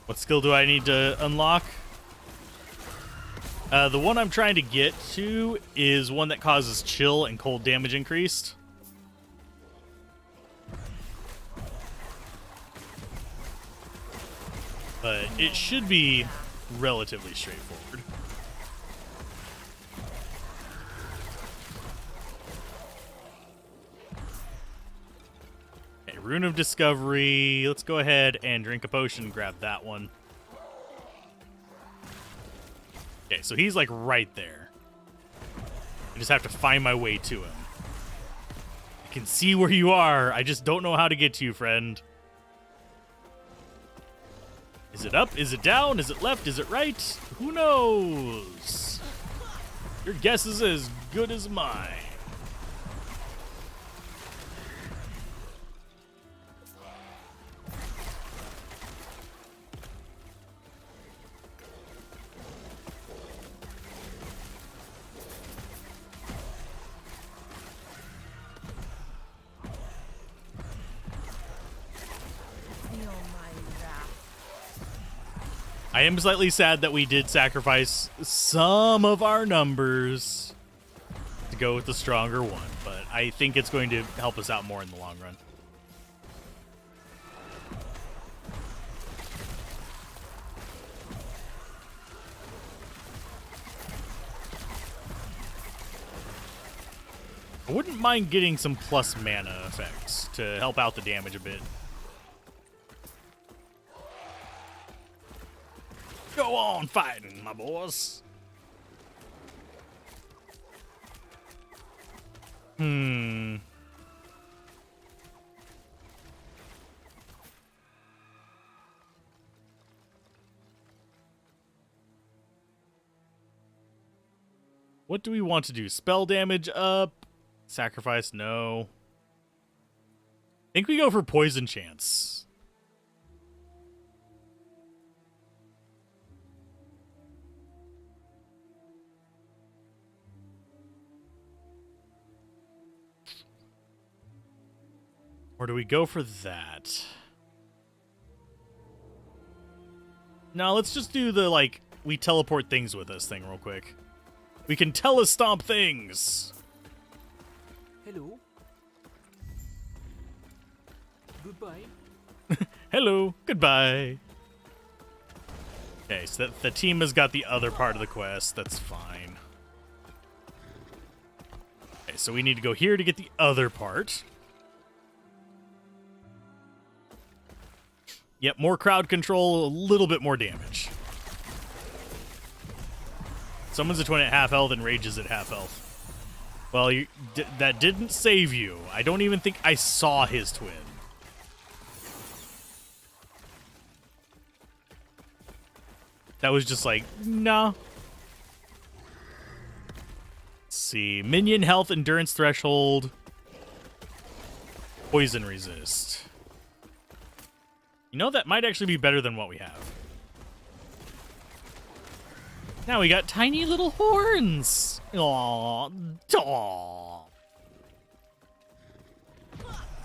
S1: What skill do I need to unlock? The one I'm trying to get to is one that causes chill and cold damage increased. But it should be relatively straightforward. Okay, Rune of Discovery. Let's go ahead and drink a potion, grab that one. Okay, so he's like right there. I just have to find my way to him. I can see where you are. I just don't know how to get to you, friend. Is it up? Is it down? Is it left? Is it right? Who knows? Your guess is as good as mine. I am slightly sad that we did sacrifice some of our numbers to go with the stronger one, but I think it's going to help us out more in the long run. I wouldn't mind getting some plus mana effects to help out the damage a bit. Go on fighting, my boys. What do we want to do? Spell damage up? Sacrifice? No. I think we go for poison chance. Or do we go for that? No, let's just do the, like, we teleport things with us thing real quick. We can telestomp things!
S5: Hello. Goodbye.
S1: Hello, goodbye. Okay, so the team has got the other part of the quest. That's fine. Okay, so we need to go here to get the other part. Yep, more crowd control, a little bit more damage. Someone's a twin at half health and Rage is at half health. Well, that didn't save you. I don't even think I saw his twin. That was just like, nah. Let's see. Minion health, endurance threshold. Poison resist. You know, that might actually be better than what we have. Now we got tiny little horns. Aww. Aww.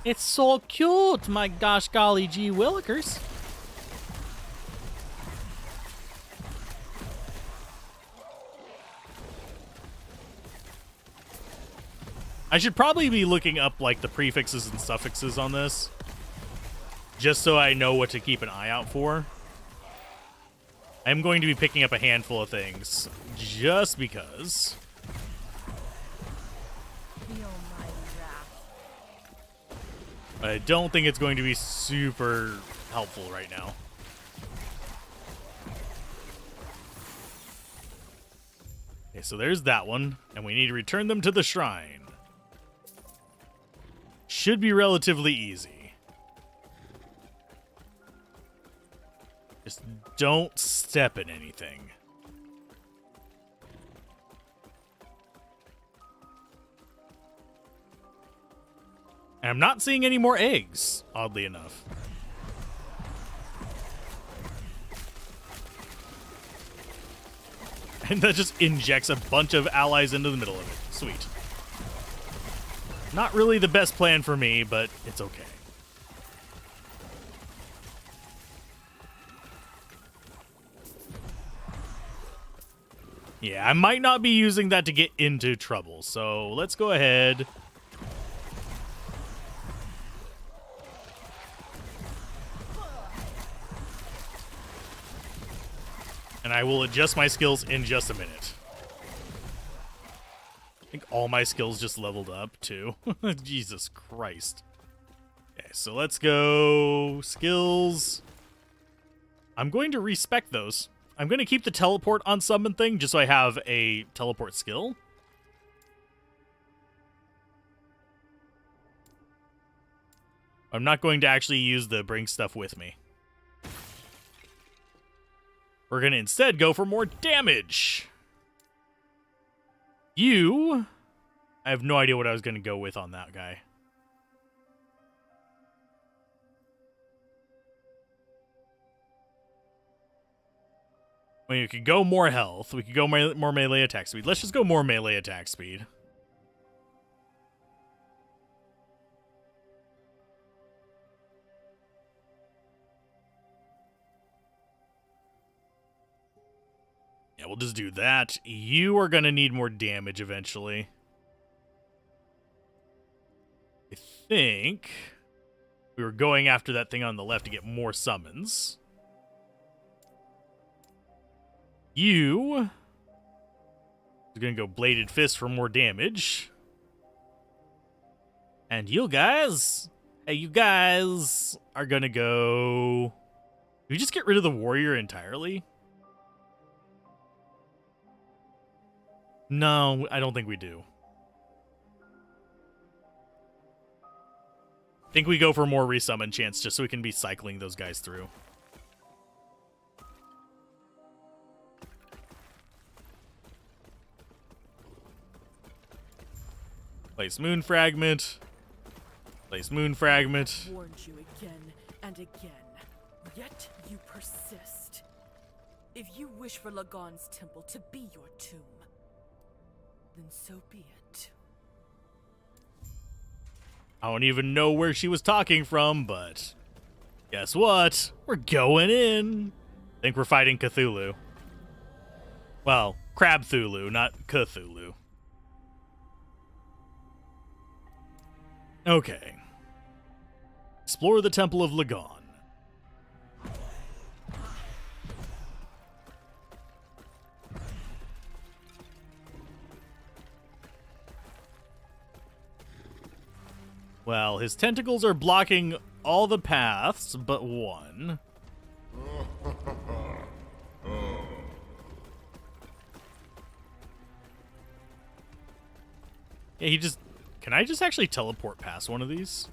S1: It's so cute, my gosh golly gee willikers. I should probably be looking up, like, the prefixes and suffixes on this, just so I know what to keep an eye out for. I'm going to be picking up a handful of things, just because. But I don't think it's going to be super helpful right now. Okay, so there's that one, and we need to return them to the shrine. Should be relatively easy. Just don't step in anything. And I'm not seeing any more eggs, oddly enough. And that just injects a bunch of allies into the middle of it. Sweet. Not really the best plan for me, but it's okay. Yeah, I might not be using that to get into trouble, so let's go ahead. And I will adjust my skills in just a minute. I think all my skills just leveled up, too. Jesus Christ. Okay, so let's go skills. I'm going to respec those. I'm going to keep the teleport on summon thing just so I have a teleport skill. I'm not going to actually use the bring stuff with me. We're going to instead go for more damage. I have no idea what I was going to go with on that guy. I mean, we could go more health. We could go more melee attack speed. Let's just go more melee attack speed. Yeah, we'll just do that. You are going to need more damage eventually. I think we were going after that thing on the left to get more summons. You is going to go Bladed Fist for more damage. And you guys, you guys are going to go... Do we just get rid of the warrior entirely? No, I don't think we do. I think we go for more resummon chance just so we can be cycling those guys through. Place Moon Fragment. Place Moon Fragment.
S7: I've warned you again and again, yet you persist. If you wish for Lagon's temple to be your tomb, then so be it.
S1: I don't even know where she was talking from, but guess what? We're going in. I think we're fighting Cthulhu. Well, Crab Thulu, not Cthulhu. Okay. Explore the Temple of Lagon. Well, his tentacles are blocking all the paths but one. Yeah, he just... Can I just actually teleport past one of these?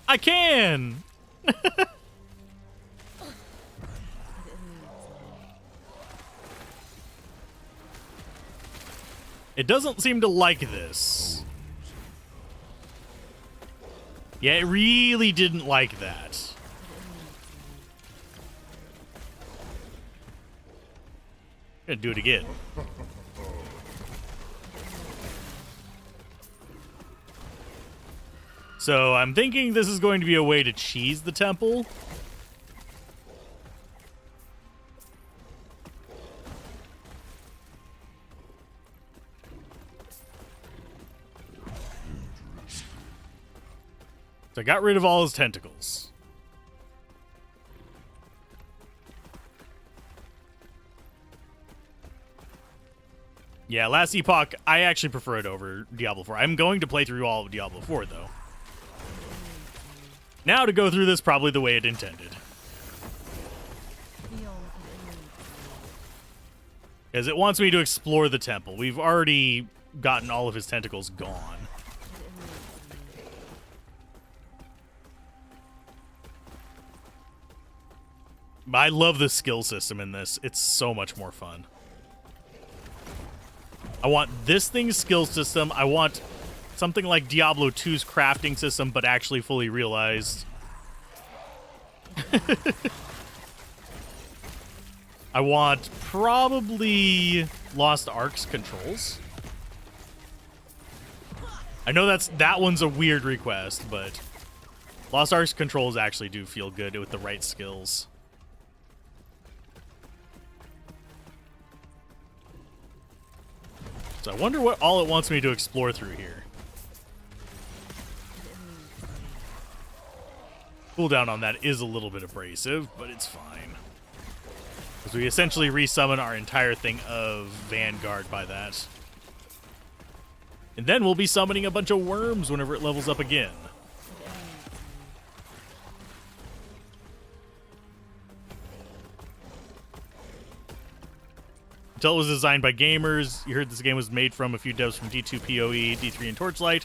S1: I can! It doesn't seem to like this. Yeah, it really didn't like that. Gonna do it again. So I'm thinking this is going to be a way to cheese the temple. So I got rid of all his tentacles. Yeah, Last Epoch, I actually prefer it over Diablo 4. I'm going to play through all of Diablo 4, though. Now to go through this probably the way it intended. Because it wants me to explore the temple. We've already gotten all of his tentacles gone. I love the skill system in this. It's so much more fun. I want this thing's skill system. I want something like Diablo 2's crafting system, but actually fully realized. I want probably Lost Ark's controls. I know that one's a weird request, but Lost Ark's controls actually do feel good with the right skills. So I wonder what all it wants me to explore through here. Cooldown on that is a little bit abrasive, but it's fine. So we essentially resummon our entire thing of Vanguard by that. And then we'll be summoning a bunch of worms whenever it levels up again. Until it was designed by gamers, you heard this game was made from a few devs from D2 PoE, D3, and Torchlight.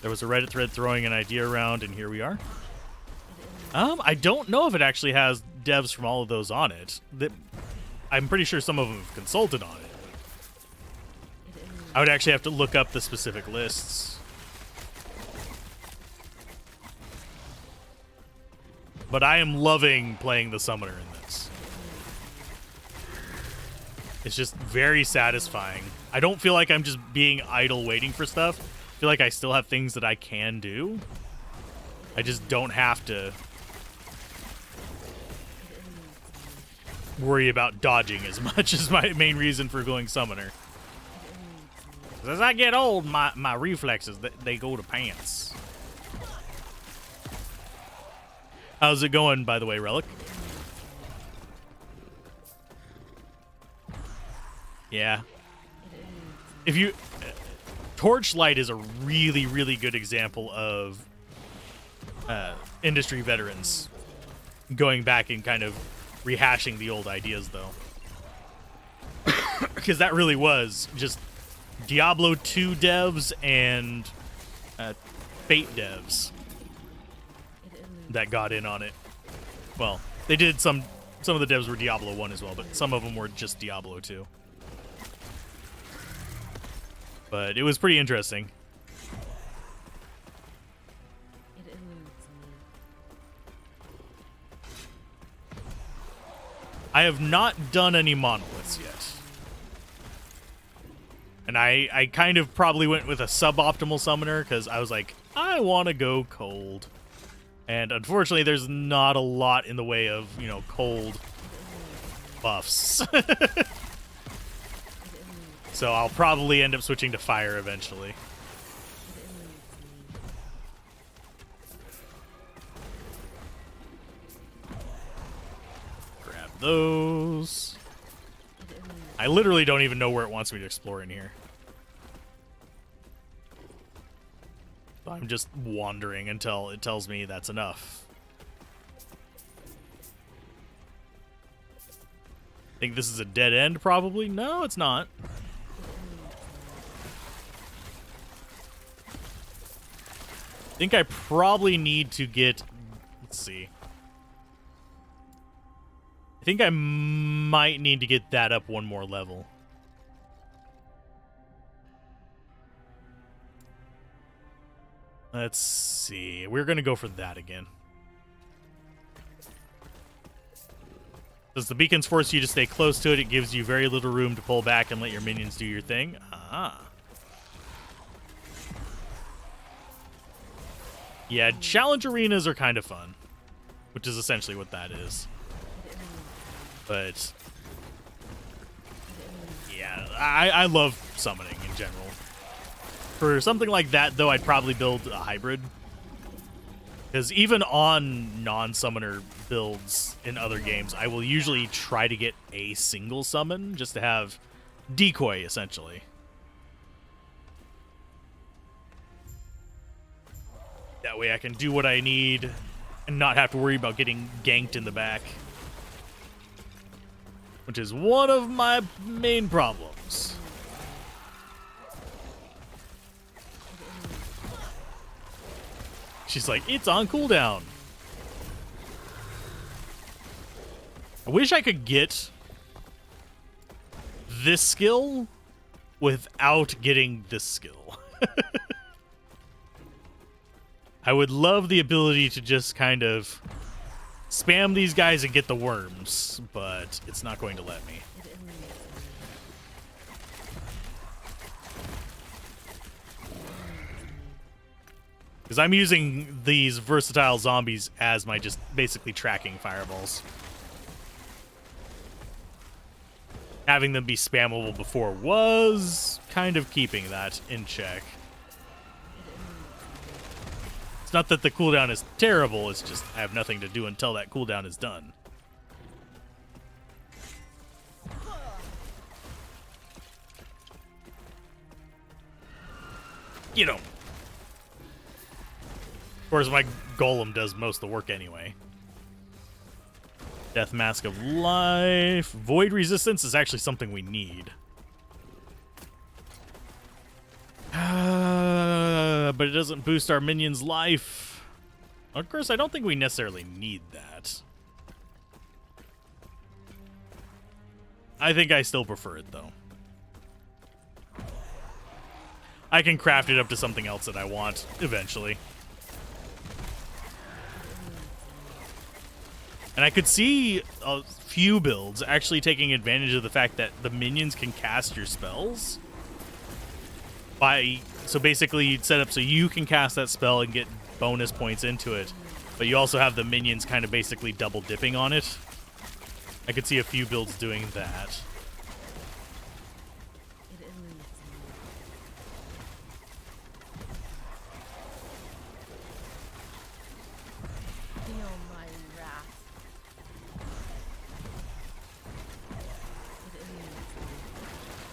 S1: There was a Reddit thread throwing an idea around, and here we are. I don't know if it actually has devs from all of those on it. I'm pretty sure some of them have consulted on it. I would actually have to look up the specific lists. But I am loving playing the summoner in this. It's just very satisfying. I don't feel like I'm just being idle waiting for stuff. I feel like I still have things that I can do. I just don't have to worry about dodging as much as my main reason for going summoner. As I get old, my reflexes, they go to pants. How's it going, by the way, Relic? Yeah. If you... Torchlight is a really, really good example of industry veterans going back and kind of rehashing the old ideas, though. Because that really was just Diablo 2 devs and Fate devs that got in on it. Well, they did some of the devs were Diablo 1 as well, but some of them were just Diablo 2. But it was pretty interesting. I have not done any monoliths yet. And I kind of probably went with a suboptimal summoner because I was like, I want to go cold. And unfortunately, there's not a lot in the way of, you know, cold buffs. So I'll probably end up switching to fire eventually. Grab those. I literally don't even know where it wants me to explore in here. I'm just wandering until it tells me that's enough. Think this is a dead end, probably? No, it's not. I think I probably need to get... Let's see. I think I might need to get that up one more level. Let's see. We're going to go for that again. Does the beacons force you to stay close to it? It gives you very little room to pull back and let your minions do your thing. Ah. Yeah, challenge arenas are kind of fun, which is essentially what that is. But yeah, I love summoning in general. For something like that, though, I'd probably build a hybrid. Because even on non-summoner builds in other games, I will usually try to get a single summon just to have decoy, essentially. That way I can do what I need and not have to worry about getting ganked in the back. Which is one of my main problems. She's like, it's on cooldown. I wish I could get this skill without getting this skill. I would love the ability to just kind of spam these guys and get the worms, but it's not going to let me. Because I'm using these versatile zombies as my just basically tracking fireballs. Having them be spammable before was kind of keeping that in check. It's not that the cooldown is terrible, it's just I have nothing to do until that cooldown is done. Get him. Of course, my golem does most of the work anyway. Death Mask of Life. Void resistance is actually something we need. But it doesn't boost our minions' life. Of course, I don't think we necessarily need that. I think I still prefer it, though. I can craft it up to something else that I want eventually. And I could see a few builds actually taking advantage of the fact that the minions can cast your spells. So basically you'd set up so you can cast that spell and get bonus points into it, but you also have the minions kind of basically double dipping on it. I could see a few builds doing that.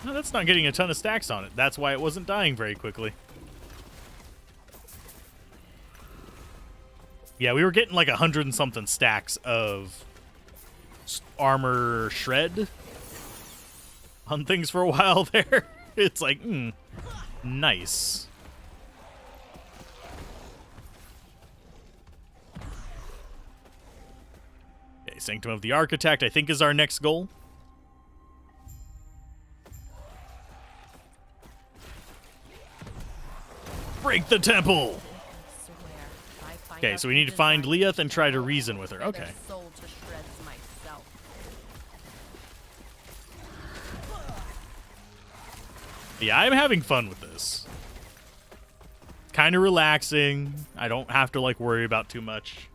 S1: No, that's not getting a ton of stacks on it. That's why it wasn't dying very quickly. Yeah, we were getting like 100 and something stacks of armor shred on things for a while there. It's like, nice. Okay, Sanctum of the Architect, I think, is our next goal. Break the temple! Okay, so we need to find Leeth and try to reason with her. Okay. Yeah, I'm having fun with this. It's kind of relaxing. I don't have to, like, worry about too much.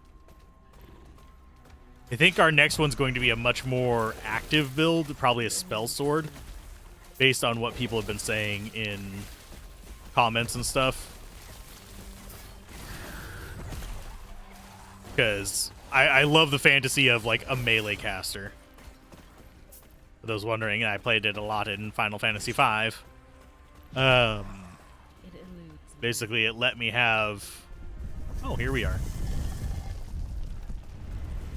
S1: I think our next one's going to be a much more active build, probably a spell sword, based on what people have been saying in comments and stuff. Because I love the fantasy of, like, a melee caster. For those wondering, I played it a lot in Final Fantasy V. Basically, it let me have... Oh, here we are.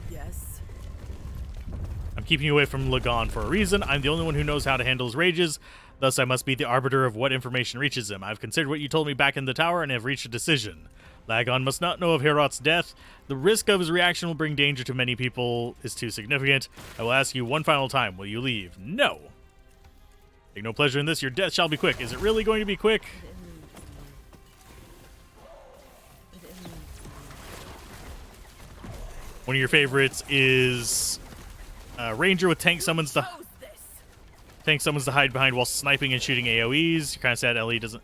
S7: Yes.
S1: I'm keeping you away from Lagon for a reason. I'm the only one who knows how to handle his rages. Thus, I must be the arbiter of what information reaches him. I've considered what you told me back in the tower and have reached a decision. Lagon must not know of Herot's death. The risk of his reaction will bring danger to many people is too significant. I will ask you one final time. Will you leave? No. Take no pleasure in this. Your death shall be quick. Is it really going to be quick? One of your favorites is Ranger with tank summons to hide behind while sniping and shooting AoEs. You're kind of sad Ellie doesn't...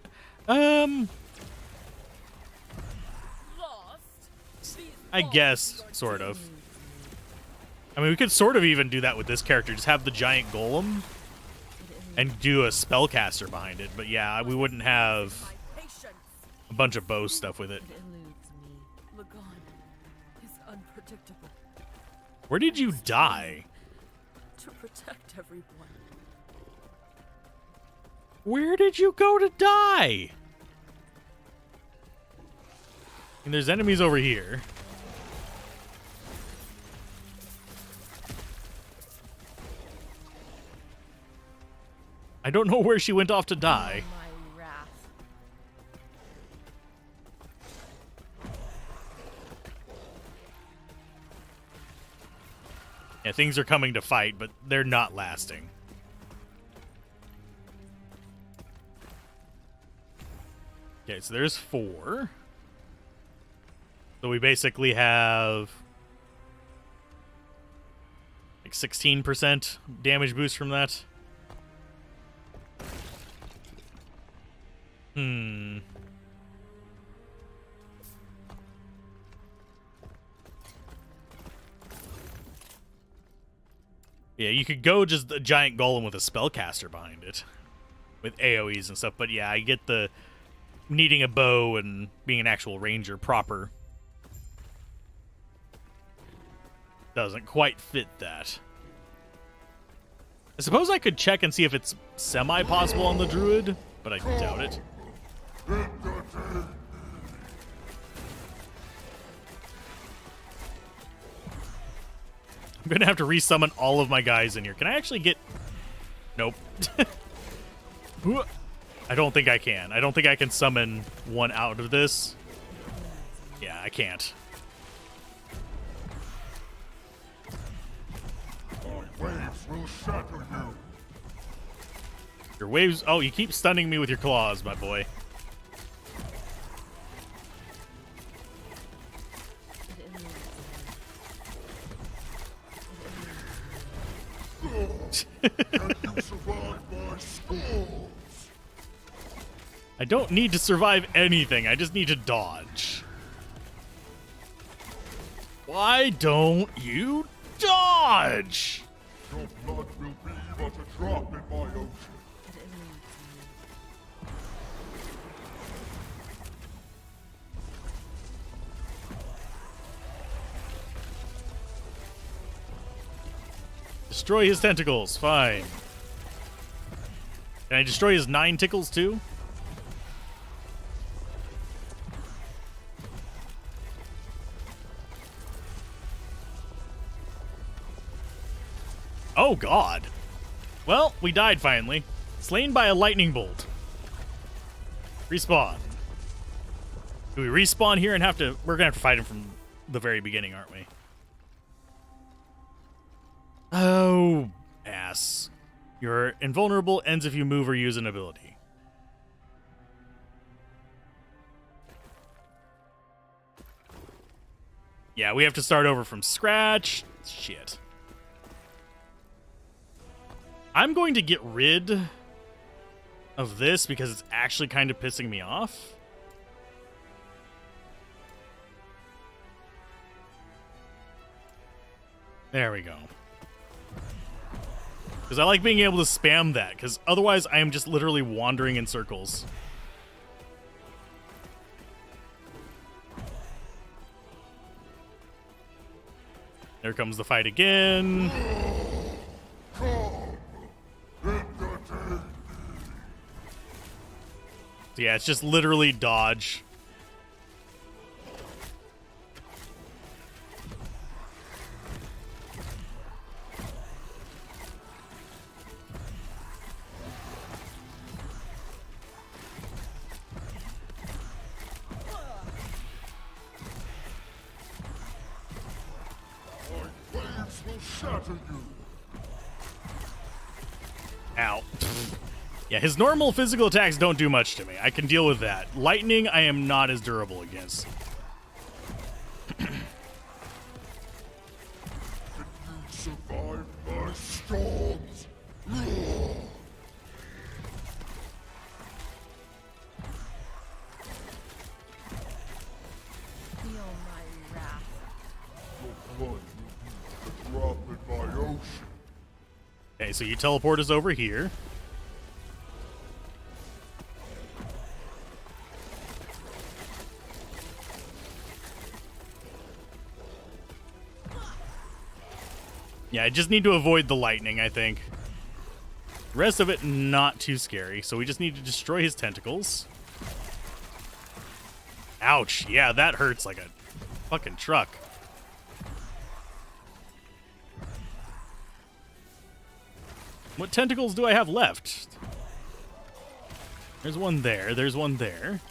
S1: I guess, sort of. I mean, we could sort of even do that with this character. Just have the giant golem and do a spellcaster behind it. But yeah, we wouldn't have a bunch of bow stuff with it.
S7: Lagon is unpredictable.
S1: Where did you die?
S7: To protect everyone.
S1: Where did you go to die? And there's enemies over here. I don't know where she went off to die.
S2: My wrath.
S1: Yeah, things are coming to fight, but they're not lasting. Okay, so there's 4. So we basically have like 16% damage boost from that. Yeah, you could go just a giant golem with a spellcaster behind it. With AoEs and stuff, but yeah, I get the needing a bow and being an actual ranger proper. Doesn't quite fit that. I suppose I could check and see if it's semi-possible on the druid, but I doubt it.
S3: Let the
S1: I'm gonna have to resummon all of my guys in here. Can I actually get... Nope. I don't think I can. I don't think I can summon one out of this. Yeah, I can't.
S3: My waves will shatter you.
S1: Your waves... Oh, you keep stunning me with your claws, my boy.
S3: Can you survive my storms?
S1: I don't need to survive anything. I just need to dodge. Why don't you dodge?
S3: Your blood will be but a drop in my ocean.
S1: Destroy his tentacles. Fine. Can I destroy his 9 tickles too? Oh, God. Well, we died finally. Slain by a lightning bolt. Respawn. Do we respawn here and have to... We're going to have to fight him from the very beginning, aren't we? Oh, ass. You're invulnerable, ends if you move or use an ability. Yeah, we have to start over from scratch. Shit. I'm going to get rid of this because it's actually kind of pissing me off. There we go. Because I like being able to spam that, because otherwise I am just literally wandering in circles. There comes the fight again. So yeah, it's just literally dodge.
S3: My waves will shatter you.
S1: Ow. Yeah, his normal physical attacks don't do much to me. I can deal with that. Lightning, I am not as durable against.
S3: Can you survive my storms?
S2: Feel my wrath.
S3: Your blood will be a drop in my ocean.
S1: Okay, so you teleport us over here. Yeah, I just need to avoid the lightning, I think. The rest of it, not too scary. So we just need to destroy his tentacles. Ouch. Yeah, that hurts like a fucking truck. What tentacles do I have left? There's one there. There's one there.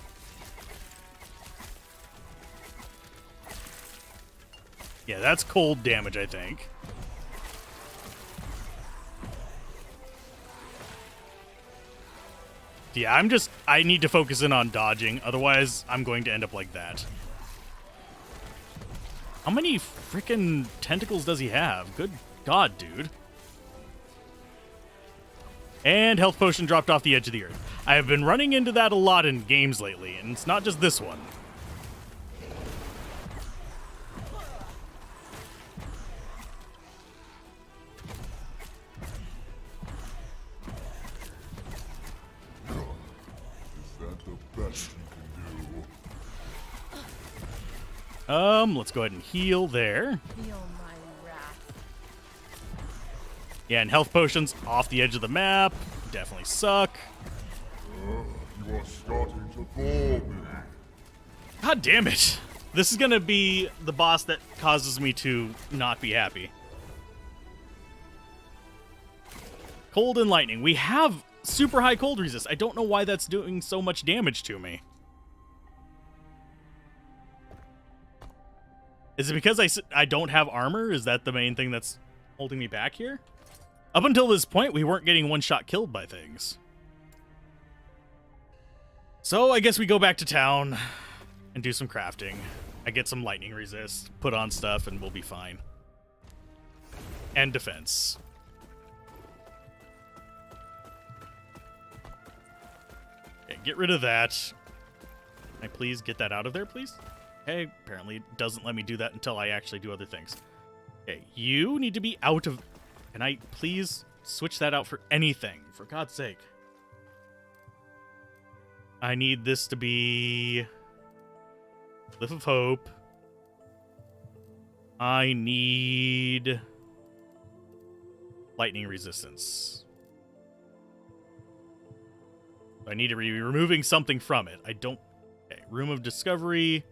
S1: Yeah, that's cold damage, I think. Yeah, I need to focus in on dodging, otherwise I'm going to end up like that. How many freaking tentacles does he have? Good God, dude. And health potion dropped off the edge of the earth. I have been running into that a lot in games lately, and it's not just this one.
S3: Best you can do.
S1: Let's go ahead and heal there.
S2: Feel my wrath.
S1: Yeah, and health potions off the edge of the map definitely suck.
S3: You You are starting to bore me.
S1: God damn it. This is gonna be the boss that causes me to not be happy. Cold and lightning. We have super high cold resist. I don't know why that's doing so much damage to me. Is it because I don't have armor? Is that the main thing that's holding me back here? Up until this point, we weren't getting one-shot killed by things. So I guess we go back to town and do some crafting. I get some lightning resist, put on stuff, and we'll be fine. And defense. Okay, get rid of that. Can I please get that out of there, please? Okay, apparently it doesn't let me do that until I actually do other things. Okay, you need to be out of... Can I please switch that out for anything? For God's sake. I need this to be... Cliff of Hope. I need... lightning resistance. I need to be removing something from it. I don't... Okay, Room of Discovery...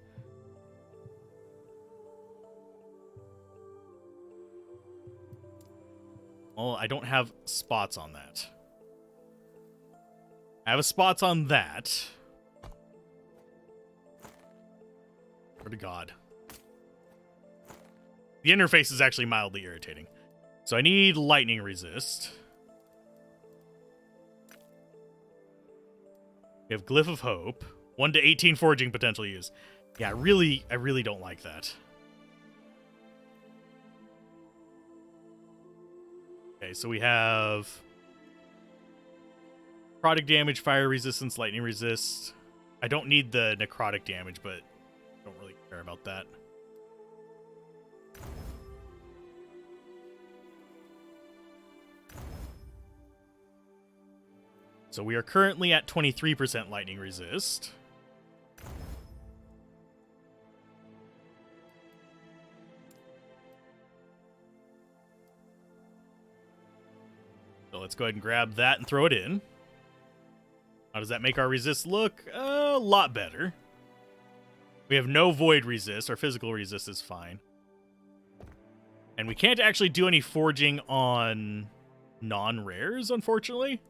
S1: Well, I don't have spots on that. I have spots on that. Swear to God. The interface is actually mildly irritating. So I need lightning resist. We have Glyph of Hope. 1 to 18 foraging potential use. Yeah, I really don't like that. Okay, so we have necrotic damage, fire resistance, lightning resist. I don't need the necrotic damage, but I don't really care about that. So we are currently at 23% lightning resist. So let's go ahead and grab that and throw it in. How does that make our resist look? A lot better. We have no void resist. Our physical resist is fine. And we can't actually do any forging on non-rares, unfortunately.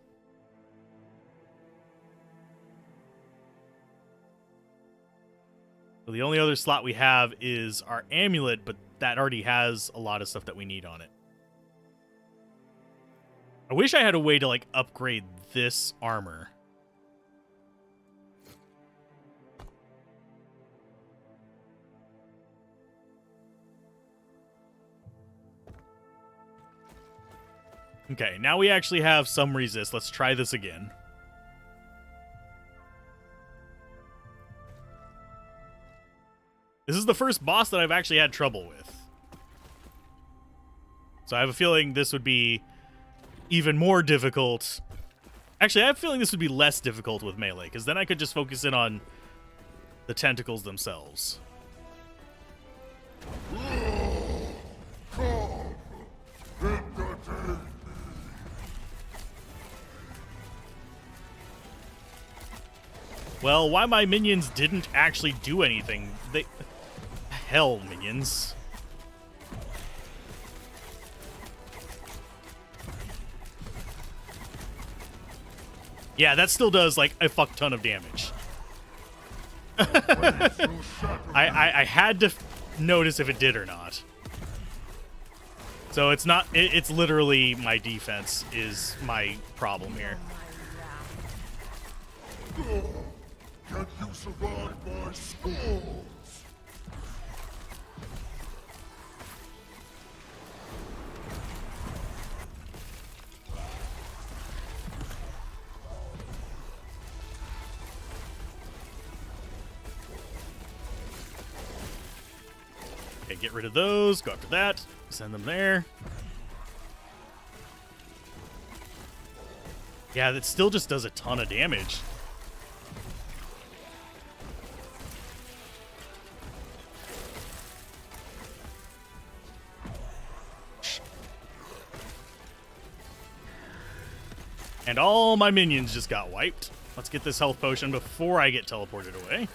S1: So the only other slot we have is our amulet, but that already has a lot of stuff that we need on it. I wish I had a way to, like, upgrade this armor. Okay, now we actually have some resist. Let's try this again. This is the first boss that I've actually had trouble with. So I have a feeling this would be even more difficult. Actually, I have a feeling this would be less difficult with melee, because then I could just focus in on the tentacles themselves. Well, why my minions didn't actually do anything? They... Hell, minions. Yeah, that still does, like, a fuck ton of damage. I had to notice if it did or not. So it's not... It's literally my defense is my problem here.
S3: Can you survive my scores?
S1: Okay, get rid of those. Go after that. Send them there. Yeah, that still just does a ton of damage. And all my minions just got wiped. Let's get this health potion before I get teleported away.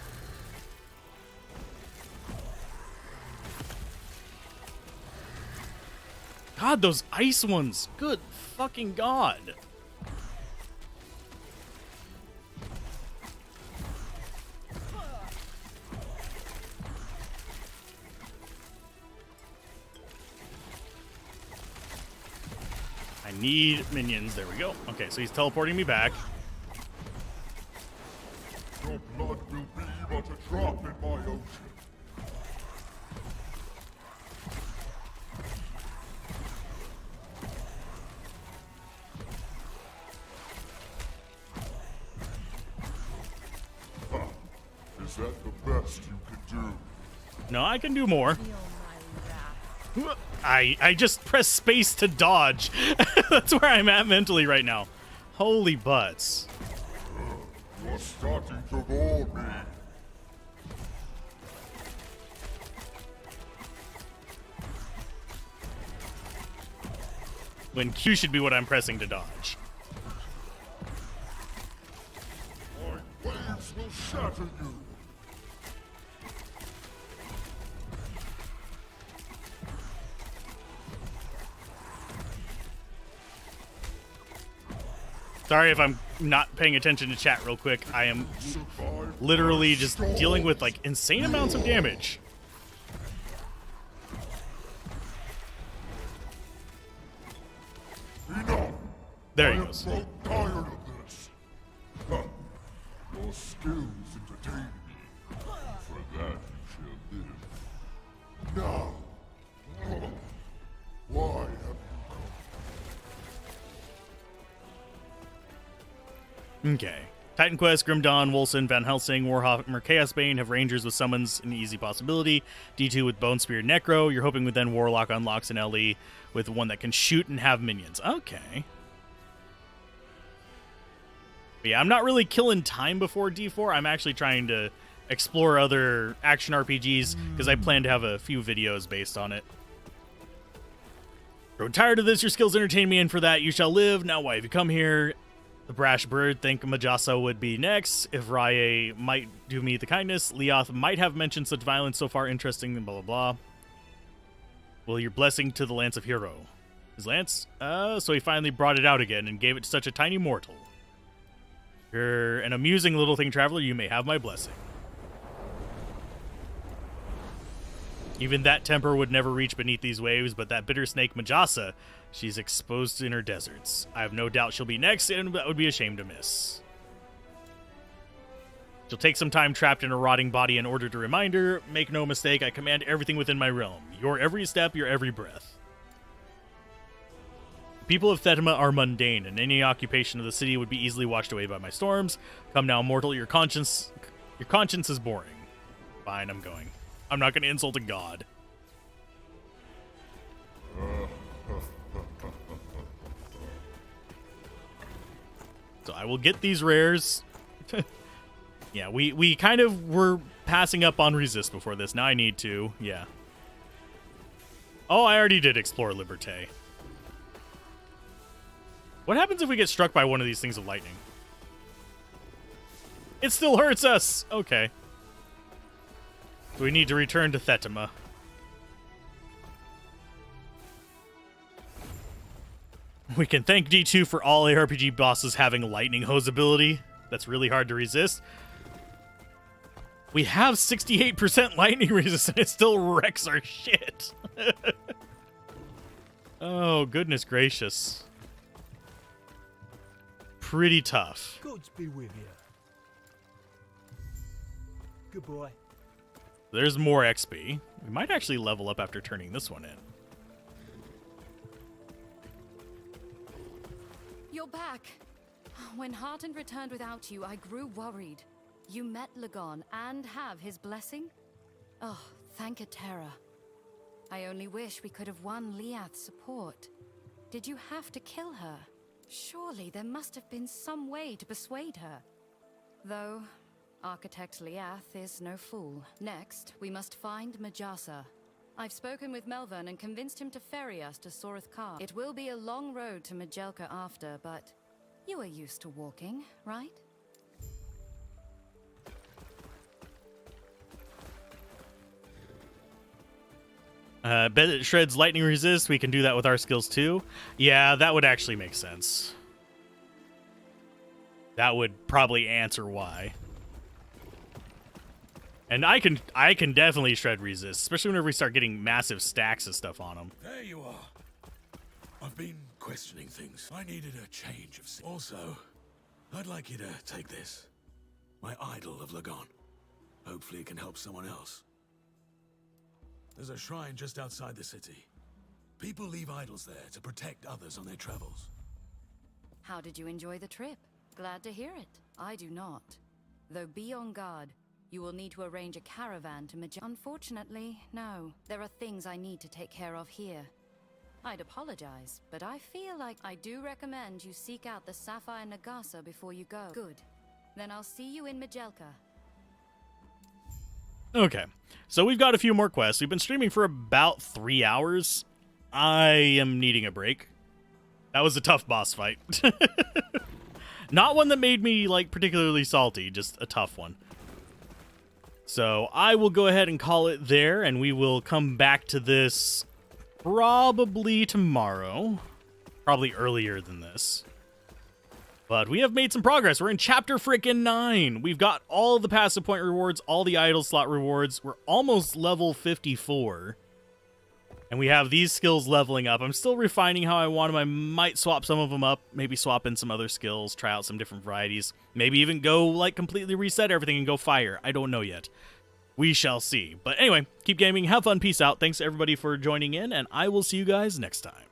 S1: God, those ice ones. Good fucking God. I need minions. There we go. Okay, so he's teleporting me back.
S3: Your blood will be but a drop in my ocean. Is that the best you can do?
S1: No, I can do more.
S2: Feel my wrath.
S1: I just press space to dodge. That's where I'm at mentally right now. Holy butts.
S3: You're starting to bore me.
S1: When Q should be what I'm pressing to dodge.
S3: My waves will shatter you.
S1: Sorry if I'm not paying attention to chat real quick. I am literally just dealing with like insane amounts of damage.
S3: Enough.
S1: There he
S3: I am
S1: goes.
S3: so tired of this. Huh. Your skills entertain me. For that you shall live. Now. Why have you come?
S1: Okay. Titan Quest, Grim Dawn, Wolson, Van Helsing, Warhammer Chaosbane have Rangers with summons an easy possibility. D2 with Bone Spear Necro. You're hoping with then Warlock unlocks an LE with one that can shoot and have minions. Okay. But yeah, I'm not really killing time before D4. I'm actually trying to explore other action RPGs because I plan to have a few videos based on it. Grown tired of this, your skills entertain me, and for that you shall live. Now why have you come here? The brash bird think Majasa would be next. If Raye might do me the kindness, Leoth might have mentioned such violence so far interesting, and blah, blah, blah. Well, your blessing to the Lance of Hero. His lance? So he finally brought it out again and gave it to such a tiny mortal. You're an amusing little thing, traveler. You may have my blessing. Even that temper would never reach beneath these waves, but that bitter snake Majasa, she's exposed in her deserts. I have no doubt she'll be next, and that would be a shame to miss. She'll take some time trapped in a rotting body in order to remind her. Make no mistake, I command everything within my realm. Your every step, your every breath. The people of Thethema are mundane, and any occupation of the city would be easily washed away by my storms. Come now, mortal, your conscience is boring. Fine, I'm going. I'm not going to insult a god. So I will get these rares. Yeah, we kind of were passing up on resist before this. Now I need to. Yeah. Oh, I already did explore Liberté. What happens if we get struck by one of these things of lightning? It still hurts us. Okay. We need to return to Thethema. We can thank D2 for all ARPG bosses having lightning hose ability. That's really hard to resist. We have 68% lightning resist and it still wrecks our shit. Oh, goodness gracious. Pretty tough.
S5: Gods be with you. Goodbye.
S1: There's more XP. We might actually level up after turning this one in.
S4: You're back. When Hearten returned without you, I grew worried. You met Lagon and have his blessing? Oh, thank Atera. I only wish we could have won Liath's support. Did you have to kill her? Surely there must have been some way to persuade her. Though, Architect Liath is no fool. Next, we must find Majasa. I've spoken with Melvern and convinced him to ferry us to Soreth Kar. It will be a long road to Majelka after, but you are used to walking, right?
S1: Bet it shreds lightning resist. We can do that with our skills too. Yeah, that would actually make sense. That would probably answer why. And I can definitely shred resist, especially whenever we start getting massive stacks of stuff on them.
S8: There you are. I've been questioning things. I needed a change of scene. Also, I'd like you to take this. My idol of Lagon. Hopefully it can help someone else. There's a shrine just outside the city. People leave idols there to protect others on their travels.
S4: How did you enjoy the trip? Glad to hear it. I do not. Though be on guard. You will need to arrange a caravan to Unfortunately, no. There are things I need to take care of here. I'd apologize, but I feel like I do recommend you seek out the Sapphire Nagasa before you go. Good. Then I'll see you in Majelka.
S1: Okay, so we've got a few more quests. We've been streaming for about 3 hours. I am needing a break. That was a tough boss fight. Not one that made me, like, particularly salty, just a tough one. So I will go ahead and call it there, and we will come back to this probably tomorrow. Probably earlier than this. But we have made some progress. We're in chapter frickin' 9. We've got all the passive point rewards, all the idle slot rewards. We're almost level 54. And we have these skills leveling up. I'm still refining how I want them. I might swap some of them up. Maybe swap in some other skills. Try out some different varieties. Maybe even go, like, completely reset everything and go fire. I don't know yet. We shall see. But anyway, keep gaming. Have fun. Peace out. Thanks, everybody, for joining in. And I will see you guys next time.